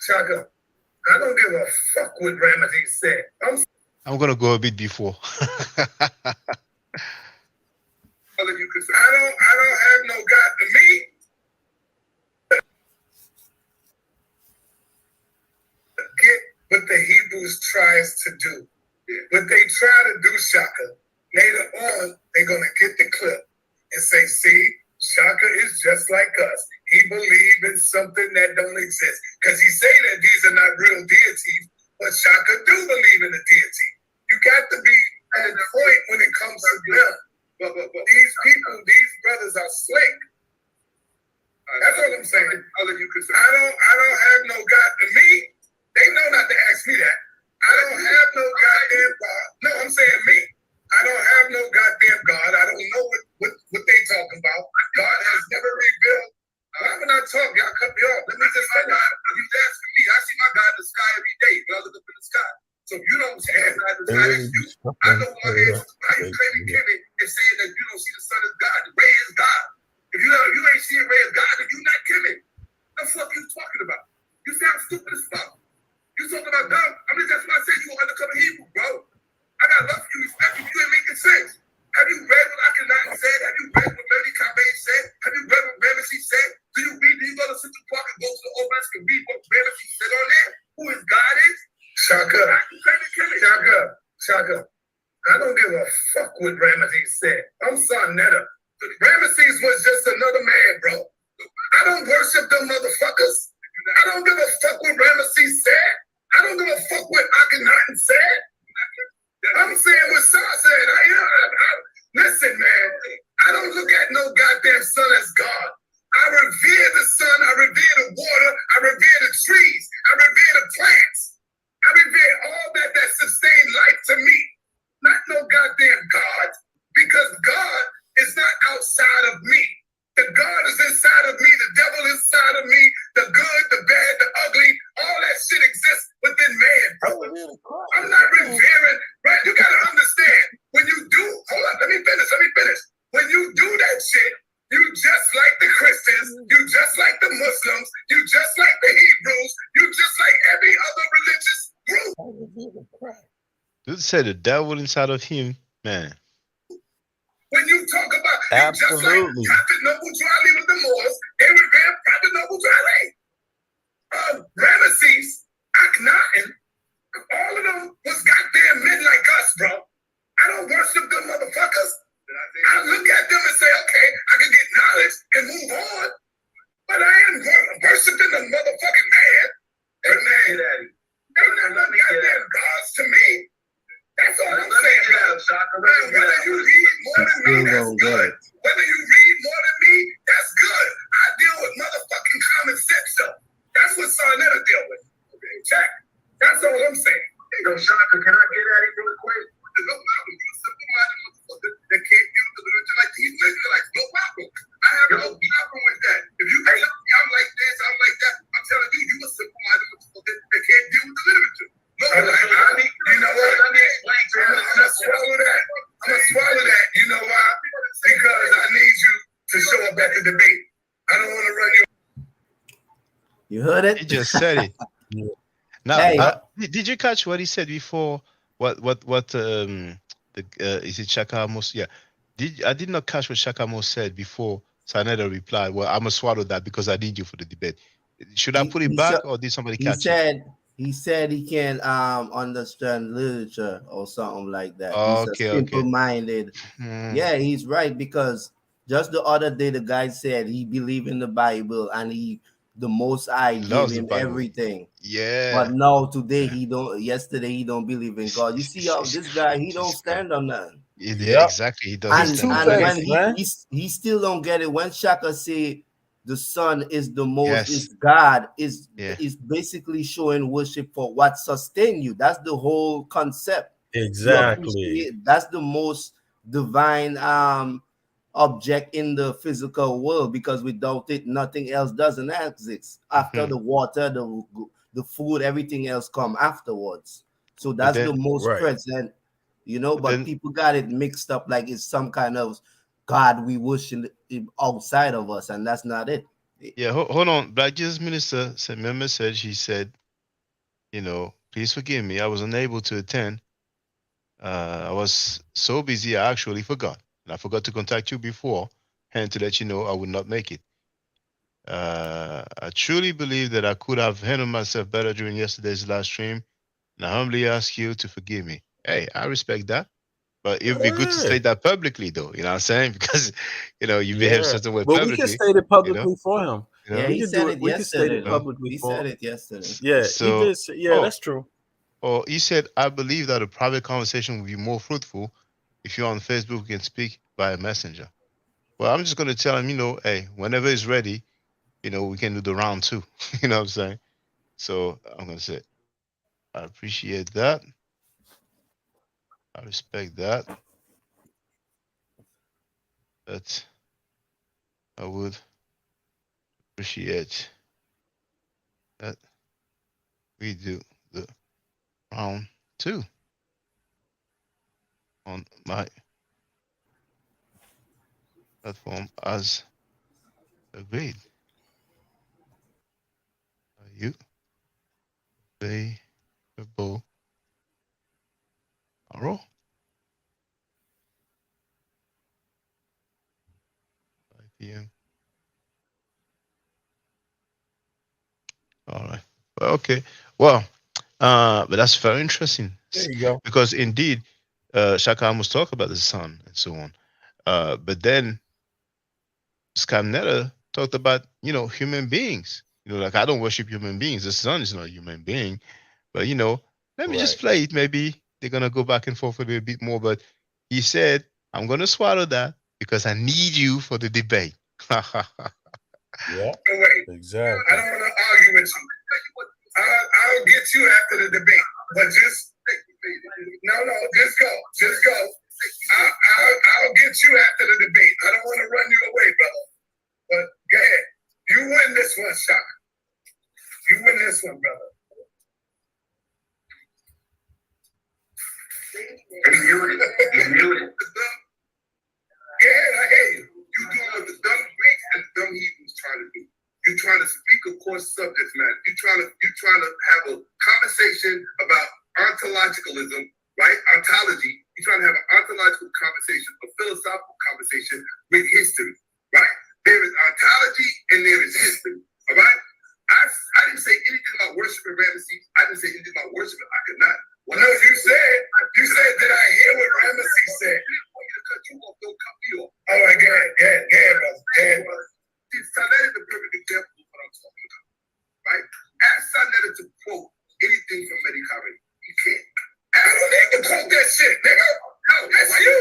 Shakka, I don't give a fuck what Ramesses said. I'm gonna go a bit before. I don't have no God to me. Get what the Hebrews tries to do. What they try to do, Shakka, later on, they're gonna get the clip and say, see, Shakka is just like us. He believes in something that don't exist. Because he say that these are not real deities, but Shakka do believe in a deity. You got to be at a point when it comes to them. But these people, these brothers are slick. That's all I'm saying. I don't have no God to me. They know not to ask me that. I don't have no goddamn God. No, I'm saying me. I don't have no goddamn God. I don't know what they talking about. God has never revealed. Why would I talk? Y'all cut me off. Let me just say that. You asking me. I see my God in the sky every day. God look up in the sky. So if you don't see God in the sky, that's you. I know one answer to why you claiming Kemetic and saying that you don't see the sun as God. Ray is God. If you ain't seeing Ray as God, then you not Kemetic. What the fuck you talking about? You sound stupid as fuck. You talking about dumb? I mean, that's why I said you were undercover Hebrew, bro. I got love for you, respect you. You ain't making sense. Have you read what Akhenaten said? Have you read what Mary Kabe said? Have you read what Ramesses said? Do you go to Central Park and go to the Old Mask and read what Ramesses said on there? Who his God is? Shakka. I don't give a fuck what Ramesses said. I'm Sarnetta. Ramesses was just another man, bro. I don't worship them motherfuckers. I don't give a fuck what Ramesses said. I don't give a fuck what Akhenaten said. I'm saying what Sar said. Listen, man. I don't look at no goddamn sun as God. I revere the sun. I revere the water. I revere the trees. I revere the plants. I revere all that sustain life to me. Not no goddamn God. Because God is not outside of me. The God is inside of me. The devil is inside of me. The good, the bad, the ugly. All that shit exists within man, bro. I'm not revering. Right? You got to understand. When you do, hold on, let me finish. When you do that shit, you just like the Christians, you just like the Muslims, you just like the Hebrews, you just like every other religious group. Dude said the devil inside of him, man. When you talk about you just like Prophet Noble Drawley with the Moors, they revere Prophet Noble Drawley. Ramesses, Akhenaten, all of them was goddamn men like us, bro. I don't worship them motherfuckers. I look at them and say, okay, I can get knowledge and move on. But I am worshiping the motherfucking man. They're not goddamn gods to me. That's all I'm saying, bro. Whether you read more than me, that's good. Whether you read more than me, that's good. I deal with motherfucking common sense, though. That's what Sarnetta deal with. Okay, check. That's all I'm saying. Yo, Shakka, can I get at it really quick? No problem. You simple-minded motherfucker that can't use the literature like these Israelites. No problem. I have no problem with that. If you tell me I'm like this, I'm like that, I'm telling you, you a simple-minded motherfucker that can't deal with the literature. No You heard it? He just said it. Yeah. Now, Hey, did you catch what he said before? What the is it Shakka Ahmose? Yeah. I did not catch what Shakka Ahmose said before Saneda replied, well, I'm gonna swallow that because I need you for the debate. Should I put it back or did somebody catch it? he said he can understand literature or something like that. He's a Okay, okay. simple-minded. Yeah, he's right, because just the other day the guy said he believed in the Bible and the Most High gave Loves the him Bible. everything. Yeah. But now today yesterday he don't believe in God. You see how this guy, he don't stand on nothing. Yeah, exactly. He doesn't stand on And that. when he still don't get it, when Shaka say the Son is the most, Yes. is God, is Yeah. basically showing worship for what sustain you. That's the whole concept. Exactly. That's the most divine object in the physical world, because without it, nothing else doesn't exist. After the water, the food, everything else come afterwards. So that's the most present. But people got it mixed up like it's some kind of God we worship outside of us, and that's not it. Yeah, hold on. Black Jesus Minister sent me a message. He said, please forgive me. I was unable to attend. I was so busy, I actually forgot. And I forgot to contact you before, and to let you know I would not make it. I truly believe that I could have handled myself better during yesterday's live stream, and I humbly ask you to forgive me. Hey, I respect that. But it would be good to state that publicly, though. You know what I'm saying? Because, you behave a certain way But publicly. we can state it publicly for him. Yeah, we he can said do it it. We can state yesterday. it publicly He for said him. it yesterday. Yeah, So, he did. Yeah, that's true. Or he said, I believe that a private conversation would be more fruitful if you're on Facebook, we can speak by messenger. Well, I'm just going to tell him, hey, whenever it's ready, we can do the round 2. You know what I'm saying? So I'm going to say, I appreciate that. I respect that. But I would appreciate that we do the round 2 on my platform as agreed. Are you available tomorrow? 5 p.m. All right. Well, okay. Well, but that's very interesting. There you go. Because indeed, Shakka Ahmose talk about the sun and so on. But then Skamneta talked about, human beings. Like I don't worship human beings. The sun is not a human being. But let me just play it. Maybe they're gonna go back and forth a little bit more. But he said, I'm gonna swallow that because I need you for the debate. Yeah. Exactly. I don't want to argue with you. I'll get you after the debate. But just just go. Just go. I'll get you after the debate. I don't want to run you away, brother. But go ahead. You win this one, Shaka. You win this one, brother. Yeah, I hear you. You doing what the dumb Greeks and dumb Hebrews trying to do. You're trying to speak across subject matter. You're trying to have a conversation about ontologicalism, right? Ontology. You're trying to have an ontological conversation, a philosophical conversation with history, right? There is ontology and there is history, all right? I didn't say anything about worshiping Ramesses. I didn't say anything about worshiping Akhenaten. Well, no, you said that I hear what Ramesses said. I want you to cut you off, don't cut me off. All right, go ahead, brother. Sanetta is the perfect example of what I'm talking about, right? Ask Sanetta to quote anything from Medicare. You can't. I don't need to quote that shit, nigga. No, that's you.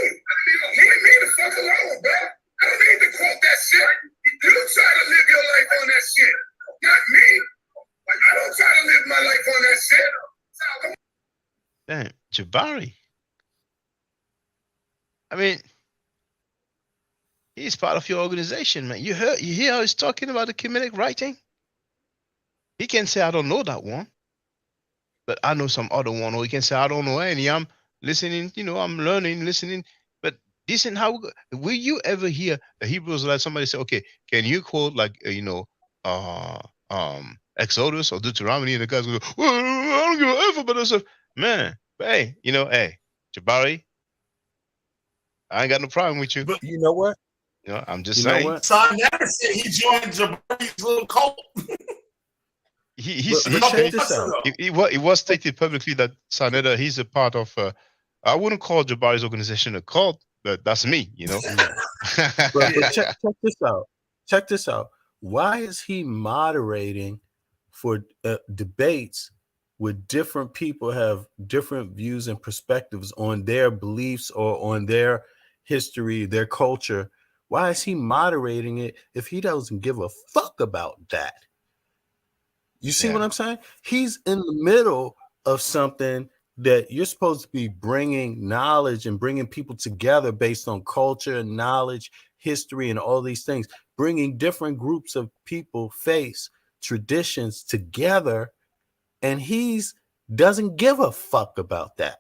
Leave me the fuck alone, bro. I don't need to quote that shit. You try to live your life on that shit, not me. I don't try to live my life on that shit. Damn, Jabari. I mean, he's part of your organization, man. You hear how he's talking about the Kemetic writing? He can say, I don't know that one, but I know some other one. Or he can say, I don't know any. I'm listening, I'm learning, listening. But this is how, will you ever hear the Hebrews, like somebody say, okay, can you quote like, Exodus or Deuteronomy, and the guys go, well, I don't give a F about that stuff. Man, but hey, hey, Jabari, I ain't got no problem with you. But you know what? I'm just saying. What? Son never said he joined Jabari's little cult. He was stated publicly that Saneda, he's a part of. I wouldn't call Jabari's organization a cult, but that's me, but check this out. Check this out. Why is he moderating for debates where different people have different views and perspectives on their beliefs or on their history, their culture? Why is he moderating it if he doesn't give a fuck about that? You see what I'm saying? He's in the middle of something that you're supposed to be bringing knowledge and bringing people together based on culture, knowledge, history, and all these things, bringing different groups of people, faiths, traditions together. And he's doesn't give a fuck about that.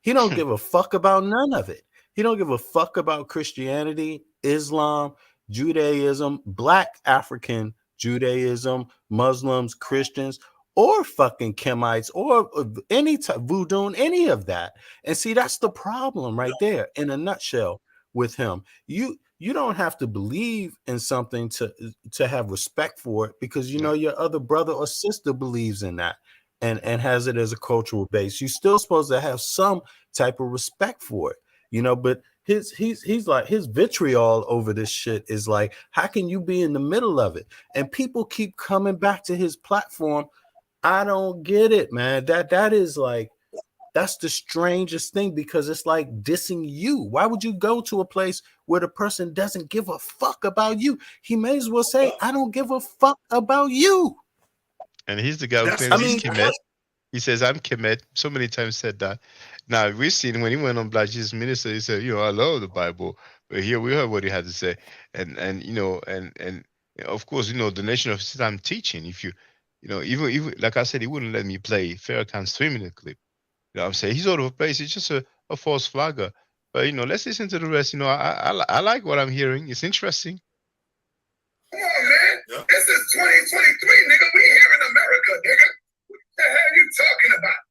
He don't give a fuck about none of it. He don't give a fuck about Christianity, Islam, Judaism, Black African Judaism, Muslims, Christians, or fucking Kemites, or any type voodoo, any of that. And see, that's the problem right there in a nutshell with him. You don't have to believe in something to have respect for it, because your other brother or sister believes in that and has it as a cultural base. You're still supposed to have some type of respect for it, but he's like, his vitriol over this shit is like, how can you be in the middle of it? And people keep coming back to his platform. I don't get it, man. That is like, that's the strangest thing, because it's like dissing you. Why would you go to a place where the person doesn't give a fuck about you? He may as well say, I don't give a fuck about you. And he's the guy who claims he's Kemet. He says, I'm Kemet. So many times said that. Now, we've seen when he went on Black Jesus Minister, he said, I love the Bible. But here we heard what he had to say. And of course, the Nation of Islam teaching, if even like I said, he wouldn't let me play Farrakhan's 3-minute clip. I'm saying? He's all over the place. He's just a false flagger. But, let's listen to the rest. I like what I'm hearing. It's interesting. Come on, man. Yeah. This is 2023, nigga. We here in America, nigga. What the hell are you talking about?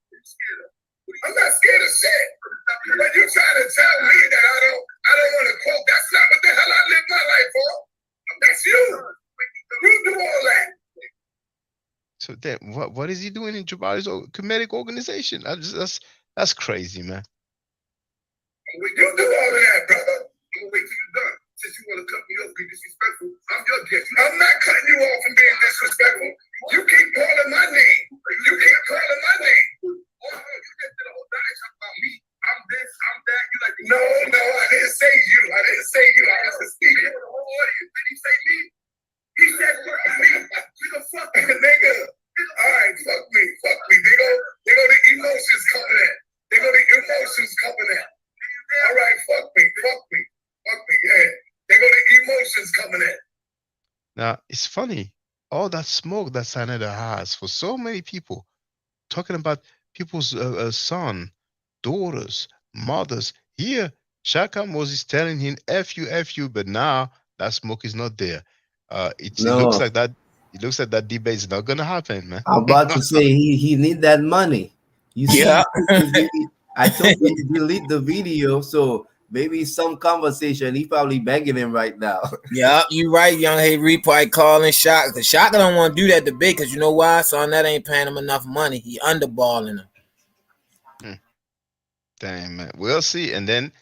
I'm not scared of shit. But you trying to tell me that I don't want to quote. That's not what the hell I live my life for. That's you. You do all that. So then, what is he doing in Jabari's Kemetic organization? That's crazy, man. You do all of that, brother. I'm gonna wait till you're done. Since you want to cut me off, be disrespectful, I'm your guest. I'm not cutting you off from being disrespectful. You keep calling my name. You keep calling my name. Oh, you get to the whole diatribe about me. I'm this, I'm that. You like, no, I didn't say you. I didn't say you. I was speaking to the whole audience. Did he say me? He said, me. You the fucking nigga. All right, fuck me. They go the emotions coming in. All right, fuck me. Yeah. They go the emotions coming in. Now, it's funny. All that smoke that Saneda has for so many people, talking about people's son, daughters, mothers. Here, Shakka Ahmose is telling him, F you, but now that smoke is not there. It looks like that. It looks like that debate is not gonna happen, man. I'm about to say he need that money. You see, I told him to delete the video, so maybe some conversation. He probably begging him right now. Yeah, you right, young Hey Replay calling Shakka. Cause Shakka don't want to do that debate, cause you know why? Son, that ain't paying him enough money. He underballing him. Damn, man. We'll see. And then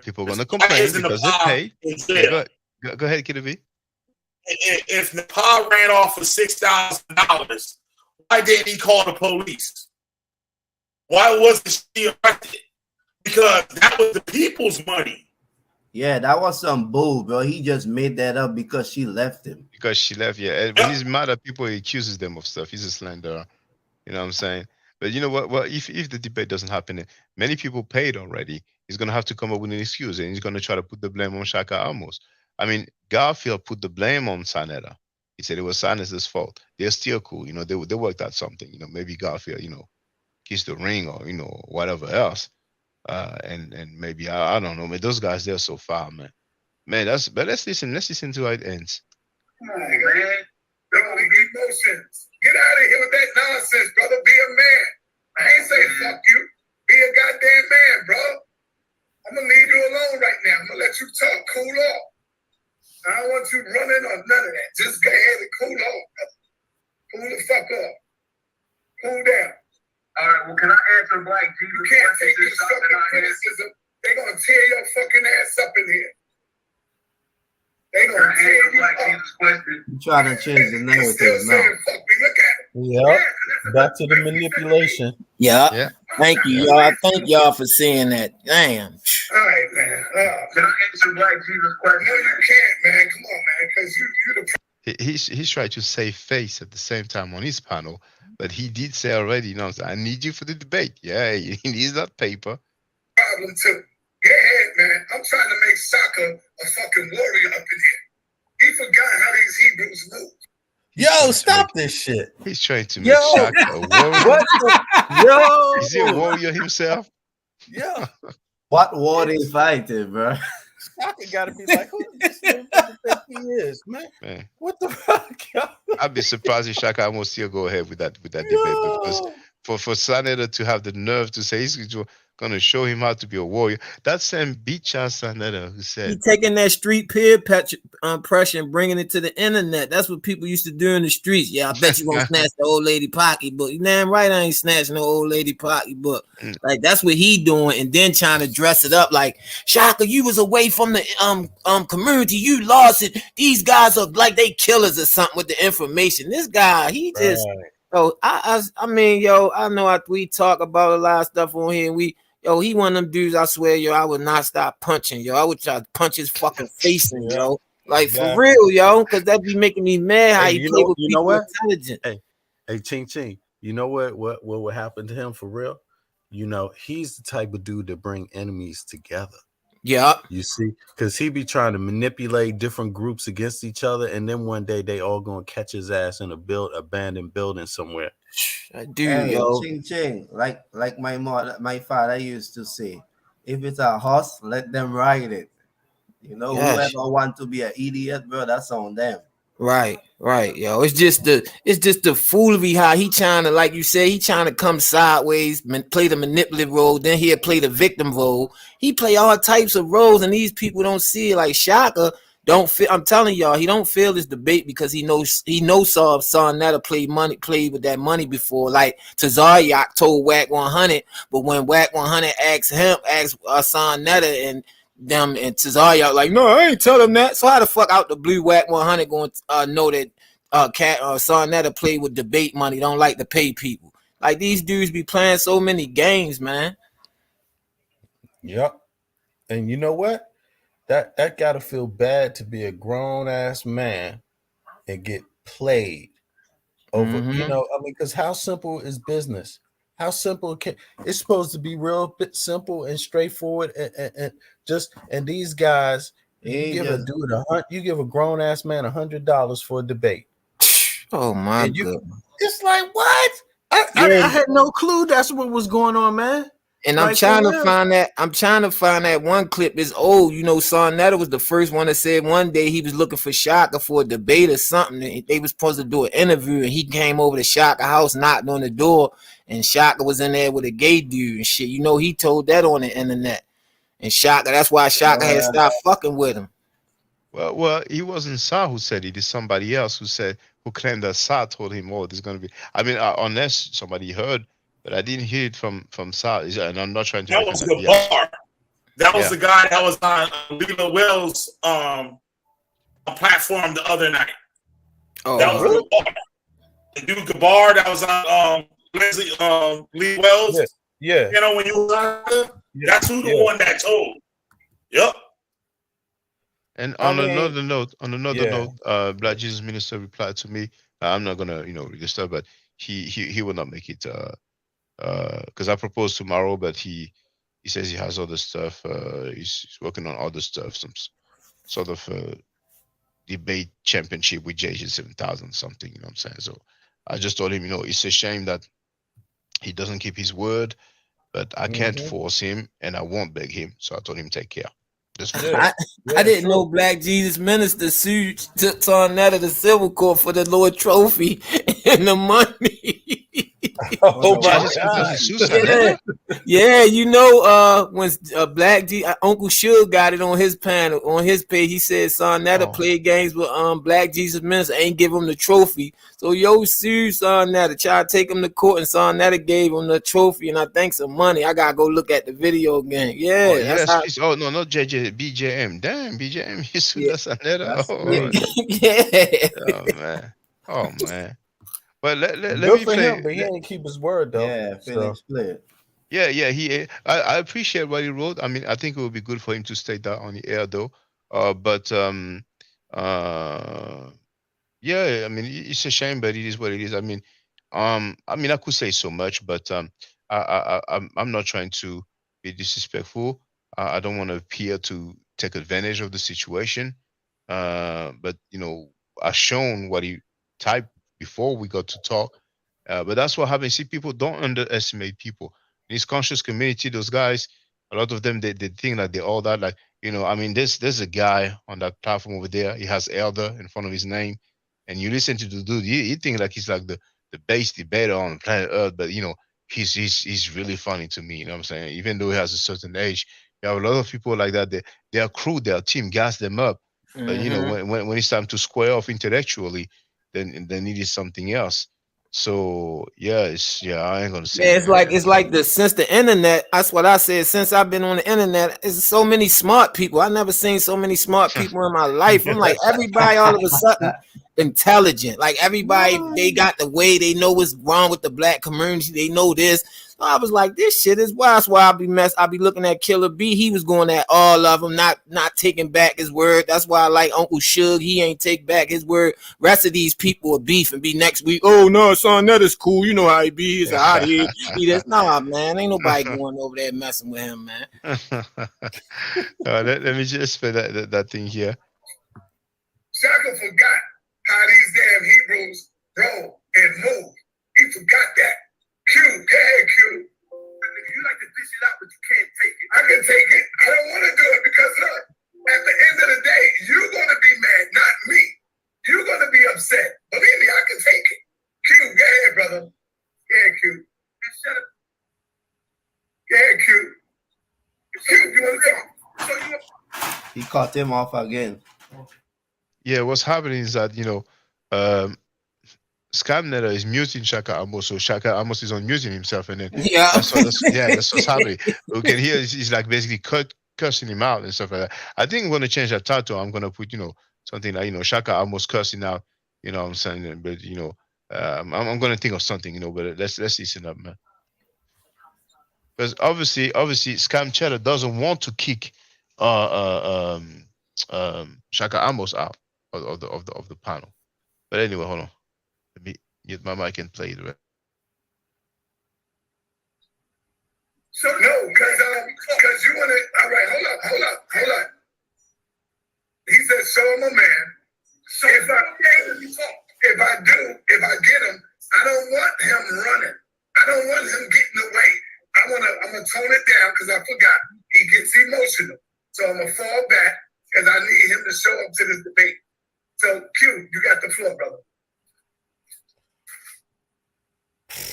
people are gonna complain because they pay. Go ahead, Kiddo V. If Nepal ran off for $6,000, why didn't he call the police? Why wasn't she arrested? Because that was the people's money. Yeah, that was some bull, bro. He just made that up because she left him. Because she left, yeah. When he's mad at people, he accuses them of stuff. He's a slanderer. You know what I'm saying? But you know what? Well, if the debate doesn't happen, many people paid already. He's going to have to come up with an excuse, and he's going to try to put the blame on Shakka Ahmose. I mean, Garfield put the blame on Saneda. He said it was Saneda's fault. They're still cool. They worked out something. Maybe Garfield, kissed the ring or, whatever else. And maybe, I don't know. Man, those guys, they're so far, man. But let's listen to how it ends. Come on, man. The emotions. Get out of here with that nonsense, brother. Be a man. I ain't saying fuck you. Be a goddamn man, bro. I'm gonna leave you alone right now. I'm gonna let you talk. Cool off. I don't want you running or none of that. Just go ahead and cool off, brother. Cool the fuck off. Cool down. All right, well, can I answer Black Jesus? You can't take this fucking criticism. They're gonna tear your fucking ass up in here. They're gonna tear you up. You trying to change the narrative now. Yep. Back to the manipulation. Yeah. Thank you, y'all. I thank y'all for saying that. Damn. All right, man. Can I answer Black Jesus' question? No, you can't, man. Come on, man. Because you the He's trying to save face at the same time on his panel, but he did say already, you know, I need you for the debate. Yeah, he needs that paper. problem too. Go ahead, man. I'm trying to make Shakka a fucking warrior up in here. He forgot how these Hebrews move. Yo, stop this shit. He's trying to make Shakka a warrior. What the, yo. Is he a warrior himself? Yeah. What war they fighting, bro? Shakka gotta be like, who does this nigga think he is, man? What the fuck, yo? I'd be surprised if Shakka Ahmose still go ahead with that debate, because for Saneda to have the nerve to say he's going to show him how to be a warrior. That same Bicha Saneda who said he taking that street peer pressure and bringing it to the internet. That's what people used to do in the streets. Yeah, I bet you won't snatch the old lady pocketbook. You damn right I ain't snatching no old lady pocketbook. Like that's what he doing, and then trying to dress it up like Shakka, you was away from the community, you lost it. These guys are like they killers or something with the information. This guy, he just I mean, yo, I know we talk about a lot of stuff on here. And he one of them dudes. I swear, yo, I would not stop punching, yo. I would try to punch his fucking face in, yo. Like for real, yo, because that be making me mad. How he play with people intelligent. Hey, Ching Ching. You know what would happen to him for real? You know, he's the type of dude that bring enemies together. Yeah. You see, because he be trying to manipulate different groups against each other, and then one day they all gonna catch his ass in abandoned building somewhere. I do, yo. Ching Ching, like my father used to say, if it's a horse, let them ride it. You know, whoever want to be an idiot, bro, that's on them. Right, yo. It's just the foolery how he trying to, like you said, he trying to come sideways, play the manipulative role, then he'll play the victim role. He play all types of roles, and these people don't see it. Like Shakka don't feel. I'm telling y'all, he don't feel this debate because he knows Sarnetta played with that money before. Like Tazaryak told Wack 100, but when Wack 100 asked Sarnetta and them and Tazaryak like, no, I ain't tell him that. So how the fuck out the blue Wack 100 going to know that Sarnetta played with debate money, don't like to pay people. Like these dudes be playing so many games, man. Yep. And you know what? That gotta feel bad to be a grown ass man and get played over. You know, I mean, because how simple is business? How simple it's supposed to be real bit simple and straightforward, and these guys, you give a grown ass man $100 for a debate. Oh my god! It's like what? I had no clue that's what was going on, man. And I'm trying to find that one clip is old. You know, Sarnetta was the first one that said one day he was looking for Shakka for a debate or something. They was supposed to do an interview, and he came over to Shakka house, knocked on the door, and Shakka was in there with a gay dude and shit. You know, he told that on the internet. And Shakka, that's why Shakka had stopped fucking with him. Well, it wasn't Sa who said it. It's somebody else who claimed that Sa told him, "Oh, there's gonna be." I mean, unless somebody heard. But I didn't hear it from Sa, and I'm not trying to. That was the bar. That was the guy that was on Lila Wells' platform the other night. Oh, that was the bar. The dude Gabar that was on Leslie Lee Wells. Yeah. You know when you was on that's who the one that told. Yep. And on another note, Black Jesus Minister replied to me. I'm not gonna register, but he will not make it. Because I proposed tomorrow, but he says he has other stuff. He's working on other stuff, some sort of debate championship with JJ 7000 something. You know what I'm saying? So I just told him, it's a shame that he doesn't keep his word, but I can't force him, and I won't beg him. So I told him take care. That's good. I didn't know Black Jesus Minister sued Sarnetta to civil court for the Lord trophy and the money. Oh my Yeah, yeah, you know, when Black G Uncle Suge got it on his panel, on his page, he said Sarnetta played games with Black Jesus Minister, ain't give him the trophy. So yo sued Sarnetta, tried to take him to court, and Sarnetta gave him the trophy and I think some money. I gotta go look at the video again. Yeah, Oh, that's yes, how. please. Oh no, not JJ, BJM. Damn, BJM, he sued Sarnetta. Oh, Yeah. oh man, oh man. But let Good me for play. him, but he didn't keep his word though. Yeah, Phoenix play. Yeah, yeah. I appreciate what he wrote. I mean, I think it would be good for him to state that on the air, though. Uh, yeah. I mean, it's a shame, but it is what it is. I mean, I could say so much, but I'm not trying to be disrespectful. I don't want to appear to take advantage of the situation. But you know, I've shown what he typed before we got to talk. But that's what happens. See, people don't underestimate people. In this conscious community, those guys, a lot of them, they think that they're all that. Like, you know, I mean, there's a guy on that platform over there. He has Elder in front of his name, and you listen to the dude, you think like he's like the best debater on planet Earth. But you know, he's really funny to me. You know what I'm saying? Even though he has a certain age, you have a lot of people like that. Their crew, their team, gas them up. But you know, when it's time to square off intellectually, then they needed something else. So yeah, I ain't gonna say. Yeah, it's like the since the internet. That's what I said. Since I've been on the internet, there's so many smart people. I never seen so many smart people in my life. I'm like, everybody all of a sudden intelligent. Like everybody, they got the way, they know what's wrong with the black community. They know this. So I was like, this shit is wild. That's why I be looking at Killer B. He was going at all of them, not taking back his word. That's why I like Uncle Suge. He ain't take back his word. Rest of these people are beef and be next week. Oh no, son, that is cool. You know how he be. He's out here. He just nah, man. Ain't nobody going over there messing with him, man. Let me just play that thing here. Shaka forgot how these damn Hebrews roll and move. He forgot that. Q, go ahead, Q. You like to dish it out, but you can't take it. I can take it. I don't want to do it because look, at the end of the day, you're gonna be mad, not me. You're gonna be upset. Believe me, I can take it. Q, go ahead, brother. Go ahead, Q. Shut up. Go ahead, Q. Q, you want to talk? He caught him off again. Yeah, what's happening is that, you know, Scamnetta is muting Shakka Ahmose, so Shakka Ahmose is unmuting himself, and then that's what's happening. We can hear he's like basically cursing him out and stuff like that. I think I'm gonna change that title. I'm gonna put, you know, something like, you know, Shakka Ahmose cursing out, you know what I'm saying? But you know, I'm gonna think of something, you know, but let's listen up, man. Because obviously Scam Cheddar doesn't want to kick Shakka Ahmose out of the panel. But anyway, hold on. Let me get my mic and play the rest. So no, because you want to. All right, hold up. He said, "Show him a man." So if I get him, I don't want him running. I don't want him getting away. I'm gonna tone it down because I forgot. He gets emotional, so I'm gonna fall back because I need him to show up to this debate. So Q, you got the floor, brother.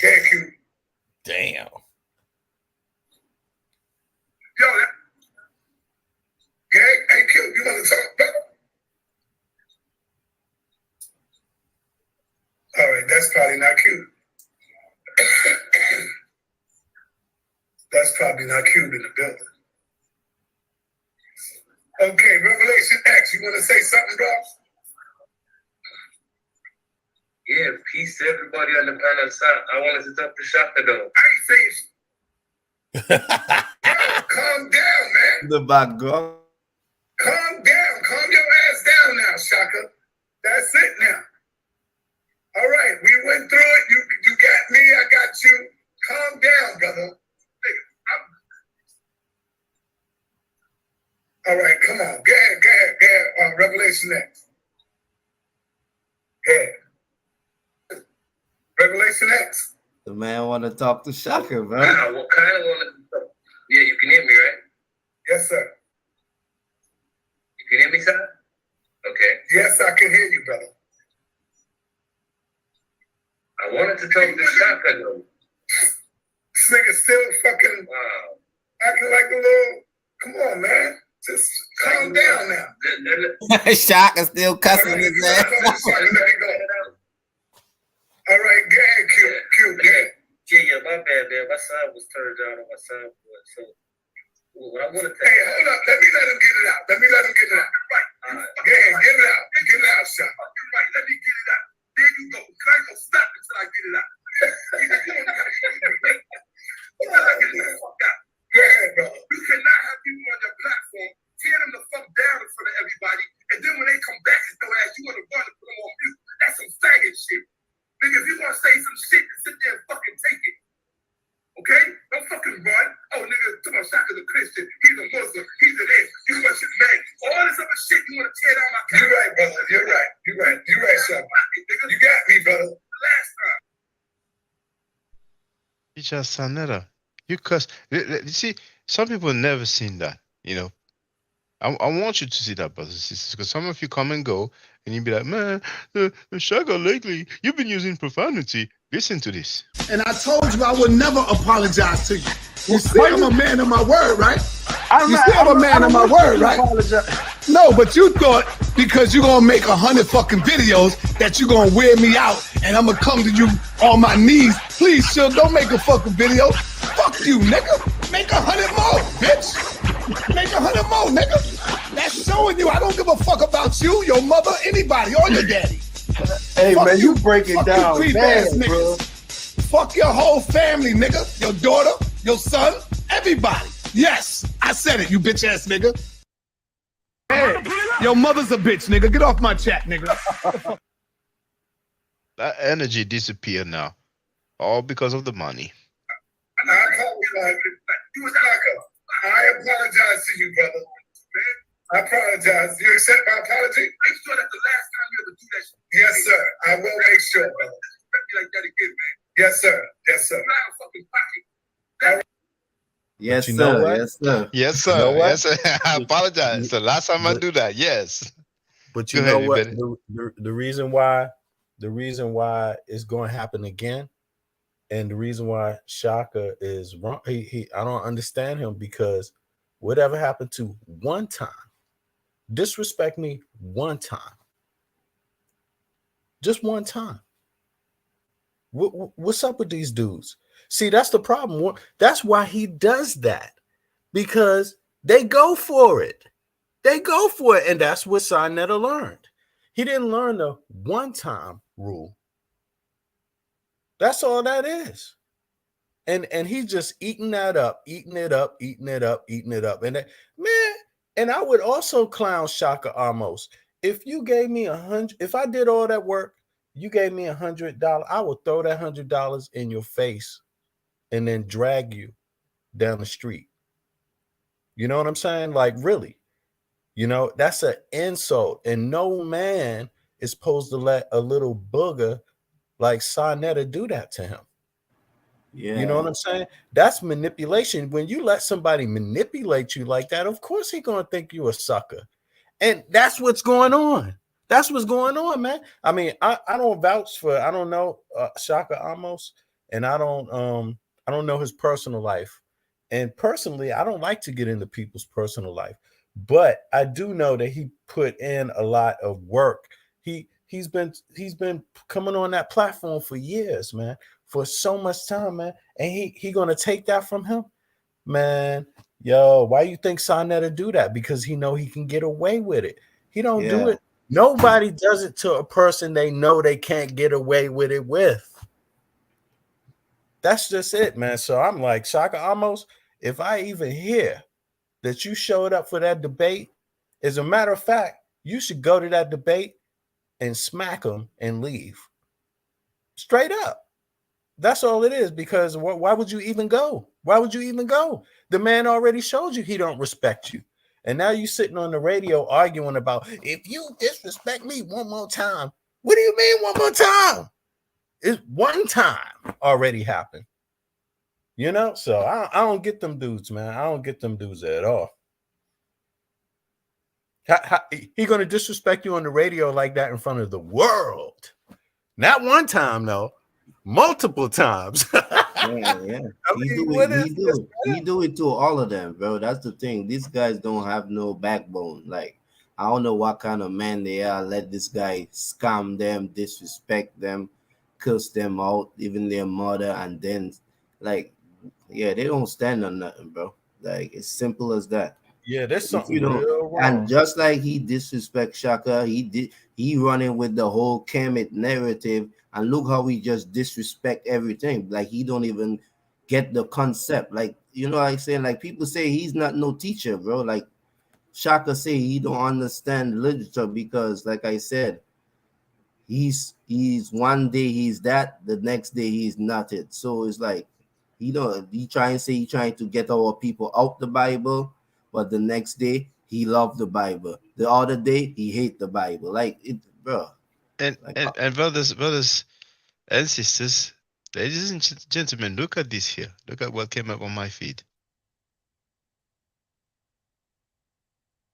Yeah, Q. Damn. Yo, hey, Q, you want to talk, brother? All right, that's probably not cute. That's probably not cute in the building. Okay, Revelation X, you want to say something, bro? Yeah, peace to everybody on the panel, sir. I wanted to talk to Shaka though. I ain't saying calm down, man. The background. Calm down. Calm your ass down now, Shaka. That's it now. All right, we went through it. You got me, I got you. Calm down, brother. All right, come on. Go ahead. Revelation X. Go ahead. Revelation X. The man want to talk to Shaka, bro. What kind of want to talk? Yeah, you can hear me, right? Yes, sir. me, son? Okay. Yes, I can hear you, brother. I wanted to talk to Shakka, though. This nigga still fucking acting like a little. Come on, man. Just calm down now. Shaka still cussing his ass. All right, go ahead, Q, go ahead. Yeah, my bad, man. My son was turned down on my son. So, what I wanted to... Hey, hold up. Let me let him get it out. Let me let him get it out. Right. Go ahead, get it out. Get it out, son. You're right. Let me get it out. There you go. I ain't gonna stop until I get it out. Go ahead, bro. You cannot have people on your platform tear them the fuck down in front of everybody, and then when they come back and throw ass, you want to run and put them on mute. That's some faggot shit. Nigga, if you want to say some shit, then sit there and fucking take it. Okay? Don't fucking run. Oh, nigga, to my Shaka's a Christian. He's a Muslim. He's a this. You worship man. All this other shit you want to tear down my camera. You're right, brother. You're right. You're right. You're right, son. You got me, brother. Last time. Teacher Sanetta, you cuss. You see, some people never seen that. You know, I want you to see that, brothers and sisters, because some of you come and go, and you be like, man, Shaka, lately you've been using profanity. Listen to this. And I told you I would never apologize to you. You see, I'm a man of my word, right? You see, I'm a man of my word, right? No, but you thought because you're gonna make 100 fucking videos that you're gonna wear me out, and I'm gonna come to you on my knees. Please, chill. Don't make a fucking video. Fuck you, nigga. Make 100 more, bitch. Make 100 more, nigga. That's showing you I don't give a fuck about you, your mother, anybody, or your daddy. Hey, Fuck man, you break it down, creep bad, ass bro. Fuck your whole family, nigga. Your daughter, your son, everybody. Yes, I said it, you bitch ass nigga. Hey, your mother's a bitch, nigga. Get off my chat, nigga. That energy disappeared now, all because of the money. I apologize to you, brother. I apologize. You accept my apology? Make sure that's the last time you ever do that shit. Yes, sir. I will make sure, brother. Respect me like that again, man. Yes, sir. Yes, sir. Yes, You know sir. what? Yes, sir. Yes, sir. You know what? Yes, sir. I apologize. The last time I do that, yes. But you Go know ahead, what? Kemetic. The reason why it's going to happen again, and the reason why Shaka is wrong, I don't understand him, because whatever happened to one time, disrespect me one time, just one time. What's up with these dudes? See, that's the problem. That's why he does that, because they go for it. They go for it, and that's what Sinetta learned. He didn't learn the one-time rule. That's all that is. And he's just eating that up, eating it up. And man, and I would also clown Shakka Ahmose. If you gave me $100, if I did all that work, you gave me $100, I would throw that $100 in your face and then drag you down the street. You know what I'm saying? Like, really, you know, that's an insult. And no man is supposed to let a little booger like Sinetta do that to him. Yeah. You know what I'm saying? That's manipulation. When you let somebody manipulate you like that, of course he's going to think you're a sucker. And that's what's going on. That's what's going on, man. I mean, I don't vouch for, I don't know Shakka Ahmose, and I don't know his personal life. And personally, I don't like to get into people's personal life, but I do know that he put in a lot of work. He's been coming on that platform for years, man, for so much time, man. And he gonna take that from him, man. Yo, why you think Sinetta do that? Because he know he can get away with it. He don't do it. Nobody does it to a person they know they can't get away with it with. That's just it, man. So I'm like, Shakka Ahmose, if I even hear that you showed up for that debate, as a matter of fact, you should go to that debate and smack him and leave. Straight up. That's all it is. Because why would you even go? Why would you even go? The man already showed you he don't respect you. And now you sitting on the radio arguing about, if you disrespect me one more time. What do you mean one more time? It's one time already happened. You know? So I don't get them dudes, man. I don't get them dudes at all. He gonna disrespect you on the radio like that in front of the world? Not one time, though. Multiple times. Yeah. He do it to all of them, bro. That's the thing. These guys don't have no backbone. Like, I don't know what kind of man they are. Let this guy scam them, disrespect them, curse them out, even their mother, and then like, yeah, they don't stand on nothing, bro. Like, it's simple as that. Yeah, there's If something you don't, real wrong. and just like he disrespect Shaka, he running with the whole Kemet narrative, and look how he just disrespect everything. Like, he don't even get the concept. Like, you know what I'm saying? Like, people say he's not no teacher, bro. Like, Shaka say he don't understand literature because, like I said, he's one day he's that, the next day he's not it. So it's like he try and say he trying to get our people out the Bible, but the next day he loved the Bible. The other day he hate the Bible. Like it, bro. And and brothers and sisters, ladies and gentlemen, look at this here. Look at what came up on my feed.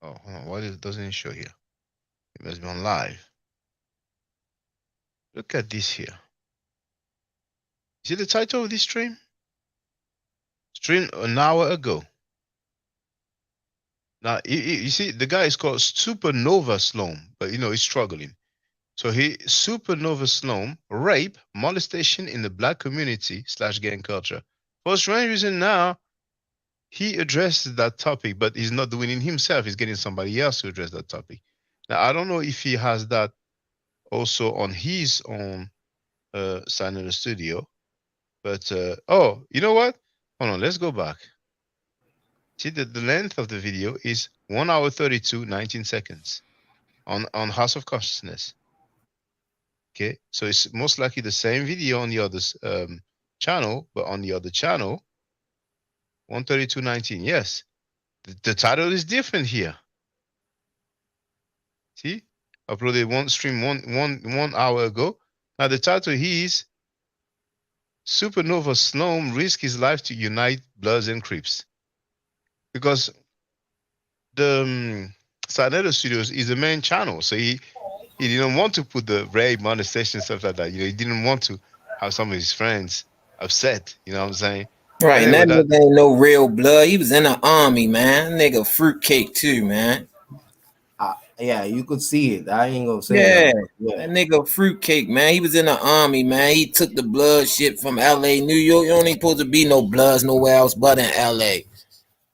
Oh, hold on. Why doesn't it show here? It must be on live. Look at this here. See the title of this stream? Stream an hour ago. Now, you see, the guy is called Supernova Sloan, but you know, he's struggling. So Supernova Sloan, rape, molestation in the black community / gang culture. For strange reason now, he addresses that topic, but he's not doing it himself. He's getting somebody else to address that topic. Now, I don't know if he has that also on his own side of the studio, but oh, you know what? Hold on, let's go back. See that the length of the video is 1 hour 32, 19 seconds on House of Consciousness. Okay, so it's most likely the same video on the other channel, but on the other channel, 132.19. Yes, the title is different here. See, uploaded one stream 1 hour ago. Now the title is Supernova Sloan risk his life to unite Bloods and Crips, because the Sarnetto Studios is the main channel, so he didn't want to put the rape, molestation, stuff like that. You know, he didn't want to have some of his friends upset. You know what I'm saying? Right, Anyway, and that nigga ain't no real blood. He was in the army, man. That nigga fruitcake too, man. Yeah, you could see it. I ain't gonna say Yeah, that. Yeah. that nigga fruitcake, man. He was in the army, man. He took the blood shit from LA, New York. You don't ain't supposed to be no bloods nowhere else but in LA.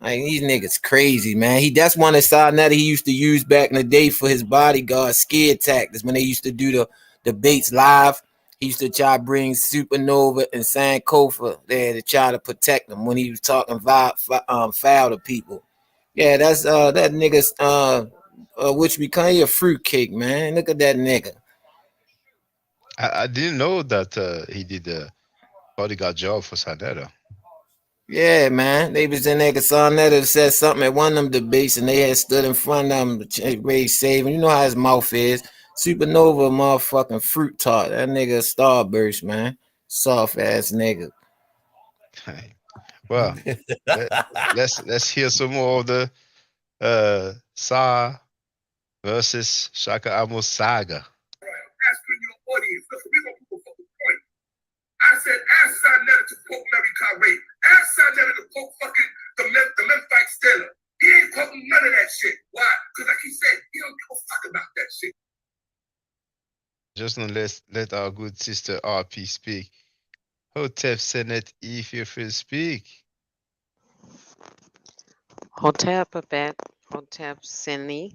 Like, these niggas crazy, man. That's one of that he used to use back in the day for his bodyguard scare tactics when they used to do the debates live. He used to try to bring Supernova and Sankofa there to try to protect them when he was talking foul to people. Yeah, that's that nigga's which became a fruitcake, man. Look at that nigga. I didn't know that he did the bodyguard job for Sarnetto. Yeah, man. They was in there because Sarnetto said something at one of them debates and they had stood in front of him, Ray saving. You know how his mouth is. Supernova motherfucking fruit tart. That nigga Starburst, man. Soft ass nigga. Well, let's hear some more of the Sa versus Shakka Ahmose saga. Asking your audience, listen, we're gonna prove a fucking point. I said, ask Sarnetta to quote Mary Carey. Ask Sarnetta to quote fucking the Memphite Stella. He ain't quoting none of that shit. Why? Because like he said, he don't give a fuck about that shit. Just let our good sister RP speak. Hotep Senet, if you feel speak. Hotep Abet, Hotep Seni.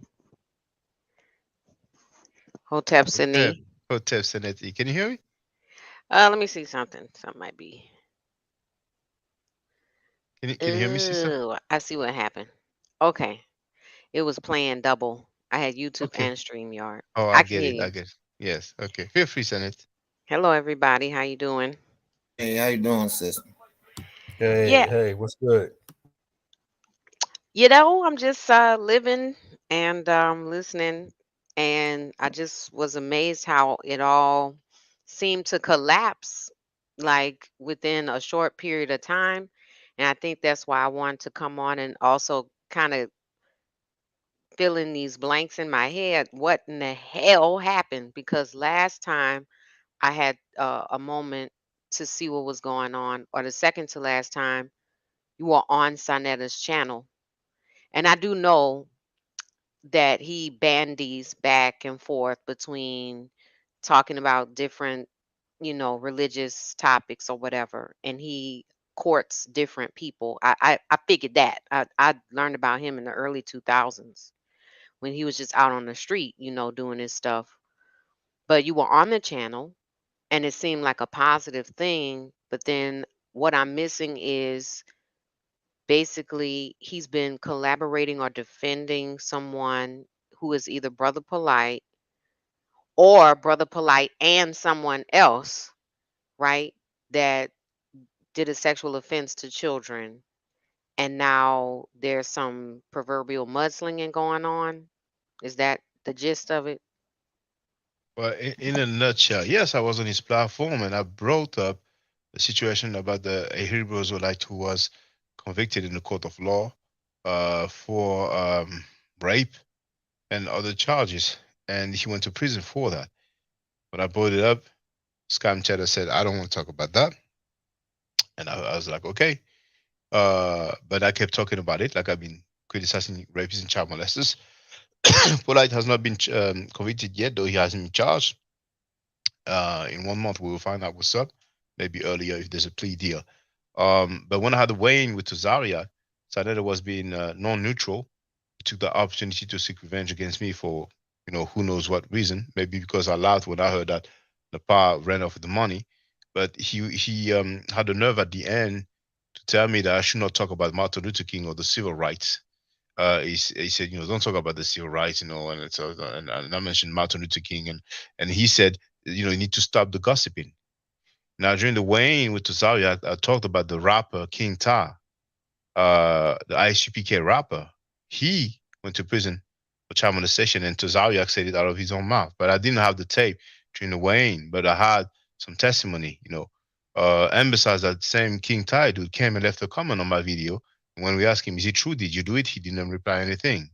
Hotep Seni. Hotep Senet, can you hear me? Let me see something. Something might be. Can you hear me, sister? I see what happened. Okay. It was playing double. I had YouTube Okay. and StreamYard. Oh, I I can get hear it. you. I get it. Yes. Okay. Feel free, Senet. Hello, everybody. How you doing? Hey, how you doing, sister? Yeah. Hey, what's good? You know, I'm just living and listening, and I just was amazed how it all seemed to collapse like within a short period of time. And I think that's why I wanted to come on and also kind of filling these blanks in my head. What in the hell happened? Because last time I had a moment to see what was going on, or the second to last time you were on Sonetta's channel. And I do know that he bandies back and forth between talking about different, religious topics or whatever, and he courts different people. I figured that. I learned about him in the early 2000s when he was just out on the street, doing his stuff. But you were on the channel and it seemed like a positive thing, but then what I'm missing is basically he's been collaborating or defending someone who is either Brother Polite or Brother Polite and someone else, right? That did a sexual offense to children. And now there's some proverbial mudslinging going on. Is that the gist of it? Well, in a nutshell, yes, I was on his platform and I brought up the situation about a Hebrew Israelite who was convicted in the court of law for rape and other charges, and he went to prison for that. When I brought it up, Scam Cheddar said, "I don't want to talk about that," and I was like, "Okay," but I kept talking about it, like I've been criticizing rapists and child molesters. Polite has not been convicted yet, though he hasn't been charged. In 1 month, we will find out what's up. Maybe earlier if there's a plea deal. But when I had the weigh-in with Tazaria, Saneda was being non-neutral. He took the opportunity to seek revenge against me for, who knows what reason. Maybe because I laughed when I heard that Nepal ran off with the money. But he had the nerve at the end to tell me that I should not talk about Martin Luther King or the civil rights. He said, don't talk about the civil rights, and I mentioned Martin Luther King, and he said, you need to stop the gossiping. Now, during the weigh-in with Tazaria, I talked about the rapper King Ta, the ISUPK rapper. He went to prison for child molestation, and Tazaria said it out of his own mouth. But I didn't have the tape during the weigh-in, but I had some testimony, and besides that, same King Tai dude came and left a comment on my video. And when we asked him, is it true? Did you do it? He didn't reply anything,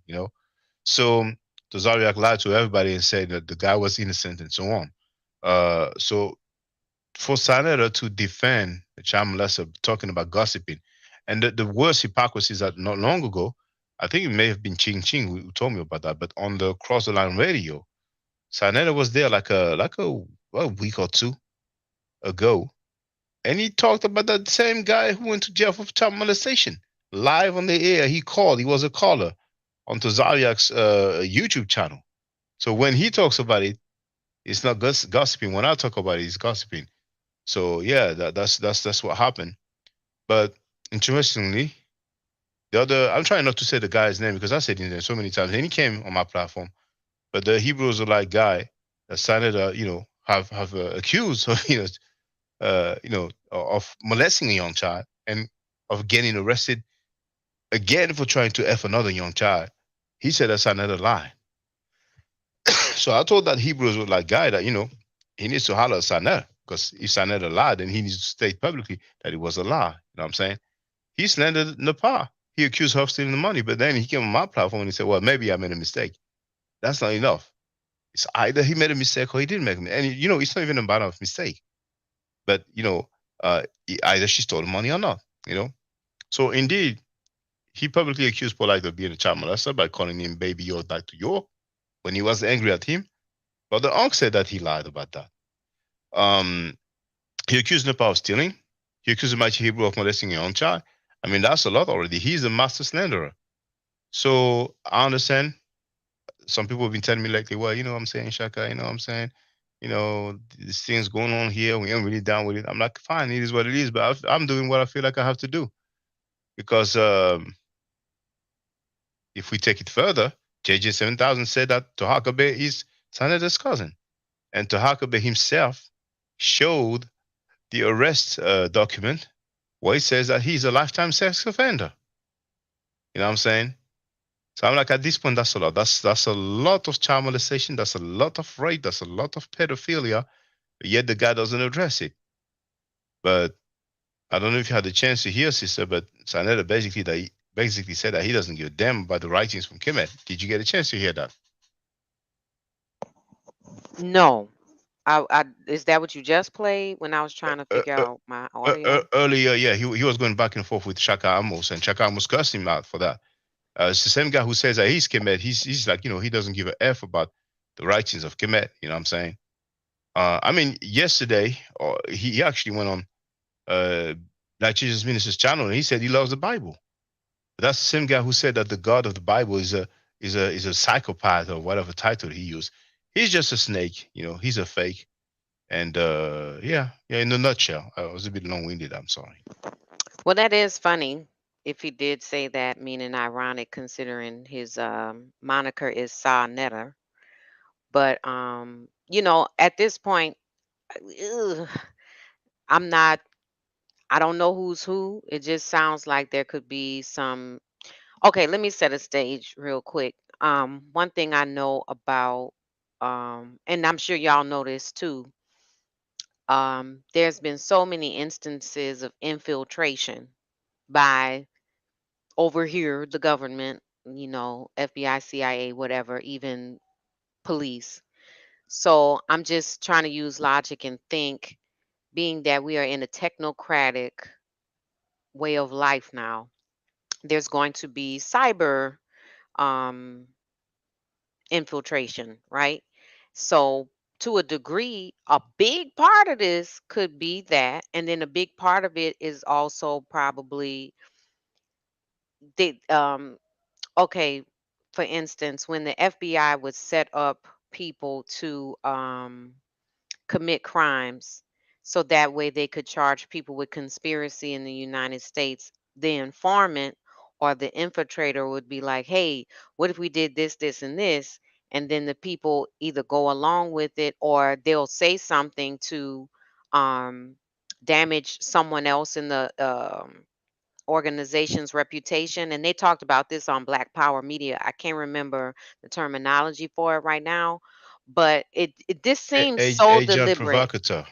So Tazariak lied to everybody and said that the guy was innocent and so on. So for Sanera to defend the child molester talking about gossiping, and the worst hypocrisy is that not long ago, I think it may have been Ching Ching who told me about that, but on the Cross the Line radio, Sanera was there like a week or two ago, and he talked about that same guy who went to jail for child molestation live on the air. He was a caller on Tazariak's YouTube channel. So when he talks about it, it's not gossiping. When I talk about it, it's gossiping. So yeah, that's what happened. But interestingly, I'm trying not to say the guy's name because I said his name so many times, and he came on my platform. But the Hebrew Israelite guy that signed have accused of of molesting a young child and of getting arrested again for trying to F another young child. He said that's another lie. So I told that Hebrew Israelite guy that, he needs to holler at Saner, because if Saner lied, then he needs to state publicly that it was a lie. You know what I'm saying? He slandered Nepal. He accused her of stealing the money, but then he came on my platform and he said, well, maybe I made a mistake. That's not enough. It's either he made a mistake or he didn't make a mistake. And, it's not even about a mistake. But, either she stole the money or not, So indeed, he publicly accused Polite of being a child molester by calling him baby York back to York when he was angry at him. But the uncle said that he lied about that. He accused Nepal of stealing. He accused the mighty Hebrew of molesting a young child. I mean, that's a lot already. He's a master slanderer. So I understand. Some people have been telling me lately, well, you know what I'm saying, Shaka, you know what I'm saying? This thing's going on here. We ain't really down with it. I'm like, fine, it is what it is. But I'm doing what I feel like I have to do. Because if we take it further, JJ7000 said that Tohakabe is Sanada's cousin. And Tohakabe himself showed the arrest document where he says that he's a lifetime sex offender. You know what I'm saying? So I'm like, at this point, that's a lot. That's a lot of child molestation. That's a lot of rape. That's a lot of pedophilia. Yet the guy doesn't address it. But I don't know if you had the chance to hear, sister, but Saneda basically, basically said that he doesn't give a damn about the writings from Kemet. Did you get a chance to hear that? No. Is that what you just played when I was trying to figure out my audio? Earlier, yeah, he was going back and forth with Shakka Ahmose, and Shakka Ahmose cursed him out for that. It's the same guy who says that he's Kemet. He's like, he doesn't give a F about the writings of Kemet. You know what I'm saying? I mean, yesterday, he actually went on Black Jesus Minister's channel, and he said he loves the Bible. But that's the same guy who said that the God of the Bible is a psychopath, or whatever title he used. He's just a snake. He's a fake. And yeah, in a nutshell, I was a bit long-winded. I'm sorry. Well, that is funny if he did say that, meaning ironic considering his moniker is Sa Netter. But at this point, ugh, I'm not. I don't know who's who. It just sounds like there could be some. Okay, let me set a stage real quick. One thing I know about, and I'm sure y'all know this too. There's been so many instances of infiltration by over here, the government, FBI, CIA, whatever, even police. So I'm just trying to use logic and think, being that we are in a technocratic way of life now, there's going to be cyber um, infiltration, right? So, to a degree, a big part of this could be that. And then a big part of it is also probably the okay, for instance, when the FBI would set up people to commit crimes so that way they could charge people with conspiracy in the United States, the informant or the infiltrator would be like, hey, what if we did this, this, and this? And then the people either go along with it or they'll say something to um, damage someone else in the organization's reputation. And they talked about this on Black Power Media. I can't remember the terminology for it right now, but this seems so Agent deliberate. provocateur.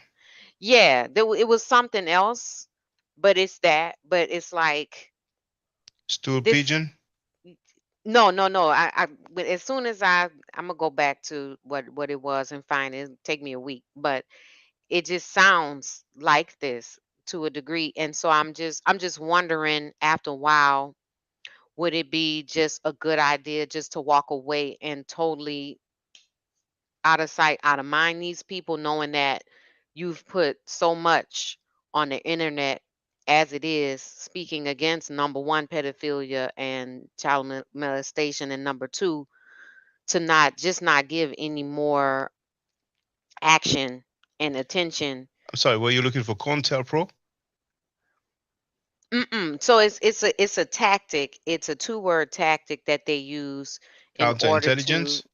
Yeah, it was something else, but it's that. But it's like Stool this. pigeon. No, no, no. But as soon as I'm gonna go back to what it was and find it. It'll take me a week, but it just sounds like this to a degree. And so I'm just wondering, after a while, would it be just a good idea just to walk away and totally out of sight, out of mind these people, knowing that you've put so much on the internet as it is, speaking against number one, pedophilia and child molestation, and number two, to not give any more action and attention. I'm sorry, were you looking for Contel Pro? So it's a tactic. It's a two-word tactic that they use in order to. Counterintelligence?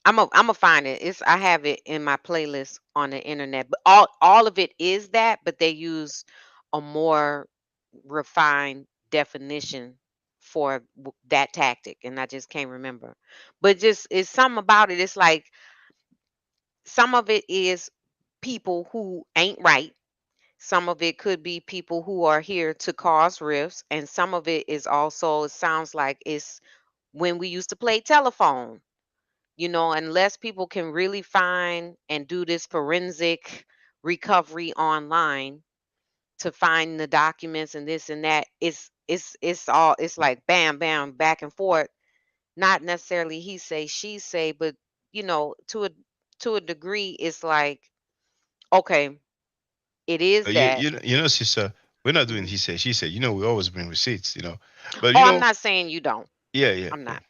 I'm a find it. I have it in my playlist on the internet. But all of it is that, but they use a more refined definition for that tactic, and I just can't remember. But just it's something about it. It's like some of it is people who ain't right. Some of it could be people who are here to cause rifts, and some of it is also, it sounds like it's when we used to play telephone. Unless people can really find and do this forensic recovery online to find the documents and this and that, it's like bam, bam, back and forth. Not necessarily he say, she say, but to a degree, it's like, okay, it is that. Sister, we're not doing he said, she said. We always bring receipts. But Oh, I'm not saying you don't. yeah. I'm not.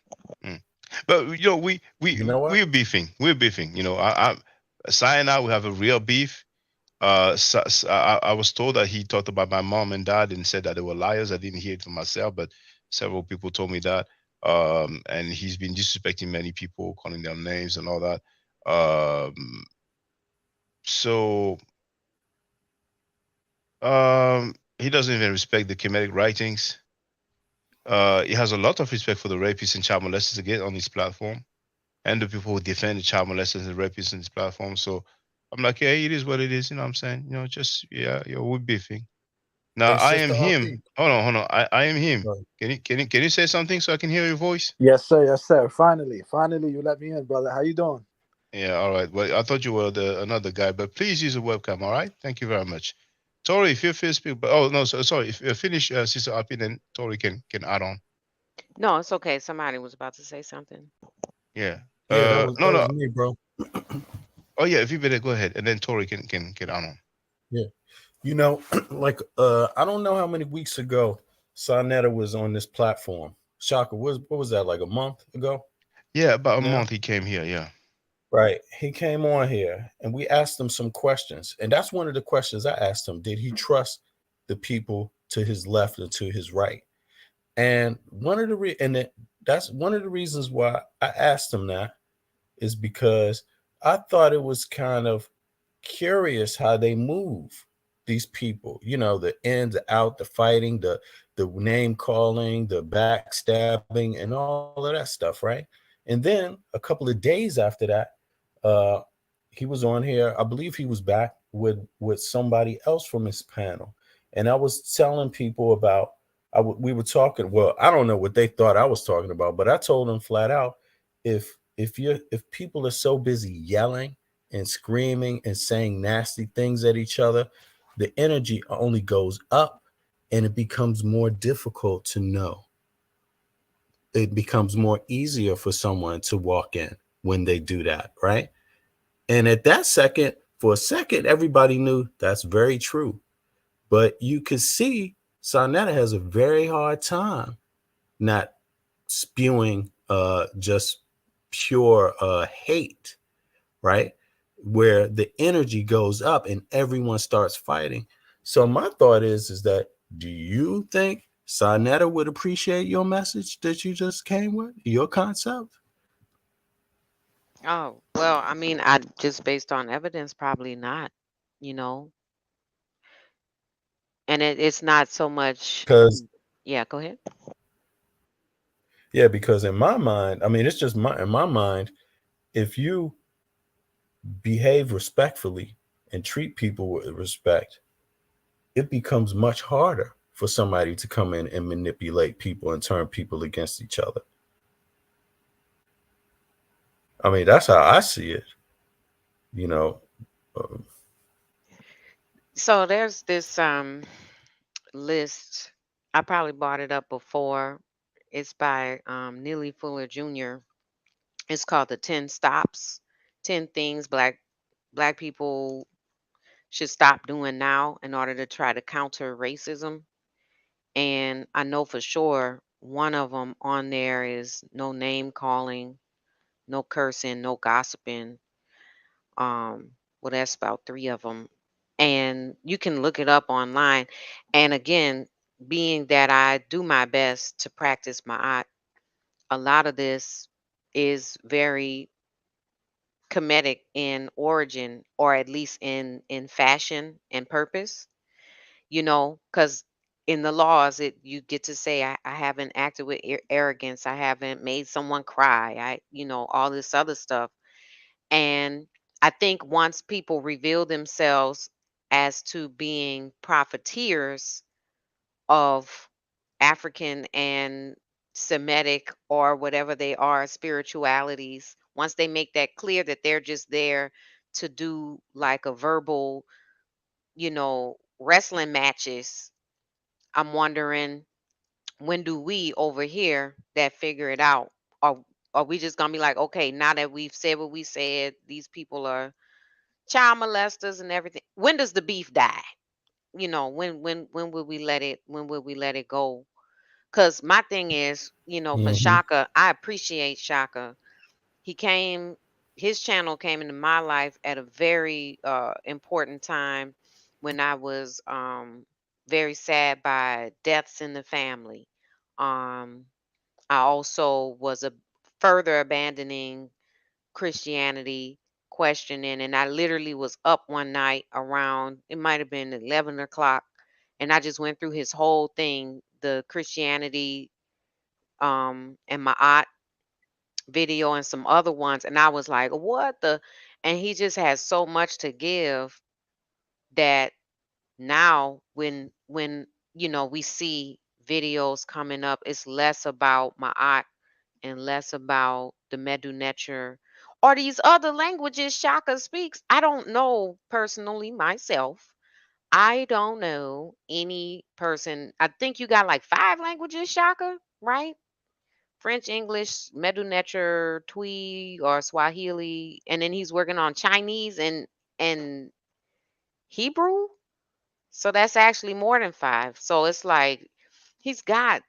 But we're beefing. We're beefing. Sai and I, we have a real beef. I was told that he talked about my mom and dad and said that they were liars. I didn't hear it for myself, but several people told me that. And he's been disrespecting many people, calling them names and all that. So he doesn't even respect the Kemetic writings. He has a lot of respect for the rapists and child molesters again on his platform, and the people who defend the child molesters and rapists on his platform. So I'm like, hey, it is what it is. You know what I'm saying? We're beefing. Now Hey, I am Sister him. RP. Hold on. I am him. Right. Can you say something so I can hear your voice? Yes, sir. Yes, sir. Finally, you let me in, brother. How you doing? Yeah, all right. Well, I thought you were another guy, but please use a webcam, all right? Thank you very much. Tori, if you feel speak, but oh no, sorry. If you finish, Sister RP, then Tori can add on. No, it's okay. Somebody was about to say something. Yeah. Yeah, No, that no. was me, bro. Oh yeah, if you better go ahead, and then Tori can add on. Yeah. You know, like I don't know how many weeks ago Sonetta was on this platform. Shaka, what was that, like a month ago? Yeah, about a Now? month he came here. Yeah. Right. He came on here and we asked him some questions. And that's one of the questions I asked him. Did he trust the people to his left and to his right? And that's one of the reasons why I asked him that is because I thought it was kind of curious how they move, these people, the ins, the out, the fighting, the name calling, the backstabbing, and all of that stuff, right? And then a couple of days after that, uh he was on here. I believe he was back with somebody else from his panel, and I was telling people about we were talking. Well, I don't know what they thought I was talking about, but I told them flat out, if people are so busy yelling and screaming and saying nasty things at each other, the energy only goes up and it becomes more difficult to know. It becomes more easier for someone to walk in when they do that, right? And at that second, for a second, everybody knew that's very true. But you could see Sonetta has a very hard time not spewing just pure hate, right? Where the energy goes up and everyone starts fighting. So my thought is that, do you think Sonetta would appreciate your message that you just came with, your concept? Oh, well, I mean, I just based on evidence, probably not, you know. And it's not so much. Because Yeah, go ahead. yeah, because in my mind, I mean, it's just in my mind, if you behave respectfully and treat people with respect, it becomes much harder for somebody to come in and manipulate people and turn people against each other. I mean, that's how I see it, you know. Um, So there's this list. I probably brought it up before. It's by Neely Fuller Jr. It's called the 10 Stops, 10 Things Black people should stop doing now in order to try to counter racism. And I know for sure one of them on there is no name calling, no cursing, no gossiping. Well, that's about three of them. And you can look it up online. And again, being that I do my best to practice my art, a lot of this is very Kemetic in origin, or at least in fashion and purpose. Because in the laws, you get to say, I haven't acted with arrogance, I haven't made someone cry, all this other stuff. And I think once people reveal themselves as to being profiteers of African and Semitic or whatever they are, spiritualities, once they make that clear that they're just there to do like a verbal, wrestling matches, I'm wondering, when do we over here that figure it out? Are we just gonna be like, okay, now that we've said what we said, these people are child molesters and everything. When does the beef die? When will we let it? When will we let it go? Because my thing is, for mhm. Shaka, I appreciate Shaka. He came, his channel came into my life at a very important time when I was very sad by deaths in the family. Um, I also was further abandoning Christianity, questioning, and I literally was up one night around, it might have been 11 o'clock, and I just went through his whole thing, the Christianity, and my aunt video and some other ones, and I was like, what the? And he just has so much to give that Now when you know we see videos coming up, it's less about Ma'at and less about the Medu Neter or these other languages Shaka speaks. I don't know personally myself. I don't know any person. I think you got like 5 languages, Shaka, right? French, English, Medu Neter, Twi or Swahili, and then he's working on Chinese and Hebrew. So that's actually more than 5. So it's like he's got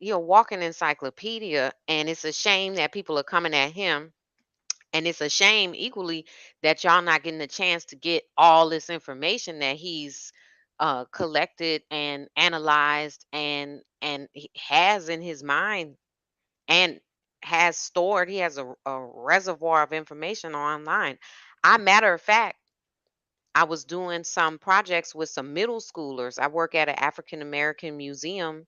walking encyclopedia, and it's a shame that people are coming at him. And it's a shame equally that y'all not getting the chance to get all this information that he's collected and analyzed and he has in his mind and has stored. He has a reservoir of information online. Matter of fact, I was doing some projects with some middle schoolers. I work at an African American museum,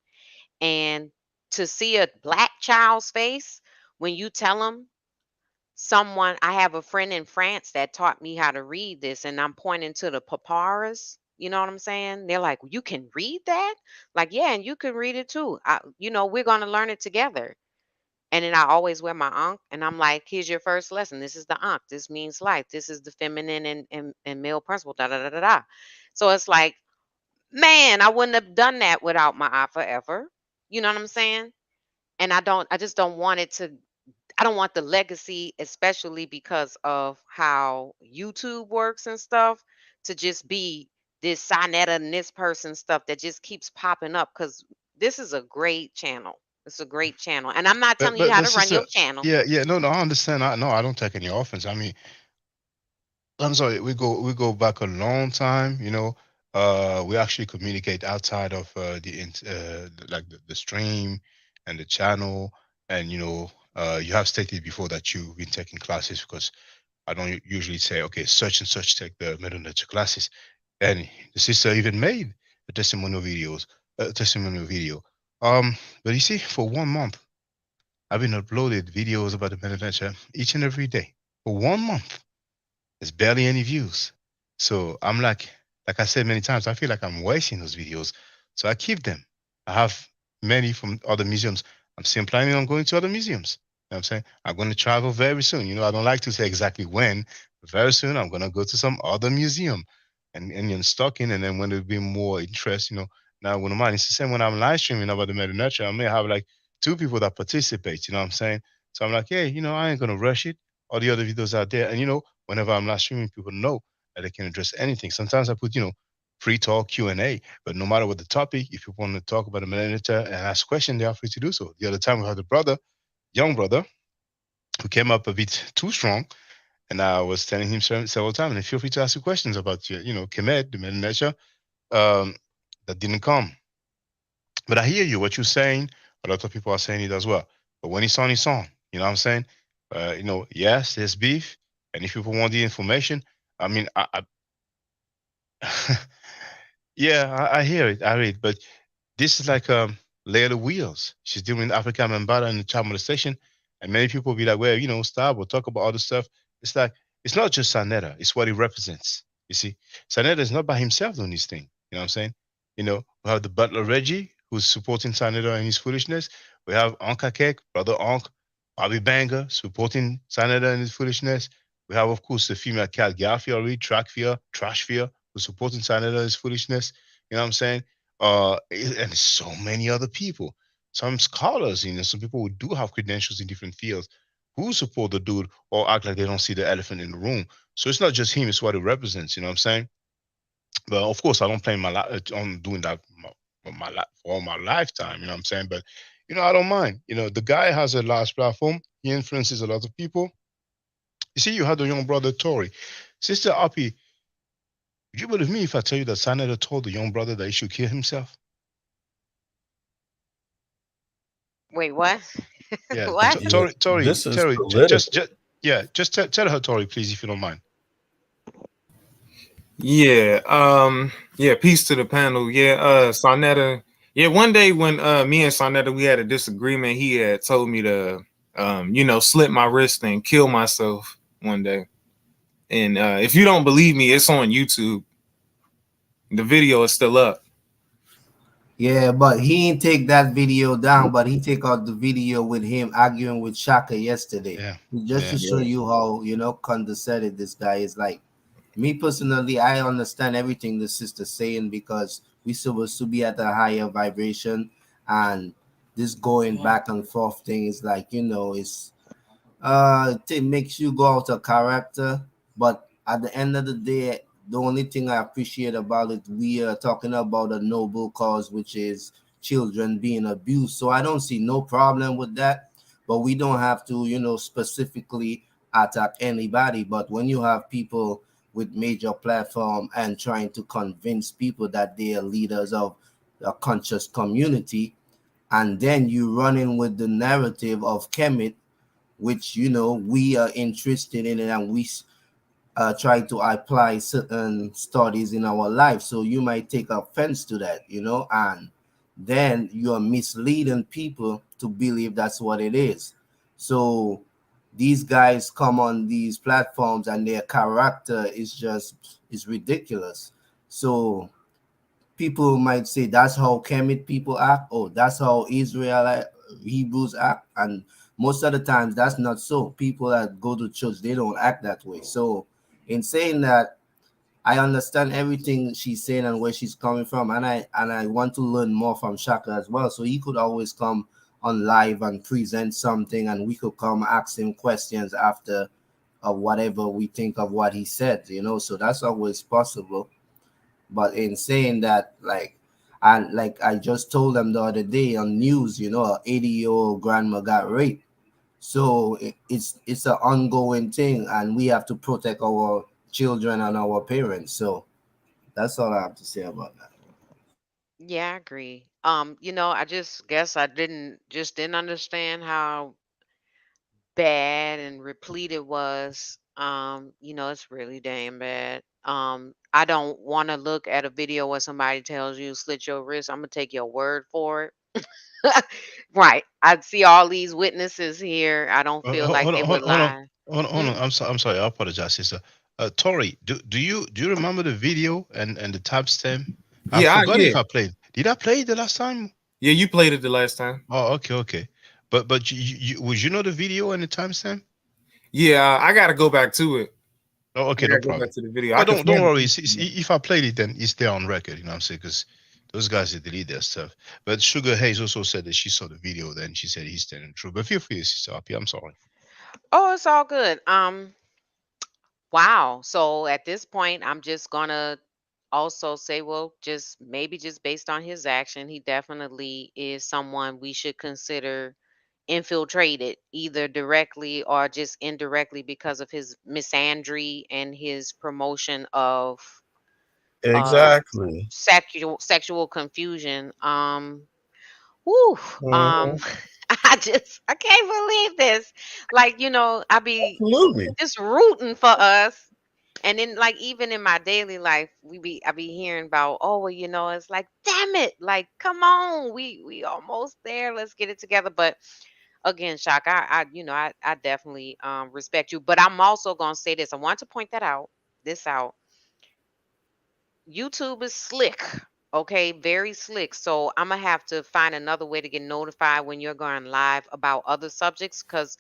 and to see a black child's face when you tell them someone, I have a friend in France that taught me how to read this, and I'm pointing to the papyrus. You know what I'm saying? They're like, "You can read that?" Like, yeah, and you can read it too. We're going to learn it together. And then I always wear my ankh, and I'm like, "Here's your first lesson. This is the ankh. This means life. This is the feminine and male principle. Da da da da da." So it's like, man, I wouldn't have done that without my eye forever. You know what I'm saying? And I just don't want it to. I don't want the legacy, especially because of how YouTube works and stuff, to just be this Sonetta and this person stuff that just keeps popping up. Because this is a great channel. It's a great channel, and I'm not telling you how But to run sister, your channel. yeah, no, I understand. No, I don't take any offense. I mean, I'm sorry, we go back a long time, we actually communicate outside of like the stream and the channel. And you have stated before that you've been taking classes, because I don't usually say, okay, such and such take the middle nature classes. And the sister even made a testimonial video. But you see, for 1 month I've been uploaded videos about the middle nature each and every day for 1 month. There's barely any views. So I'm like I said many times, I feel like I'm wasting those videos. So I keep them. I have many from other museums. I'm still planning on going to other museums. You know what I'm saying? I'm going to travel very soon. I don't like to say exactly when, but very soon I'm going to go to some other museum and stalking. And then when there'll be more interest, now when mind, it's the same when I'm live streaming about the Meta Nurture, I may have like 2 people that participate, you know what I'm saying? So I'm like, hey, I ain't going to rush it. All the other videos out there. And whenever I'm live streaming, people know that they can address anything. Sometimes I put, free talk Q&A, but no matter what the topic, if you want to talk about a millennial and ask questions, they are free to do so. The other time we had a young brother, who came up a bit too strong, and I was telling him several times, and feel free to ask you questions about Kemet, the millennial, that didn't come. But I hear you, what you're saying. A lot of people are saying it as well. But when it's on, it's on. You know what I'm saying? Yes, there's beef. And if people want the information, I mean, yeah, I hear it. I read, but this is like Layla Wheels. She's doing Africa Mambata in the child molestation, and many people be like, "Well, stop. We'll talk about other stuff." It's like it's not just Sanetta; it's what he represents. You see, Sanetta is not by himself doing this thing. You know what I'm saying? We have the butler Reggie, who's supporting Sanetta and his foolishness. We have Anka Kek, brother Ank, Bobby Banger, supporting Sanetta and his foolishness. We have, of course, the female cat Garfield, Track Fear, Trash Fear, who's supporting Sanetta and his foolishness. You know what I'm saying? And so many other people, some scholars, some people who do have credentials in different fields, who support the dude or act like they don't see the elephant in the room. So it's not just him; it's what it represents. You know what I'm saying? But of course, I don't plan on doing that for all my lifetime. You know what I'm saying? But I don't mind. The guy has a large platform. He influences a lot of people. You see, you had the young brother Tory, Sister Appy. Would you believe me if I tell you that Senator told the young brother that he should kill himself? Wait, what? Yeah, What? Tori, This is just tell her, Tori, please, if you don't mind. Yeah, yeah, peace to the panel. Yeah, Sonetta. Yeah, one day when me and Sonetta we had a disagreement, he had told me to slit my wrist and kill myself one day. And if you don't believe me, it's on YouTube. The video is still up. Yeah, but he ain't take that video down, but he take out the video with him arguing with Shaka yesterday. Yeah. Just to show you how, you know, condescending this guy is. Like, me personally, I understand everything the sister's saying because we supposed to be at a higher vibration, and this going back and forth thing is like, you know, it's it makes you go out of character. But at the end of the day, the only thing I appreciate about it, we are talking about a noble cause, which is children being abused. So I don't see no problem with that. But we don't have to, you know, specifically attack anybody. But when you have people with major platform and trying to convince people that they are leaders of a conscious community, and then you run in with the narrative of Kemet, which, you know, we are interested in it, and we try to apply certain studies in our life. So you might take offense to that, you know, and then you're misleading people to believe that's what it is. So these guys come on these platforms and their character is ridiculous. So people might say that's how Kemet people act. Oh, that's how Israel Hebrews act. And most of the times that's not so. People that go to church, they don't act that way. So in saying that, I understand everything she's saying and where she's coming from, and I want to learn more from Shaka as well. So he could always come on live and present something, and we could come ask him questions after whatever we think of what he said, you know. So that's always possible. But in saying that, like I just told them the other day on news, you know, a 80-year-old grandma got raped. So it's an ongoing thing, and we have to protect our children and our parents. So that's all I have to say about that. Yeah, I agree. You know, I just guess I didn't understand how bad and replete it was. You know, it's really damn bad. I don't want to look at a video where somebody tells you slit your wrist. I'm gonna take your word for it. Right. I see all these witnesses here. I don't feel like Hold on, they would hold on, lie. hold on. Hmm? I'm sorry. I apologize, sister. Tori, do you remember the video and the timestamp? I Yeah, forgot yeah, if I played. Did I play it the last time? yeah. You played it the last time. Oh, okay, okay. But would you know the video and the timestamp? Yeah, I gotta go back to it. Oh, I okay, no gotta go problem. back to the video. I But can don't find worry. it. If I played it, then it's there on record. You know what I'm saying? Because those guys they delete their stuff. But Sugar Hayes also said that she saw the video. Then she said he's standing true. But feel free, sister Happy. I'm sorry. Oh, it's all good. Wow. So at this point, I'm just gonna also say, well, just maybe just based on his action, he definitely is someone we should consider infiltrated, either directly or just indirectly because of his misandry and his promotion of uh Exactly. sexual confusion. Whew, Mhm. I can't believe this. Like, you know, I be Absolutely. just rooting for us. And then, like, even in my daily life, I be hearing about, oh, well, you know, it's like, damn it, like, come on, we almost there. Let's get it together. But again, Shock, I definitely respect you. But I'm also gonna say this. I want to point that out. This out. YouTube is slick. Okay, very slick. So I'm gonna have to find another way to get notified when you're going live about other subjects. Because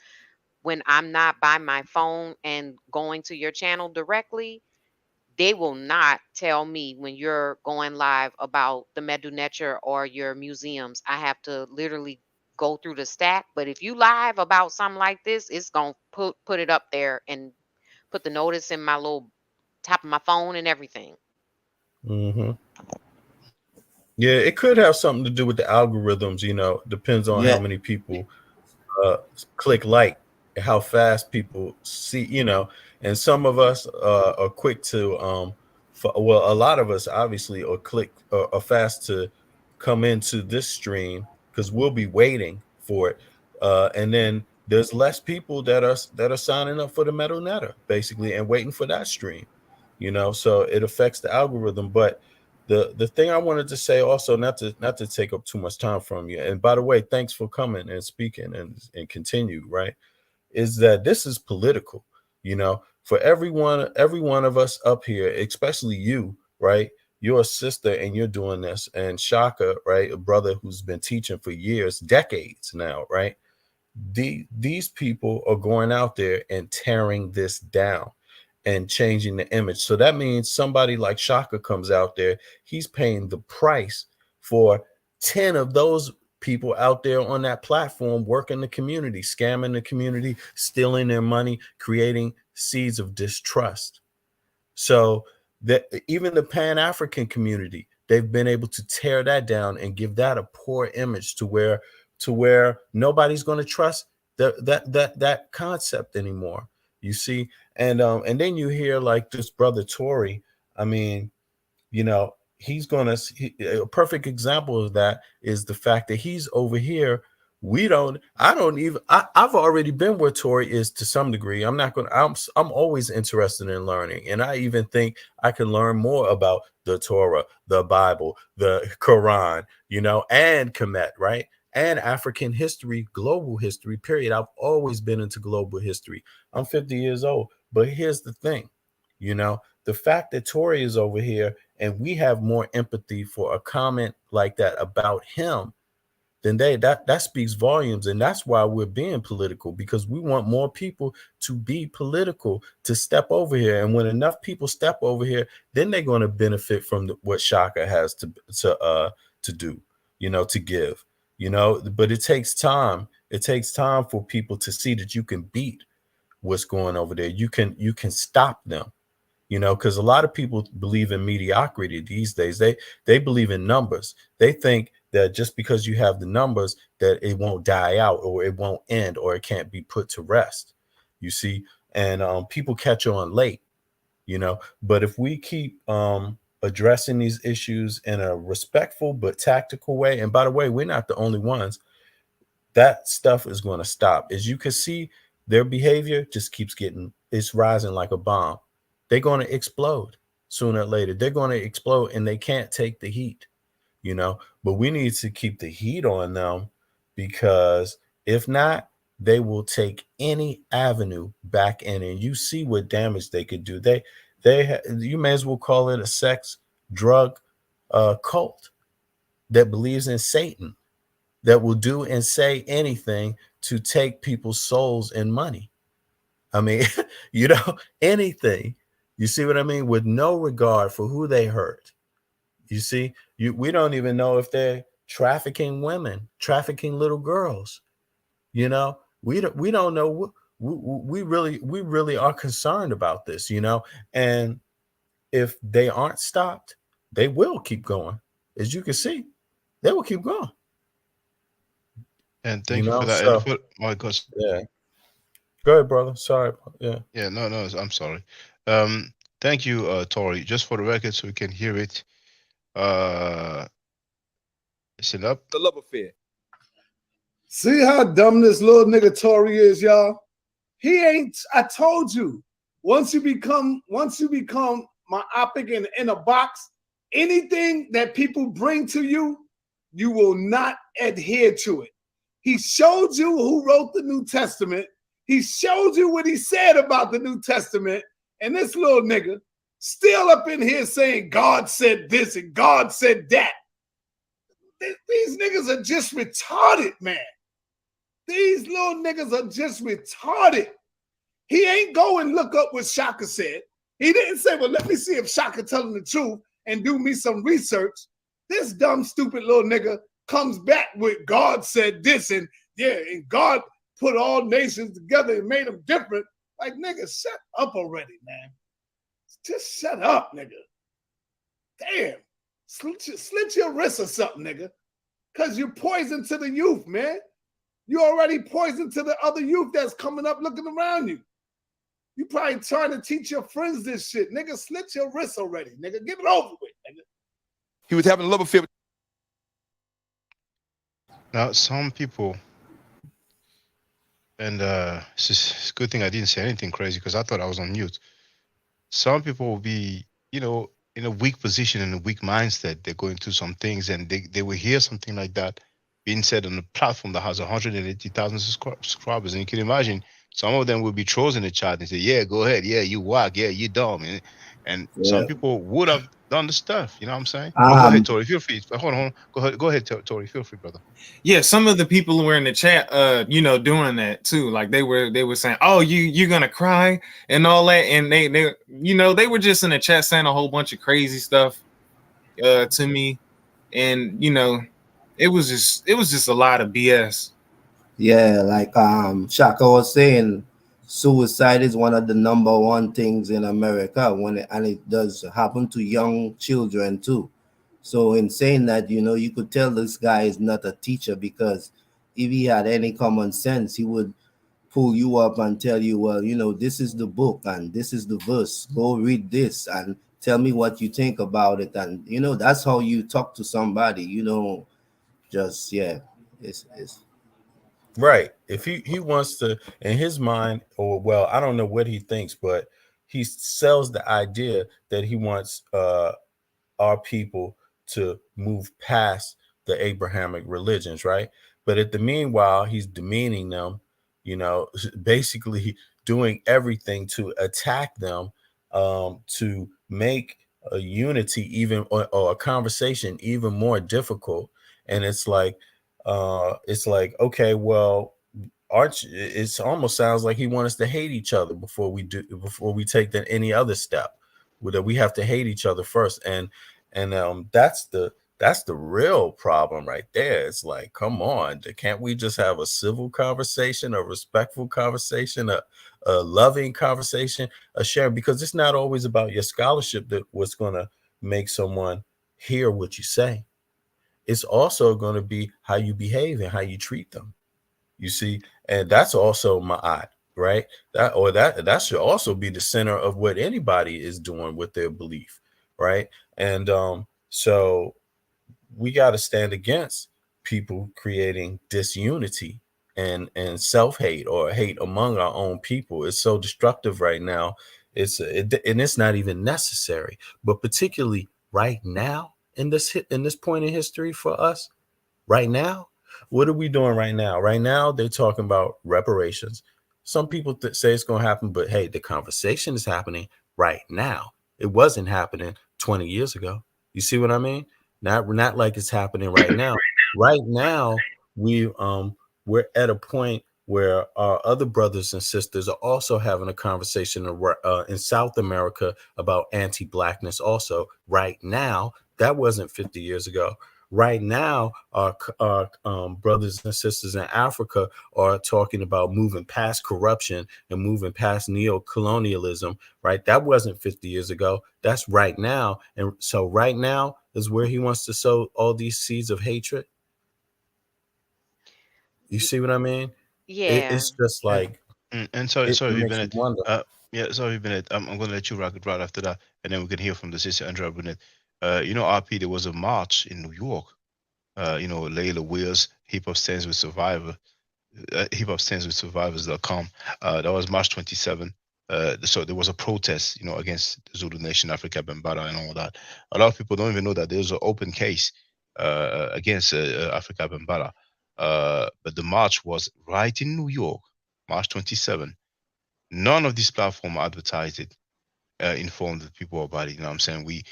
when I'm not by my phone and going to your channel directly, they will not tell me when you're going live about the Medu Neture or your museums. I have to literally go through the stack. But if you live about something like this, it's gonna put it up there and put the notice in my little top of my phone and everything. Hmm. Yeah, it could have something to do with the algorithms. You know, depends on how Yeah. many people uh, click like, how fast people see. You know, and some of us are quick to well, a lot of us obviously are fast to come into this stream because we'll be waiting for it, and then there's less people that are signing up for the Metal Netter basically and waiting for that stream. You know, so it affects the algorithm. But the thing I wanted to say also, not to take up too much time from you, and by the way, thanks for coming and speaking and continue, right, is that this is political, you know, for every one of us up here, especially you, right? you're a sister and you're doing this, and Shaka, right, a brother who's been teaching for years, decades now, right? These people are going out there and tearing this down and changing the image. So that means somebody like Shaka comes out there, he's paying the price for 10 of those people out there on that platform working the community, scamming the community, stealing their money, creating seeds of distrust. So that even the Pan-African community, they've been able to tear that down and give that a poor image to where nobody's going to trust that concept anymore. You see, and then you hear like this brother Tory. I mean, you know, a perfect example of that is the fact that he's over here. I've already been where Tory is to some degree. I'm always interested in learning. And I even think I can learn more about the Torah, the Bible, the Quran, you know, and Kemet, right? And African history, global history, period. I've always been into global history. I'm 50 years old. But here's the thing, you know, the fact that Tory is over here and we have more empathy for a comment like that about him, then that speaks volumes. And that's why we're being political, because we want more people to be political, to step over here. And when enough people step over here, then they're going to benefit from what Shaka has to do, you know, to give, you know. But it takes time. It takes time for people to see that you can beat what's going over there. You can stop them, you know, because a lot of people believe in mediocrity these days. They believe in numbers. They think that just because you have the numbers that it won't die out or it won't end or it can't be put to rest, you see. And people catch on late, you know. But if we keep addressing these issues in a respectful but tactical way, and by the way, we're not the only ones, that stuff is going to stop. As you can see, their behavior just keeps it's rising like a bomb. They're going to explode sooner or later. They're going to explode and they can't take the heat, you know. But we need to keep the heat on them, because if not, they will take any avenue back in, and you see what damage they could do. You may as well call it a sex drug cult that believes in Satan, that will do and say anything to take people's souls and money. I mean, you know, anything. You see what I mean? With no regard for who they hurt. You see, we don't even know if they're trafficking women, trafficking little girls. You know, we don't know. We really are concerned about this, you know. And if they aren't stopped, they will keep going. As you can see, they will keep going. And thank You you know, for that. so- And for, my gosh. Yeah. Go ahead, brother. Sorry. Yeah. Yeah, no, I'm sorry. Thank you, Tori. Just for the record, so we can hear it. Listen up. The love affair. See how dumb this little nigga Tory is, y'all? He ain't, I told you, once you become myopic and in a box, anything that people bring to you, you will not adhere to it. He showed you who wrote the New Testament. He showed you what he said about the New Testament. And this little nigga still up in here saying God said this and God said that. These niggas are just retarded, man. These little niggas are just retarded. He ain't go and look up what Shaka said. He didn't say, well, let me see if Shaka telling the truth and do me some research. This dumb, stupid little nigga comes back with God said this and yeah, and God put all nations together and made them different. Like, nigga, shut up already, man. Just shut up, nigga. Damn. Slit your wrist or something, nigga. Because you're poison to the youth, man. You already poison to the other youth that's coming up looking around you. You probably trying to teach your friends this shit. Nigga, slit your wrist already, nigga. Get it over with, nigga. He was having a love affair. Now, some people, and it's a good thing I didn't say anything crazy because I thought I was on mute. Some people will be, you know, in a weak position, in a weak mindset. They're going through some things and they will hear something like that being said on a platform that has 180,000 subscribers. And you can imagine some of them will be trolls in the chat and say, yeah, go ahead. Yeah, you whack. Yeah, you dumb. And And Yeah. some people would have done the stuff. You know what I'm saying? But go ahead, Tori. Feel free. Hold on. Go ahead, Tori. Feel free, brother. Yeah, some of the people who were in the chat, doing that too. Like they were saying, "Oh, you're gonna cry" and all that, and they were just in the chat saying a whole bunch of crazy stuff to me, and it was just a lot of BS. Yeah, like Shaka was saying, suicide is one of the number one things in America and it does happen to young children too. So in saying that, you could tell this guy is not a teacher, because if he had any common sense, he would pull you up and tell you, well, this is the book and this is the verse. Go read this and tell me what you think about it. And that's how you talk to somebody. Just it's Right. If he wants to, in his mind, or well, I don't know what he thinks, but he sells the idea that he wants our people to move past the Abrahamic religions, right? But at the meanwhile, he's demeaning them, basically doing everything to attack them, to make a unity even or a conversation even more difficult. And it's like, okay, well, it almost sounds like he wants us to hate each other before we take any other step. That we have to hate each other first, and that's the real problem right there. It's like, come on, can't we just have a civil conversation, a respectful conversation, a loving conversation, a sharing? Because it's not always about your scholarship that what's going to make someone hear what you say. It's also going to be how you behave and how you treat them. You see, and that's also ma'at, right? That should also be the center of what anybody is doing with their belief, right? And so we got to stand against people creating disunity and self-hate or hate among our own people. It's so destructive right now. And it's not even necessary, but particularly right now in this point in history for us. Right now, what are we doing right now? Right now, they're talking about reparations. Some people say it's going to happen, but hey, the conversation is happening right now. It wasn't happening 20 years ago. You see what I mean? Not like it's happening right now. Right now, we're at a point where our other brothers and sisters are also having a conversation in South America about anti-blackness. Also, right now, that wasn't 50 years ago. Right now, our brothers and sisters in Africa are talking about moving past corruption and moving past neo-colonialism, right? That wasn't 50 years ago. That's right now. And so right now is where he wants to sow all these seeds of hatred. You see what I mean? Yeah. It's just like, and sorry, it makes you Bennett. wonder. Sorry, Bennett. I'm going to let you rock it right after that, and then we can hear from the sister Andrea Bennett. RP, there was a march in New York. Layla Wills, Hip Hop Stands with Survivor, Hip Hop Stands with Survivors.com. That was March 27. So there was a protest, against the Zulu Nation, Africa Bambaataa, and all that. A lot of people don't even know that there's an open case against Africa Bambaataa. But the march was right in New York, March 27. None of these platforms advertised it, informed the people about it. You know what I'm saying? We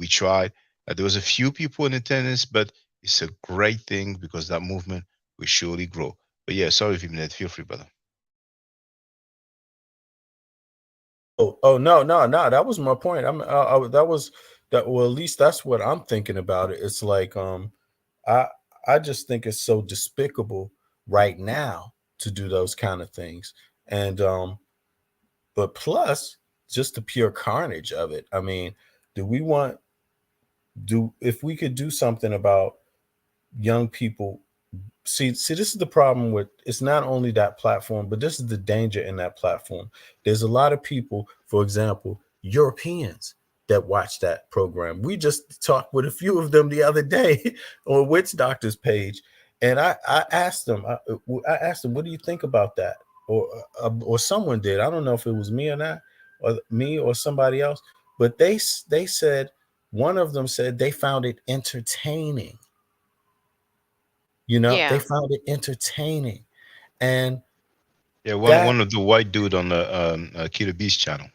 tried. There was a few people in attendance, but it's a great thing because that movement will surely grow. But yeah, sorry if you minute. Feel free, brother. Oh no, that was my point. That was that. Well, at least that's what I'm thinking about it. It's like I I just think it's so despicable right now to do those kind of things, and but plus just the pure carnage of it. I mean, do we want if we could do something about young people? See, this is the problem with it's not only that platform, but this is the danger in that platform. There's a lot of people, for example, Europeans that watch that program. We just talked with a few of them the other day on Witch Doctor's page, and I asked them, I asked them, what do you think about that? Or someone did. I don't know if it was me or not, or me or somebody else, but they said, one of them said they found it entertaining. They Yeah. found it entertaining, and Yeah, that one of the white dude on the Killer Beast channel.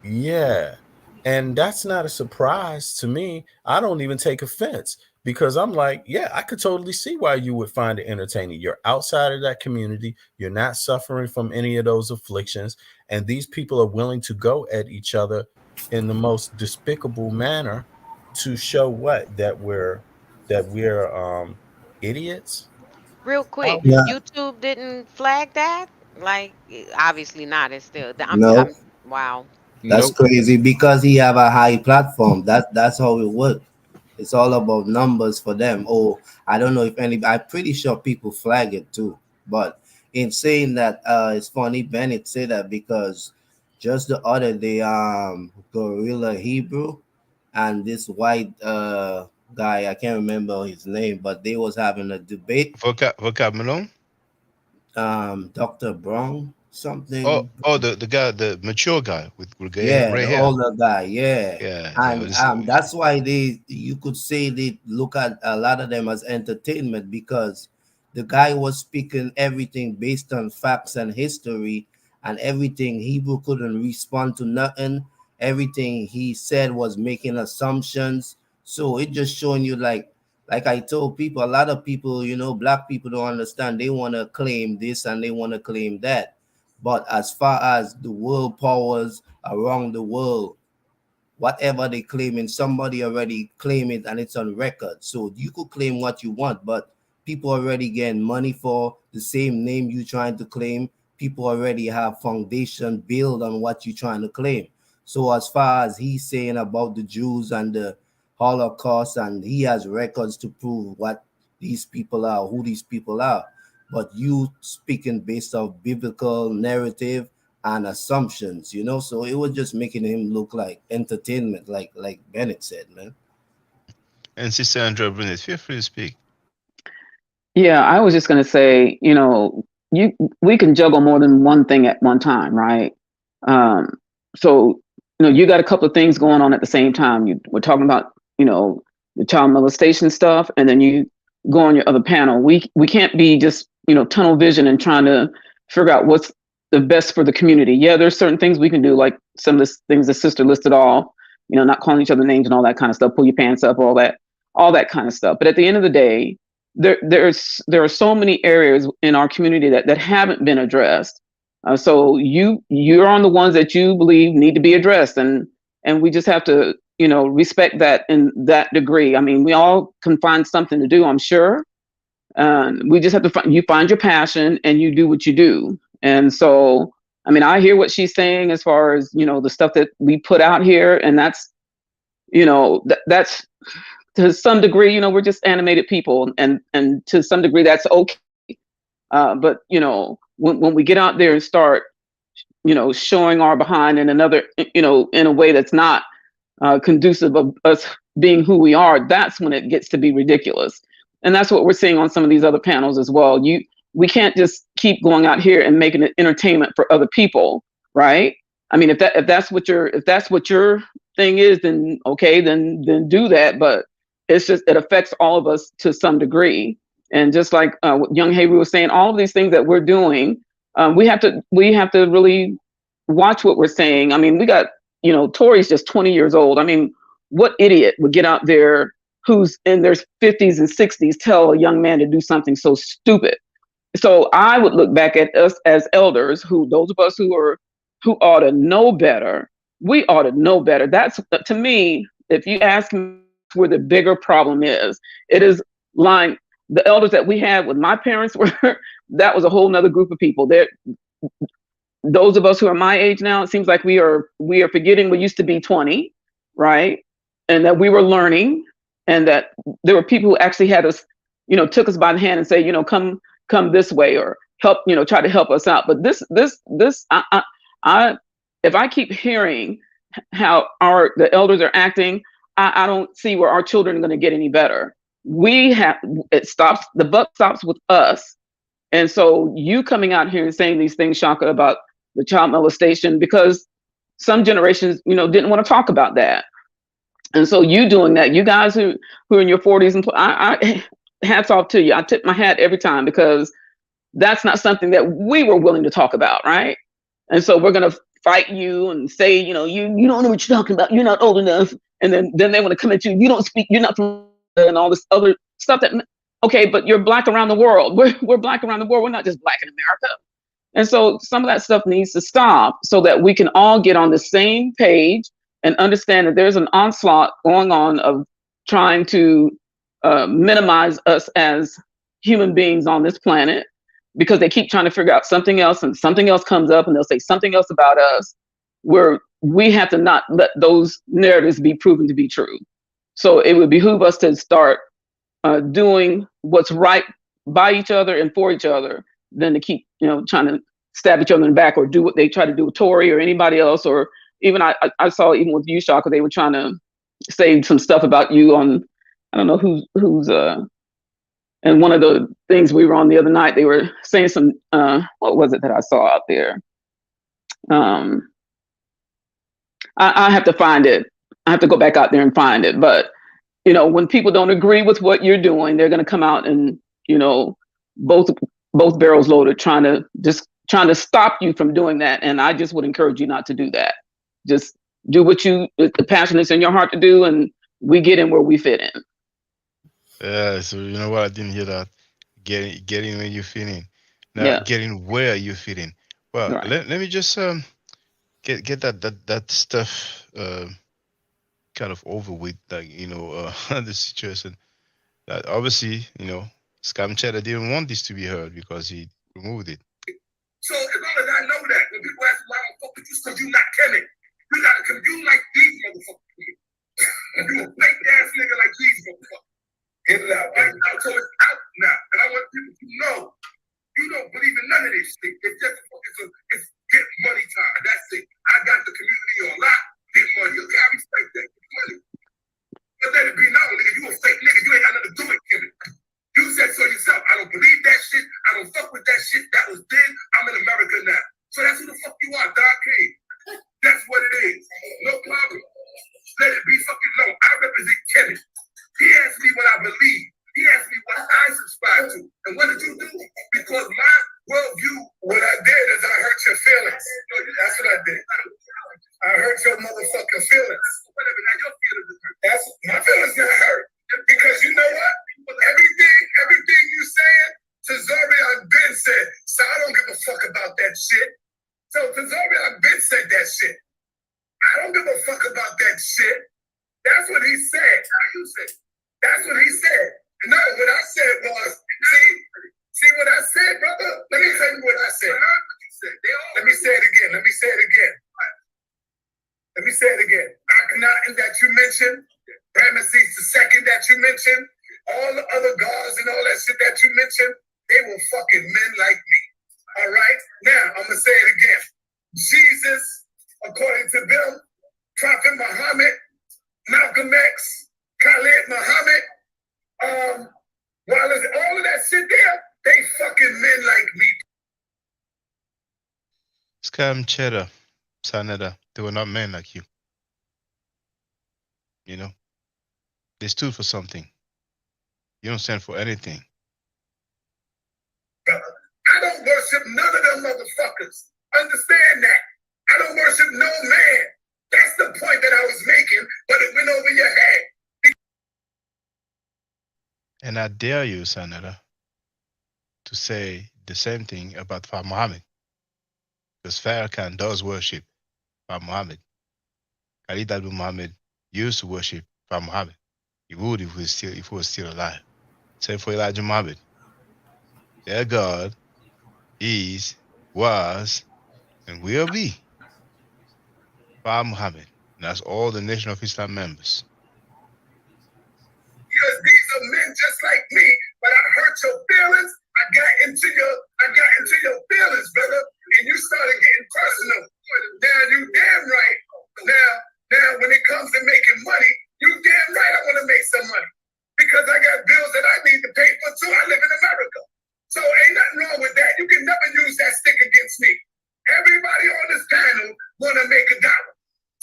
yeah, And that's not a surprise to me. I don't even take offense because I'm like, yeah, I could totally see why you would find it entertaining. You're outside of that community. You're not suffering from any of those afflictions. And these people are willing to go at each other in the most despicable manner to show what? That we're idiots. Real How? quick, Yeah, YouTube didn't flag that? Like, obviously not. It's still, no, wow. that's Nope. crazy because he have a high platform. That's how it works. It's all about numbers for them. Oh, I don't know if any. I'm pretty sure people flag it too. But in saying that, it's funny Bennett said that because just the other day, Gorilla Hebrew and this white guy, I can't remember his name, but they was having a debate. Vocab Malone. Dr. Brown Oh, something. the guy, the mature guy with Yeah, gray the hair. older guy, yeah. Yeah, yeah. And that's why you could say they look at a lot of them as entertainment because the guy was speaking everything based on facts and history and everything. Hebrew couldn't respond to nothing. Everything he said was making assumptions. So it just showing you like I told people, a lot of people, black people don't understand. They want to claim this and they want to claim that. But as far as the world powers around the world, whatever they claiming, somebody already claim it and it's on record. So you could claim what you want, but people already getting money for the same name you trying to claim. People already have foundation built on what you trying to claim. So as far as he's saying about the Jews and the Holocaust, and he has records to prove what these people are, who these people are. But you speaking based off biblical narrative and assumptions, so it was just making him look like entertainment, like Bennett said, man. And Sister Andrea Burnett, feel free to speak. Yeah, I was just going to say, we can juggle more than one thing at one time, right? Um, so, you got a couple of things going on at the same time. We're talking about, the child molestation stuff, and then you go on your other panel. We can't be just, tunnel vision and trying to figure out what's the best for the community. Yeah, there's certain things we can do, like some of the things the sister listed all, not calling each other names and all that kind of stuff, pull your pants up, all that kind of stuff. But at the end of the day, there are so many areas in our community that haven't been addressed. So you're on the ones that you believe need to be addressed, and we just have to respect that in that degree. I mean, we all can find something to do, I'm sure. We just have to find your passion and you do what you do. And so, I mean, I hear what she's saying as far as the stuff that we put out here, and that's that's to some degree, we're just animated people, and to some degree that's okay. But when we get out there and start, showing our behind in another, in a way that's not conducive of us being who we are, that's when it gets to be ridiculous. And that's what we're seeing on some of these other panels as well. We can't just keep going out here and making it entertainment for other people, right? I mean, if that's what your thing is, then okay, then do that. But it affects all of us to some degree. And just like what young Hebrew was saying, all of these things that we're doing, we have to really watch what we're saying. I mean, we got, Tori's just 20 years old. I mean, what idiot would get out there who's in their 50s and 60s tell a young man to do something so stupid? So I would look back at us as elders, those of us who ought to know better. We ought to know better. That's, to me, if you ask me where the bigger problem is, it is lying. The elders that we had with my parents that was a whole nother group of people. Those of us who are my age now, it seems like we are forgetting we used to be 20, right? And that we were learning, and that there were people who actually had us, took us by the hand and say, come this way, or help, try to help us out. But this, if I keep hearing how the elders are acting, I don't see where our children are going to get any better. The buck stops with us. And so you coming out here and saying these things, Shakka, about the child molestation, because some generations, didn't want to talk about that. And so you doing that, you guys who are in your 40s, and I hats off to you. I tip my hat every time, because that's not something that we were willing to talk about, right? And so we're going to fight you and say, you know, you don't know what you're talking about. You're not old enough. And then they want to come at you. You don't speak. You're not from, and all this other stuff that, okay, but you're black around the world. We're black around the world. We're not just black in America. And so some of that stuff needs to stop so that we can all get on the same page and understand that there's an onslaught going on of trying to minimize us as human beings on this planet, because they keep trying to figure out something else, and something else comes up and they'll say something else about us, where we have to not let those narratives be proven to be true. So it would behoove us to start doing what's right by each other and for each other, than to keep, you know, trying to stab each other in the back or do what they try to do with Tory or anybody else. Or even I saw even with you, Shakka, they were trying to say some stuff about you on, I don't know who's and one of the things we were on the other night, they were saying some what was it that I saw out there? I have to find it. I have to go back out there and find it. But you know, when people don't agree with what you're doing, they're going to come out and, you know, both barrels loaded, trying to stop you from doing that. And I just would encourage you not to do that. Just do what the passion is in your heart to do, and we get in where we fit in. Yeah, so you know what? I didn't hear that. Getting where you fit in. Now, Yeah. getting where you fit in. Well, Right. let me just get that stuff kind of over with, like, you know, the situation. That obviously, you know, Scam Cheddar didn't want this to be heard because he removed it. So as long as I know that, when people ask me why I don't fuck with you, it's because you not Kemetic. You gotta come, you like these motherfuckers. You a fake ass nigga like these motherfuckers. Get it out, right? So it's out now. And I want people to know you don't believe in none of this shit. It's just it's get money time. That's it. I got the community on lock. Get money. Okay, I respect that. Get money. But let it be known, nigga, you a fake nigga. You ain't got nothing to do with Kemetic. You said so yourself. I don't believe that shit. I don't fuck with that shit. That was then. I'm in America now. So that's who the fuck you are, Don King. That's what it is. No problem. Let it be fucking known. I represent Kemetic. He asked me what I believe. He asked me what I subscribe to. And what did you do? Because my worldview, what I did is I hurt your feelings. That's what I did. I hurt your motherfucking feelings. Whatever, now your feelings is hurt. That's my feelings got hurt. Because you know what? Everything you saying, Tazarian Ben said. So I don't give a fuck about that shit. So Tazarian Ben said that shit. I don't give a fuck about that shit. That's what he said. How you said? That's what he said. No, what I said was, see what I said, brother? Let me tell you what I said. Let me say it again. Let me say it again. Let me say it again. Akhenaten that you mentioned, Ramesses II that you mentioned, all the other gods and all that shit that you mentioned, they were fucking men like me. All right? Now, I'm going to say it again. Jesus, according to them, Prophet Muhammad, Malcolm X, Khalid Muhammad, while all of that shit there, they fucking men like me. Scam Cheddar, Sanada, they were not men like you. You know? They stood for something. You don't stand for anything. I don't worship none of them motherfuckers. Understand that. I don't worship no man. That's the point that I was making, but it went over your head. And I dare you, Sanada, to say the same thing about Fa Muhammad. Because Farrakhan does worship Fa Muhammad. Khalid Abdul Muhammad used to worship Fa Muhammad. He would if he was still alive. Same for Elijah Muhammad. Their God is, was, and will be Fa Muhammad. And that's all the Nation of Islam members. Because these are men just like me, but I hurt your feelings. I got into your feelings, brother, and you started getting personal. Now you damn right. Now when it comes to making money, you damn right I want to make some money. Because I got bills that I need to pay for too. I live in America. So ain't nothing wrong with that. You can never use that stick against me. Everybody on this panel want to make $1.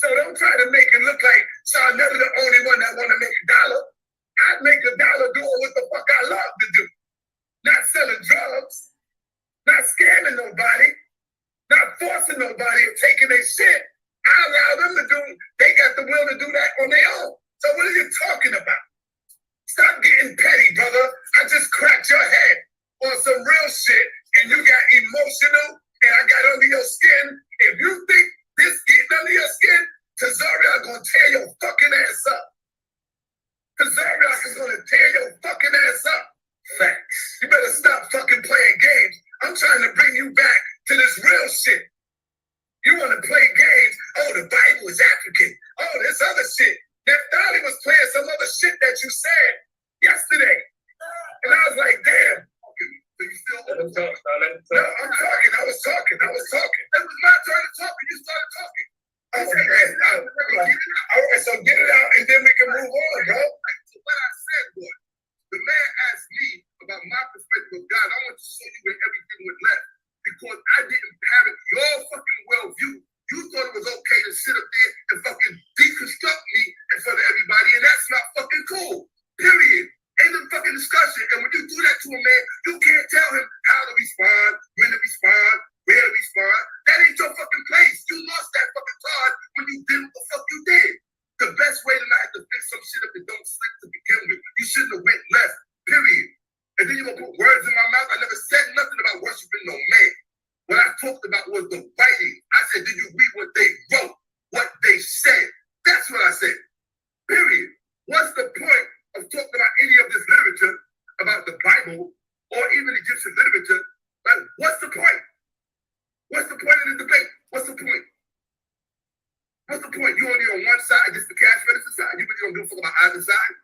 So don't try to make it look like Sean Never the only one that want to make $1. I'd make $1 doing what the fuck I love to do. Not selling drugs, not scamming nobody. Not forcing nobody and taking their shit. I allow them to do, they got the will to do that on their own. So what are you talking about? Stop getting petty, brother. I just cracked your head on some real shit and you got emotional and I got under your skin. If you think this getting under your skin, Tazaria gonna tear your fucking ass up. Tazaria is gonna tear your fucking ass up. Facts. You better stop fucking playing games. I'm trying to bring you back to this real shit. You want to play games? Oh, the Bible is African. Oh, this other shit. Neftali was playing some other shit that you said yesterday. And I was like, damn. So you still want to talk? No, I'm talking. I was talking. It was my turn to talk and you started talking. Okay, all right, so get it out and then we can move on, bro. So what I said was, the man asked me about my perspective of God. I want to show you where everything went left because I didn't parrot your fucking worldview. You thought it was okay to sit up there and fucking deconstruct me in front of everybody, and that's not fucking cool. Period. End of fucking discussion. And when you do that to a man, you can't tell him how to respond, when to respond, where to respond. That ain't your fucking place. You lost that fucking card when you did what the fuck you did. The best way to not have to fix some shit up and don't slip to begin with. You shouldn't have went left. Period. And then you're gonna put words in my mouth. I never said nothing about worshiping no man. What I talked about was the writing. I said, did you read what they wrote? What they said? That's what I said. Period. What's the point of talking about any of this literature, about the Bible, or even Egyptian literature? Like, what's the point? What's the point of the debate? What's the point? What's the point? You only on one side, just the cash register side. You really don't give a fuck about either side.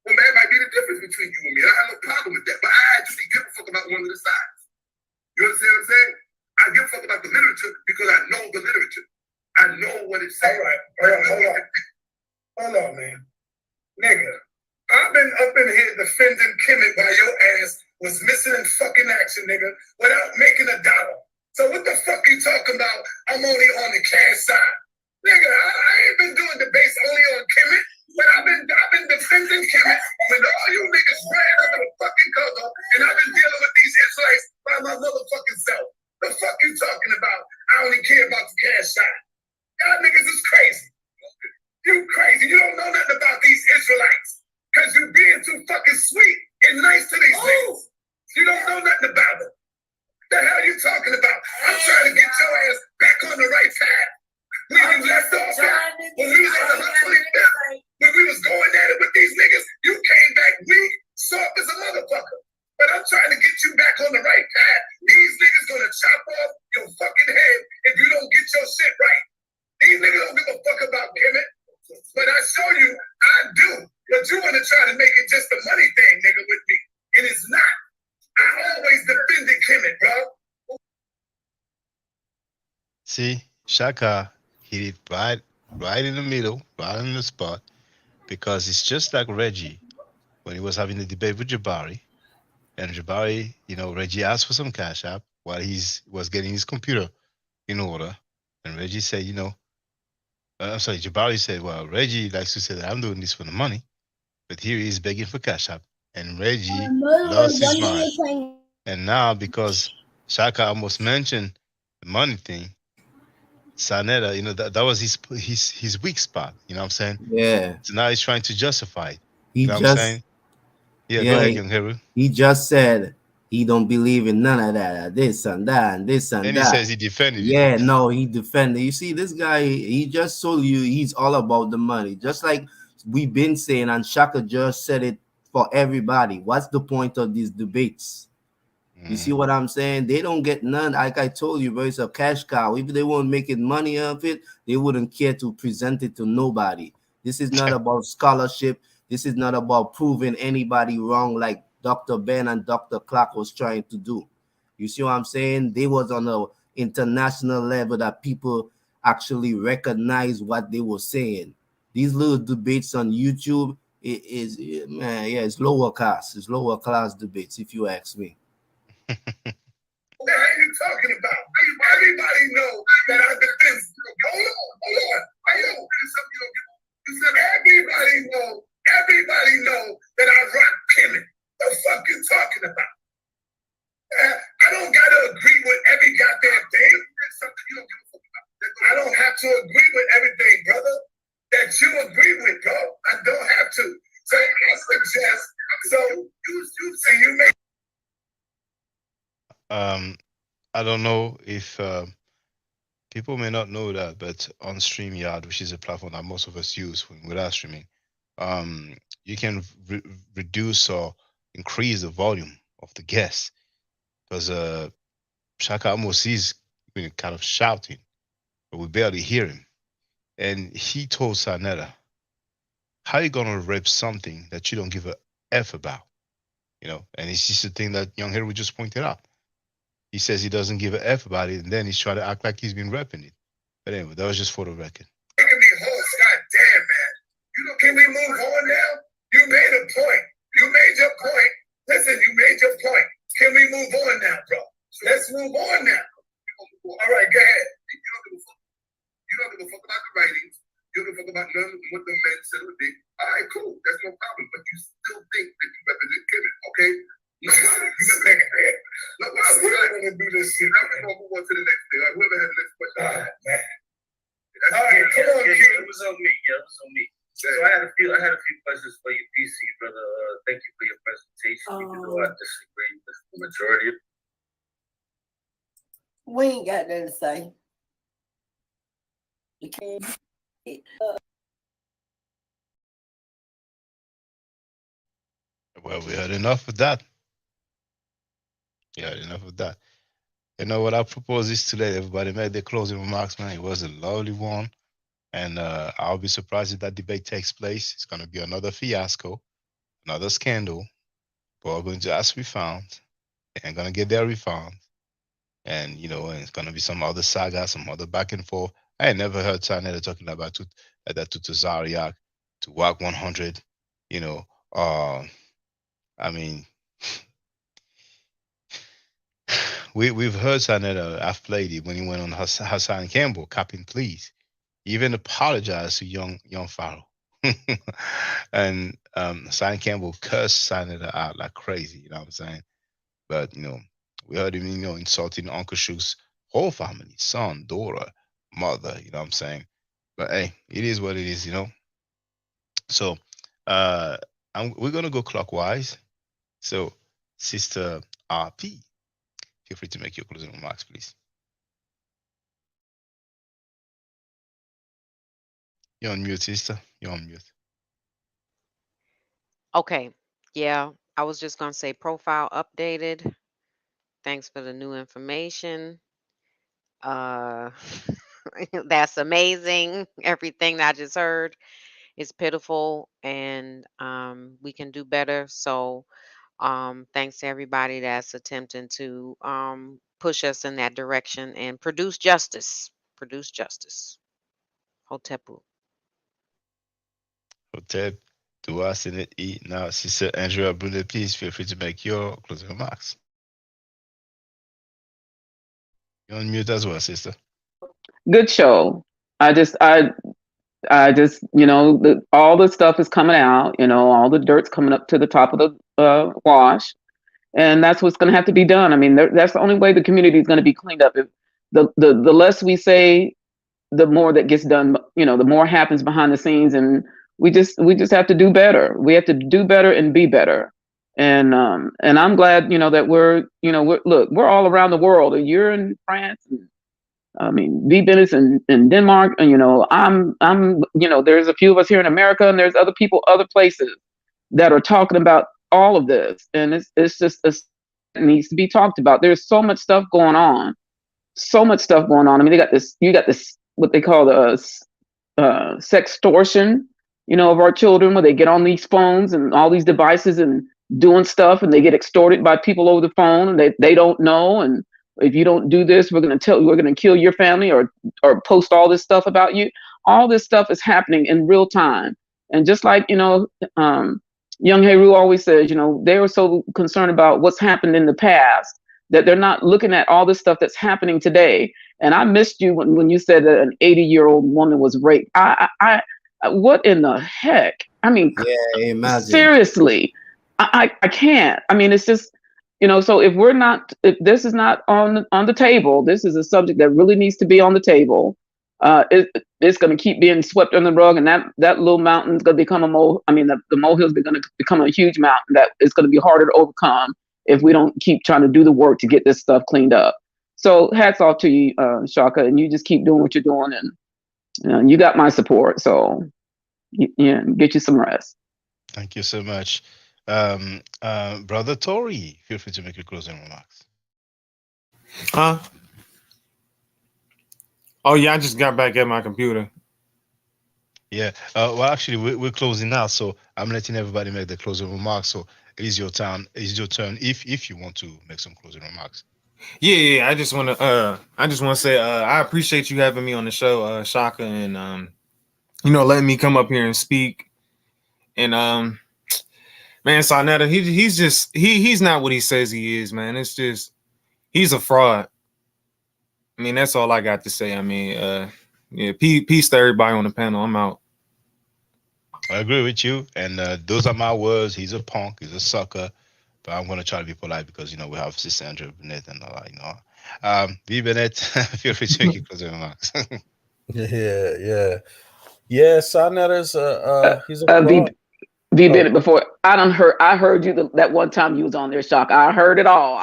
Well, man, might be the difference between you and me. I have no problem with that. But I actually give a fuck about one of the sides. You understand what I'm saying? I give a fuck about the literature because I know the literature. I know what it's saying. All right. Hold on, man. Nigga, I've been up in here defending Kemetic while your ass was missing in fucking action, nigga, without making a dollar. So what the fuck you talking about? I'm only on the cash side. Nigga, I ain't been doing debates only on Kemetic, but I've been defending Kemetic when all you niggas ran under the fucking cover, and I've been dealing with these Israelites by my motherfucking self. The fuck you talking about? I only care about the cash side. Y'all niggas is crazy. You crazy. You don't know nothing about these Israelites because you being too fucking sweet and nice to these niggas. You don't know nothing about them. The hell you talking about? I'm trying to get your ass back on the right path. When you left off at, when we was on the 125th, when we was going at it with these niggas, you came back weak, soft as a motherfucker. But I'm trying to get you back on the right path. These niggas gonna chop off your fucking head if you don't get your shit right. These niggas don't give a fuck about Kemetic. But I show you, I do. But you want to try to make it just a money thing, nigga, with me. And it's not. I always defended Kemetic, bro. See, Shaka hit it right in the middle, right in the spot, because it's just like Reggie when he was having the debate with Jabari. And Jabari, Reggie asked for some cash app while he was getting his computer in order. And Reggie said, Jabari said, well, Reggie likes to say that I'm doing this for the money, but here he is begging for cash app. And Reggie lost his mind. And now, because Shaka almost mentioned the money thing, Sanetta, that was his weak spot. You know what I'm saying? Yeah. So now he's trying to justify it. He what I'm just saying? Yeah, go ahead, Young Heru. He just said he don't believe in none of that, this and that, and this and then that. He says he defended it. Yeah, no, he defended. You see, this guy, he just told you he's all about the money. Just like we've been saying, and Shaka just said it for everybody. What's the point of these debates? You see what I'm saying? They don't get none. Like I told you, bro, it's a cash cow. If they weren't making money off it, they wouldn't care to present it to nobody. This is not about scholarship. This is not about proving anybody wrong like Dr. Ben and Dr. Clark was trying to do. You see what I'm saying? They was on an international level that people actually recognize what they were saying. These little debates on YouTube, it's lower class. It's lower class debates, if you ask me. What the hell are you talking about? Everybody know that I defend. Hold on. You said everybody know that I rock Kemetic. The fuck you talking about? I don't gotta agree with every goddamn thing. with everything, brother, that you agree with, bro. I don't have to. So I suggest, so you make. I don't know if people may not know that, but on StreamYard, which is a platform that most of us use when we're live streaming, you can reduce or increase the volume of the guests because Shakka Ahmose is kind of shouting, but we barely hear him. And he told Sarnetta, how you gonna rep something that you don't give a F about? You know, and it's just the thing that Young Hero just pointed out. He says he doesn't give a F about it, and then he's trying to act like he's been repping it. But anyway, that was just for the record. Making me host, goddamn, man. Can we move on now? You made a point. You made your point. Listen, you made your point. Can we move on now, bro? Let's move on now. All right, go ahead. You don't give a fuck about the writings. You don't give a fuck about what the men said or did. All right, cool. That's no problem. But you still think that you represent Kemetic, okay? Look, we're not going to do this shit. Now we're going to move on to the next thing. Like, whoever has the next question. All right, man. All right, come on, Q. It was on me. Yeah, it was on me. So I had a few questions for you, PC, brother. Thank you for your presentation. Even though I disagree with the majority of We ain't got nothing to say. You can't. Well, we had enough of that. Yeah, enough of that. You know what I propose is to let everybody make their closing remarks, man. It was a lovely one. And I'll be surprised if that debate takes place. It's going to be another fiasco, another scandal. People are going to ask refunds and going to get their refunds. And, you know, and it's going to be some other saga, some other back and forth. I had never heard Sarnetta talking about that to Zariak, to WAC 100, you know. I mean, we've heard Sarnetta, I've played it when he went on Hassan Campbell, Captain Please. He even apologized to young Pharaoh. And Hassan Campbell cursed Sarnetta out like crazy, you know what I'm saying? But, you know, we heard him, you know, insulting Uncle Shook's whole family, son, daughter, mother, you know what I'm saying? But hey, it is what it is, you know? So we're going to go clockwise. So, Sister RP, feel free to make your closing remarks, please. You're on mute, sister. You're on mute. Okay. Yeah, I was just going to say profile updated. Thanks for the new information. That's amazing. Everything that I just heard is pitiful, and we can do better. So thanks to everybody that's attempting to push us in that direction and produce justice. Produce justice. Hotepu. Hotep, to us in it, eat. Now, Sister Andrea Brule, please feel free to make your closing remarks. You're on mute as well, sister. Good show. I just, you know, all the stuff is coming out. You know, all the dirt's coming up to the top of the wash, and that's what's going to have to be done. I mean, that's the only way the community is going to be cleaned up. If the less we say, the more that gets done. You know, the more happens behind the scenes, and we just have to do better. We have to do better and be better. And I'm glad, you know, that we're all around the world. You're in France. And, I mean, V. Bennis in Denmark, and you know, I'm, you know, there's a few of us here in America, and there's other people, other places that are talking about all of this, and it's just it needs to be talked about. There's so much stuff going on, so much stuff going on. I mean, you got this what they call the sextortion, you know, of our children, where they get on these phones and all these devices and doing stuff, and they get extorted by people over the phone, and they don't know, and if you don't do this, we're going to kill your family, or post all this stuff about you. All this stuff is happening in real time. And just like, you know, Young Heru always says, you know, they were so concerned about what's happened in the past that they're not looking at all the stuff that's happening today. And I missed you when you said that an 80-year-old woman was raped. I what in the heck? I mean, yeah, imagine. Seriously, I can't. I mean, it's just, you know, so if this is not on the table, this is a subject that really needs to be on the table. it's going to keep being swept under the rug, and that little mountain's going to become a mole. I mean, the molehill's going to become a huge mountain that is going to be harder to overcome if we don't keep trying to do the work to get this stuff cleaned up. So hats off to you, Shaka, and you just keep doing what you're doing, and you got my support. So get you some rest. Thank you so much. Brother Tori, feel free to make your closing remarks. Huh? Oh yeah, I just got back at my computer. Yeah. Well, actually, we're closing now, so I'm letting everybody make the closing remarks. So it is your turn. It's your turn if you want to make some closing remarks. Yeah. I just want to say I appreciate you having me on the show, Shaka, and letting me come up here and speak. And man, Sonetta, he's not what he says he is, man. It's just he's a fraud. I mean, that's all I got to say. I mean, yeah, peace to everybody on the panel. I'm out. I agree with you, and those are my words. He's a punk. He's a sucker. But I'm going to try to be polite because we have Sister Andrew Bennett and all that. V Bennett, feel free to make your closing remarks. Yeah. Sonetta's he's a fraud. V Bennett, before I heard you that one time you was on there, Shock. I heard it all.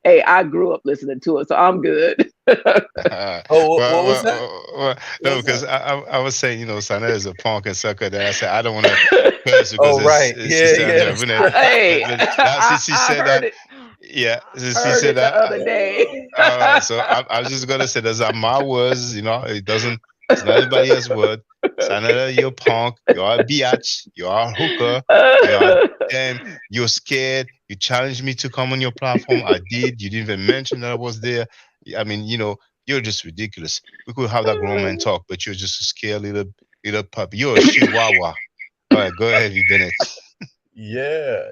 Hey, I grew up listening to it, so I'm good. What was that? No, because I was saying, Sonetta is a punk and sucker. Then I said I don't want to curse because right. Yeah. Hey, she said that. Yeah, she said that the other day. So I'm just gonna say those are my words. It's not anybody else's word. Sonetta, you're a punk. You're a biatch. You're a hooker. You're scared. You challenged me to come on your platform. I did. You didn't even mention that I was there. I mean, you're just ridiculous. We could have that grown man talk, but you're just a scared little puppy. You're a chihuahua. All right, go ahead, you Bennett. Yeah.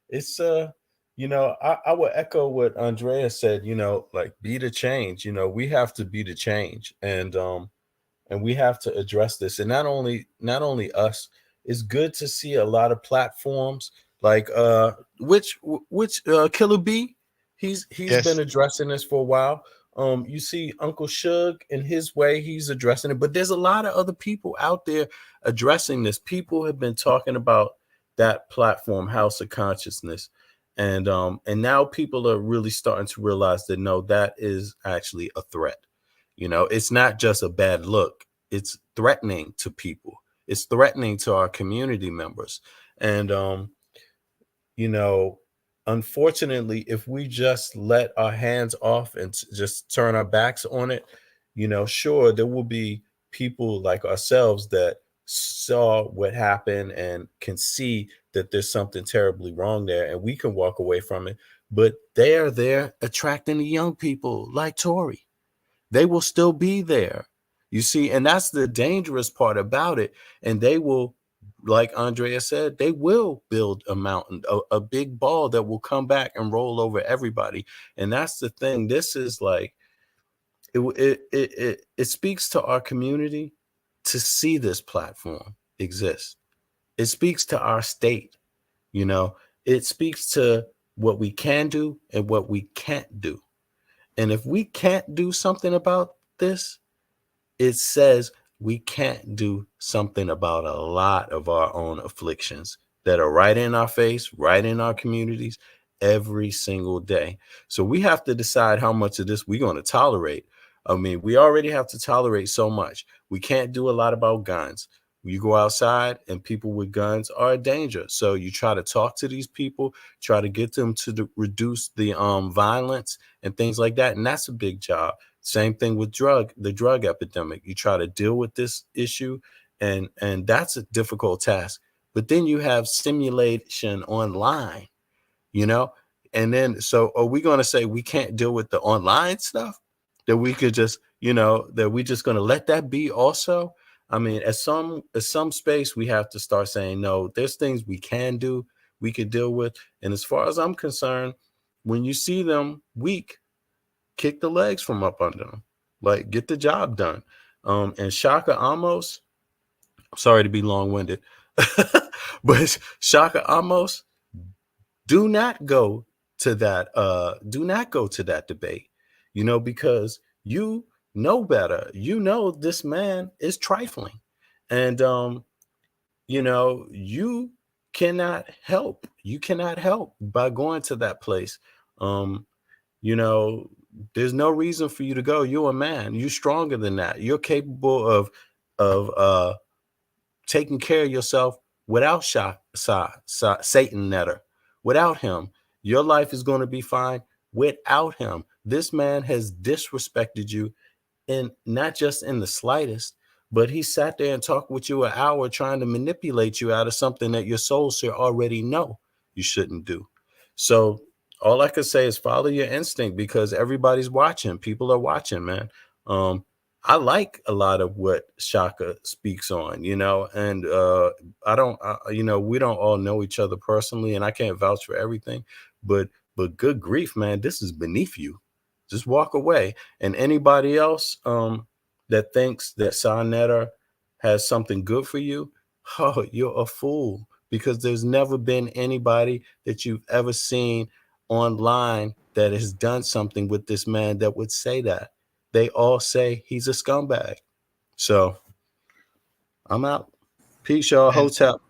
It's I would echo what Andrea said, like be the change. We have to be the change, and we have to address this. And not only us, it's good to see a lot of platforms like which Killer B, he's been addressing this for a while. You see Uncle Suge in his way, he's addressing it, but there's a lot of other people out there addressing this. People have been talking about that platform, House of Consciousness. And now people are really starting to realize that no, that is actually a threat. It's not just a bad look. It's threatening to people. It's threatening to our community members. And unfortunately, if we just let our hands off and just turn our backs on it, sure, there will be people like ourselves that saw what happened and can see that there's something terribly wrong there, and we can walk away from it. But they are there attracting the young people like Tory. They will still be there, you see, and that's the dangerous part about it. And they will, like Andrea said, they will build a mountain, a big ball that will come back and roll over everybody. And that's the thing. This is like, it speaks to our community to see this platform exist. It speaks to our state. It speaks to what we can do and what we can't do. And if we can't do something about this, it says we can't do something about a lot of our own afflictions that are right in our face, right in our communities every single day. So we have to decide how much of this we're going to tolerate. I mean, we already have to tolerate so much. We can't do a lot about guns. You go outside and people with guns are a danger. So you try to talk to these people, try to get them to reduce the violence and things like that. And that's a big job. Same thing with the drug epidemic. You try to deal with this issue, and that's a difficult task. But then you have simulation online, and then so are we going to say we can't deal with the online stuff? That we could just, that we just going to let that be also? I mean, at some space, we have to start saying, no, there's things we can do, we could deal with. And as far as I'm concerned, when you see them weak, kick the legs from up under them, like get the job done. And Shakka Ahmose, sorry to be long-winded, but Shakka Ahmose, do not go to that debate, because you know better. You know this man is trifling. And you cannot help. You cannot help by going to that place. Um, you know, there's no reason for you to go. You're a man. You're stronger than that. You're capable of taking care of yourself without Satan Netter. Without him, your life is going to be fine without him. This man has disrespected you, and not just in the slightest, but he sat there and talked with you an hour trying to manipulate you out of something that your soul should already know you shouldn't do. So all I could say is follow your instinct, because everybody's watching. People are watching, man. I like a lot of what Shaka speaks on, and I don't, we don't all know each other personally, and I can't vouch for everything, but good grief, man, this is beneath you. Just walk away. And anybody else that thinks that Sarnetta has something good for you, oh, you're a fool, because there's never been anybody that you've ever seen online that has done something with this man that would say that. They all say he's a scumbag. So I'm out. Peace, y'all. And Hotel.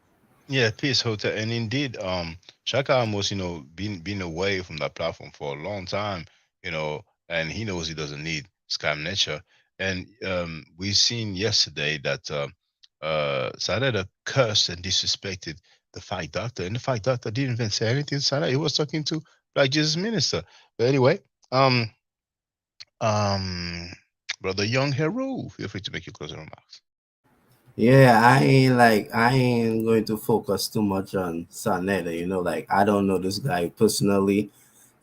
yeah, peace, hotel. And indeed, Shaka almost, been away from that platform for a long time, and he knows he doesn't need scam nature. And we seen yesterday that Sarada cursed and disrespected the fight doctor, and the fight doctor didn't even say anything to Sarada. He was talking to Black Jesus Minister. But anyway, um, brother Young Hero, feel free to make your closing remarks. Yeah, I ain't going to focus too much on Sanetta, like I don't know this guy personally.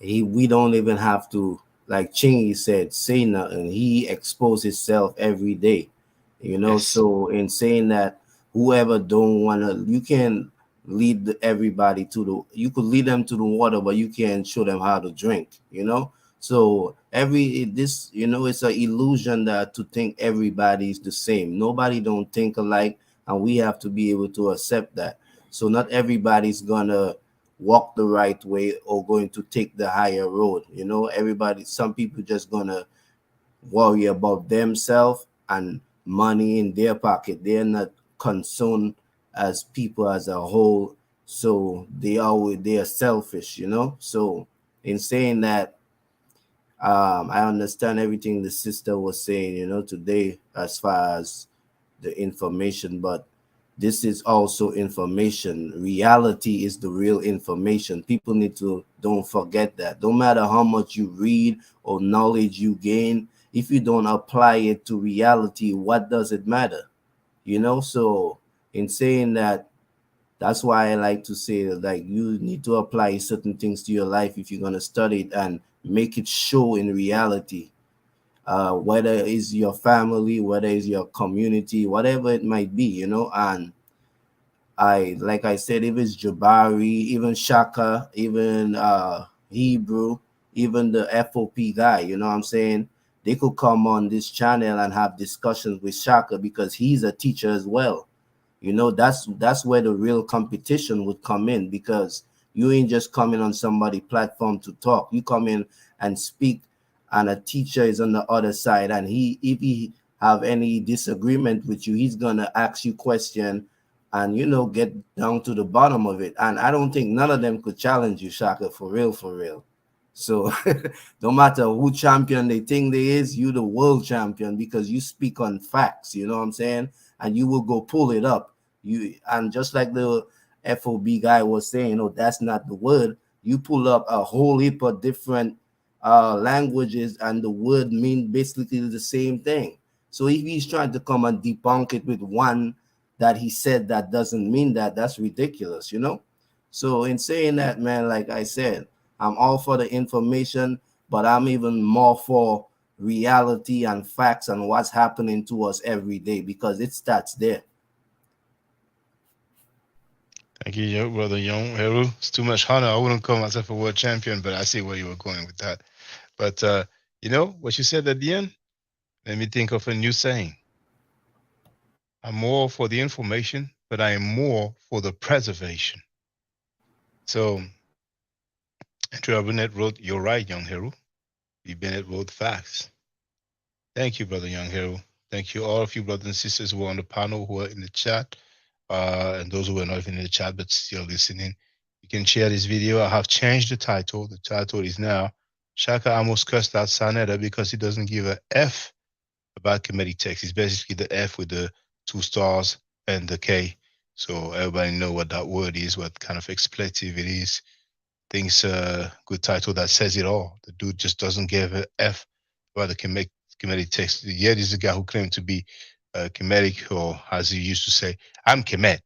We don't even have to, like Chingy said, say nothing. He exposed himself every day. Yes. So in saying that, whoever don't wanna, you can everybody to you could lead them to the water, but you can't show them how to drink. So it's an illusion that to think everybody's the same. Nobody don't think alike, and we have to be able to accept that. So not everybody's gonna walk the right way or going to take the higher road. Some people just gonna worry about themselves and money in their pocket. They're not concerned as people as a whole. So they are selfish. So in saying that, I understand everything the sister was saying, today as far as the information, but this is also information. Reality is the real information. People need to don't forget that. No matter how much you read or knowledge you gain, if you don't apply it to reality, what does it matter? So in saying that, that's why I like to say that, like, you need to apply certain things to your life if you're going to study it and make it show in reality. Whether it's your family, whether it's your community, whatever it might be. And like I said, if it's Jabari, even Shaka, even Hebrew, even the FOP guy, what I'm saying? They could come on this channel and have discussions with Shaka because he's a teacher as well. That's where the real competition would come in, because you ain't just coming on somebody platform to talk. You come in and speak, and a teacher is on the other side, and if he have any disagreement with you, he's gonna ask you question and get down to the bottom of it. And I don't think none of them could challenge you, Shaka, for real. So no matter who champion they think they is, you the world champion, because you speak on facts, you know what I'm saying? And you will go pull it up. And just like the FOB guy was saying, oh, that's not the word. You pull up a whole heap of different languages, and the word mean basically the same thing. So if he's trying to come and debunk it with one that he said that doesn't mean that, that's ridiculous. So in saying that, man, like I said, I'm all for the information, but I'm even more for reality and facts and what's happening to us every day, because it starts there. Thank you, brother Young Heru. It's too much honor. I wouldn't call myself a world champion, but I see where you were going with that. But what you said at the end? Let me think of a new saying. I'm more for the information, but I am more for the preservation. So Andrew Burnett wrote, "You're right, Young Heru." B. Bennett wrote, "Facts." Thank you, Brother Young Hero. Thank you, all of you brothers and sisters who are on the panel, who are in the chat, and those who are not even in the chat but still listening. You can share this video. I have changed the title. The title is now Shakka Ahmose cursed out Sarnetta because he doesn't give a F about Kemetic text. It's basically the F with the 2 stars and the K. So everybody know what that word is, what kind of expletive it is. Thinks a good title that says it all. The dude just doesn't give a F about the Kemetic text. Yet is the guy who claimed to be Kemetic, or as he used to say, I'm Kemet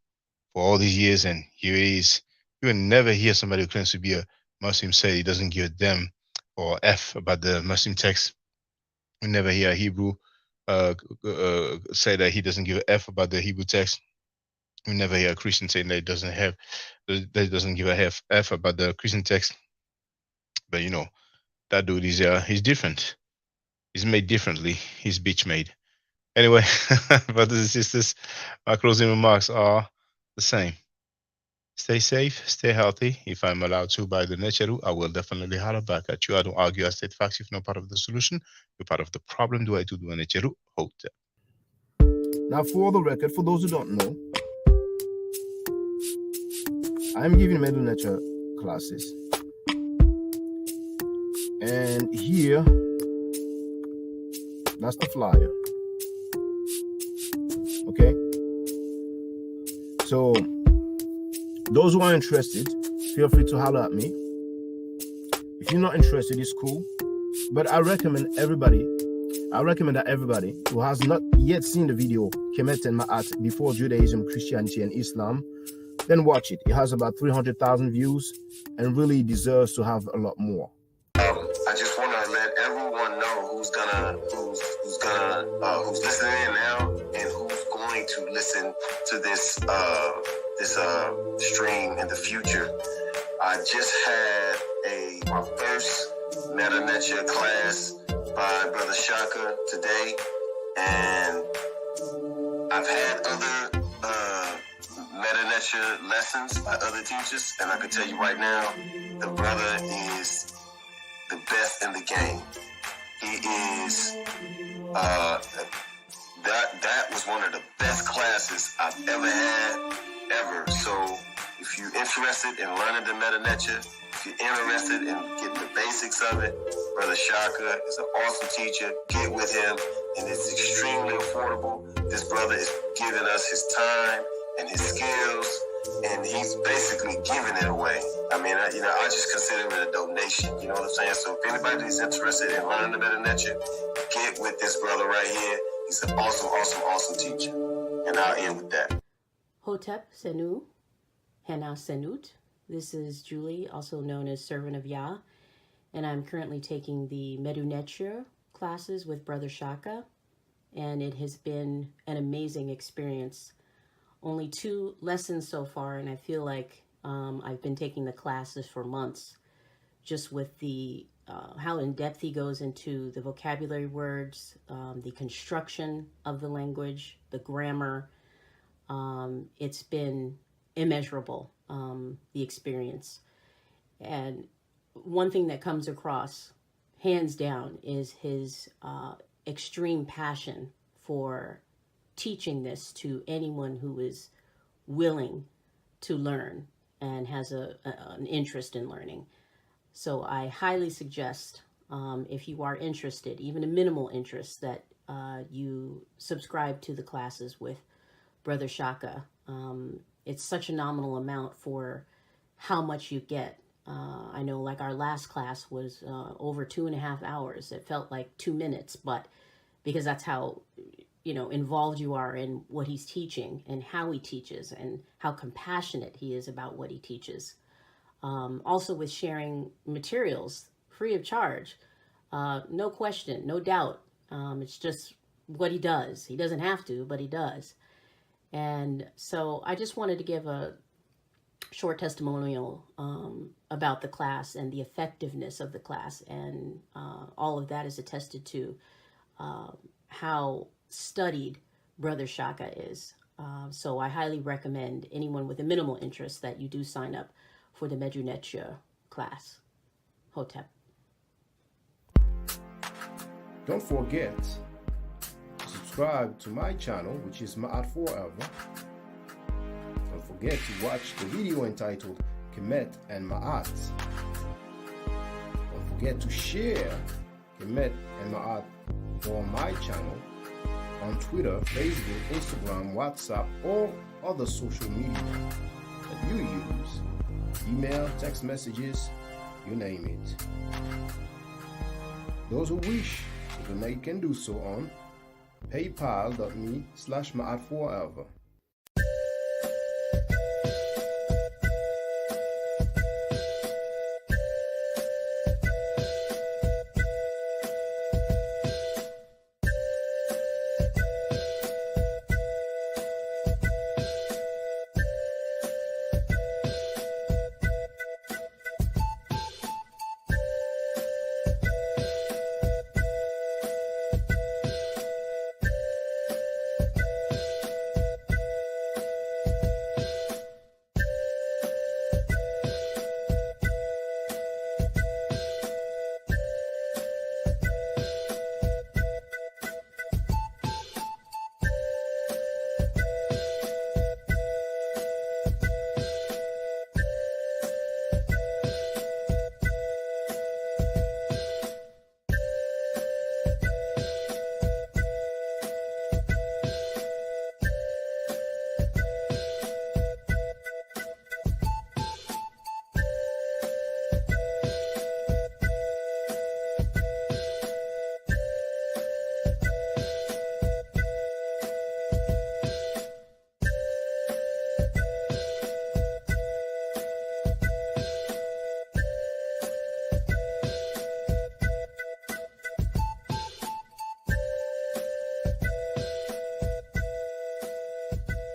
for all these years, and here it is. You will never hear somebody who claims to be a Muslim say he doesn't give a damn or F about the Muslim text. We never hear a Hebrew say that he doesn't give a F about the Hebrew text. We never hear a Christian saying that he doesn't give a F about the Christian text. But you know, that dude is he's different. He's made differently. He's bitch made. Anyway, brothers and sisters, my closing remarks are the same. Stay safe, stay healthy. If I'm allowed to by the nature, I will definitely holler back at you. I don't argue, I state facts. If not part of the solution, you're part of the problem. Do I do a nature? Hotel. Now, for the record, for those who don't know, I'm giving middle nature classes. And here, that's the flyer. Okay? So, those who are interested, feel free to holler at me. If you're not interested, it's cool. But I recommend that everybody who has not yet seen the video, Kemet and Ma'at, Before Judaism, Christianity, and Islam, then watch it. It has about 300,000 views and really deserves to have a lot more. I just want to let everyone know who's listening in now and who's going to listen to this stream in the future. I just had my first Meta Nature class by Brother Shakka today, and I've had other Meta Nature lessons by other teachers, and I can tell you right now, the brother is the best in the game. He is that was one of the best classes I've ever had, ever. So if you're interested in learning the Meta Nature, if you're interested in getting the basics of it, Brother Shakka is an awesome teacher. Get with him, and it's extremely affordable. This brother is giving us his time and his skills, and he's basically giving it away. I mean, I just consider it a donation. You know what I'm saying? So if anybody's interested in learning the Meta Nature, get with this brother right here. He's an awesome, awesome, awesome teacher. And I'll end with that. Hotep Senu, Hena Senut. This is Julie, also known as Servant of Yah, and I'm currently taking the Medu Neture classes with Brother Shakka, and it has been an amazing experience. Only 2 lessons so far, and I feel like I've been taking the classes for months, just with the how in depth he goes into the vocabulary words, the construction of the language, the grammar. It's been immeasurable, the experience. And one thing that comes across, hands down, is his extreme passion for teaching this to anyone who is willing to learn and has an interest in learning. So I highly suggest, if you are interested, even a minimal interest, that you subscribe to the classes with Brother Shakka. It's such a nominal amount for how much you get. I know, like, our last class was over 2.5 hours. It felt like 2 minutes, but because that's how involved you are in what he's teaching and how he teaches and how compassionate he is about what he teaches. Also with sharing materials free of charge, no question, no doubt. It's just what he does. He doesn't have to, but he does. And so I just wanted to give a short testimonial about the class and the effectiveness of the class, and all of that is attested to how studied Brother Shakka is. So I highly recommend anyone with a minimal interest that you do sign up for the Medu Neture class. Hotep. Don't forget, subscribe to my channel, which is Ma'at Forever. Don't forget to watch the video entitled Kemet and Ma'at. Don't forget to share Kemet and Ma'at on my channel on Twitter, Facebook, Instagram, WhatsApp, or other social media that you use. Email, text messages, you name it. Those who wish to donate can do so on paypal.me/ma'atforever.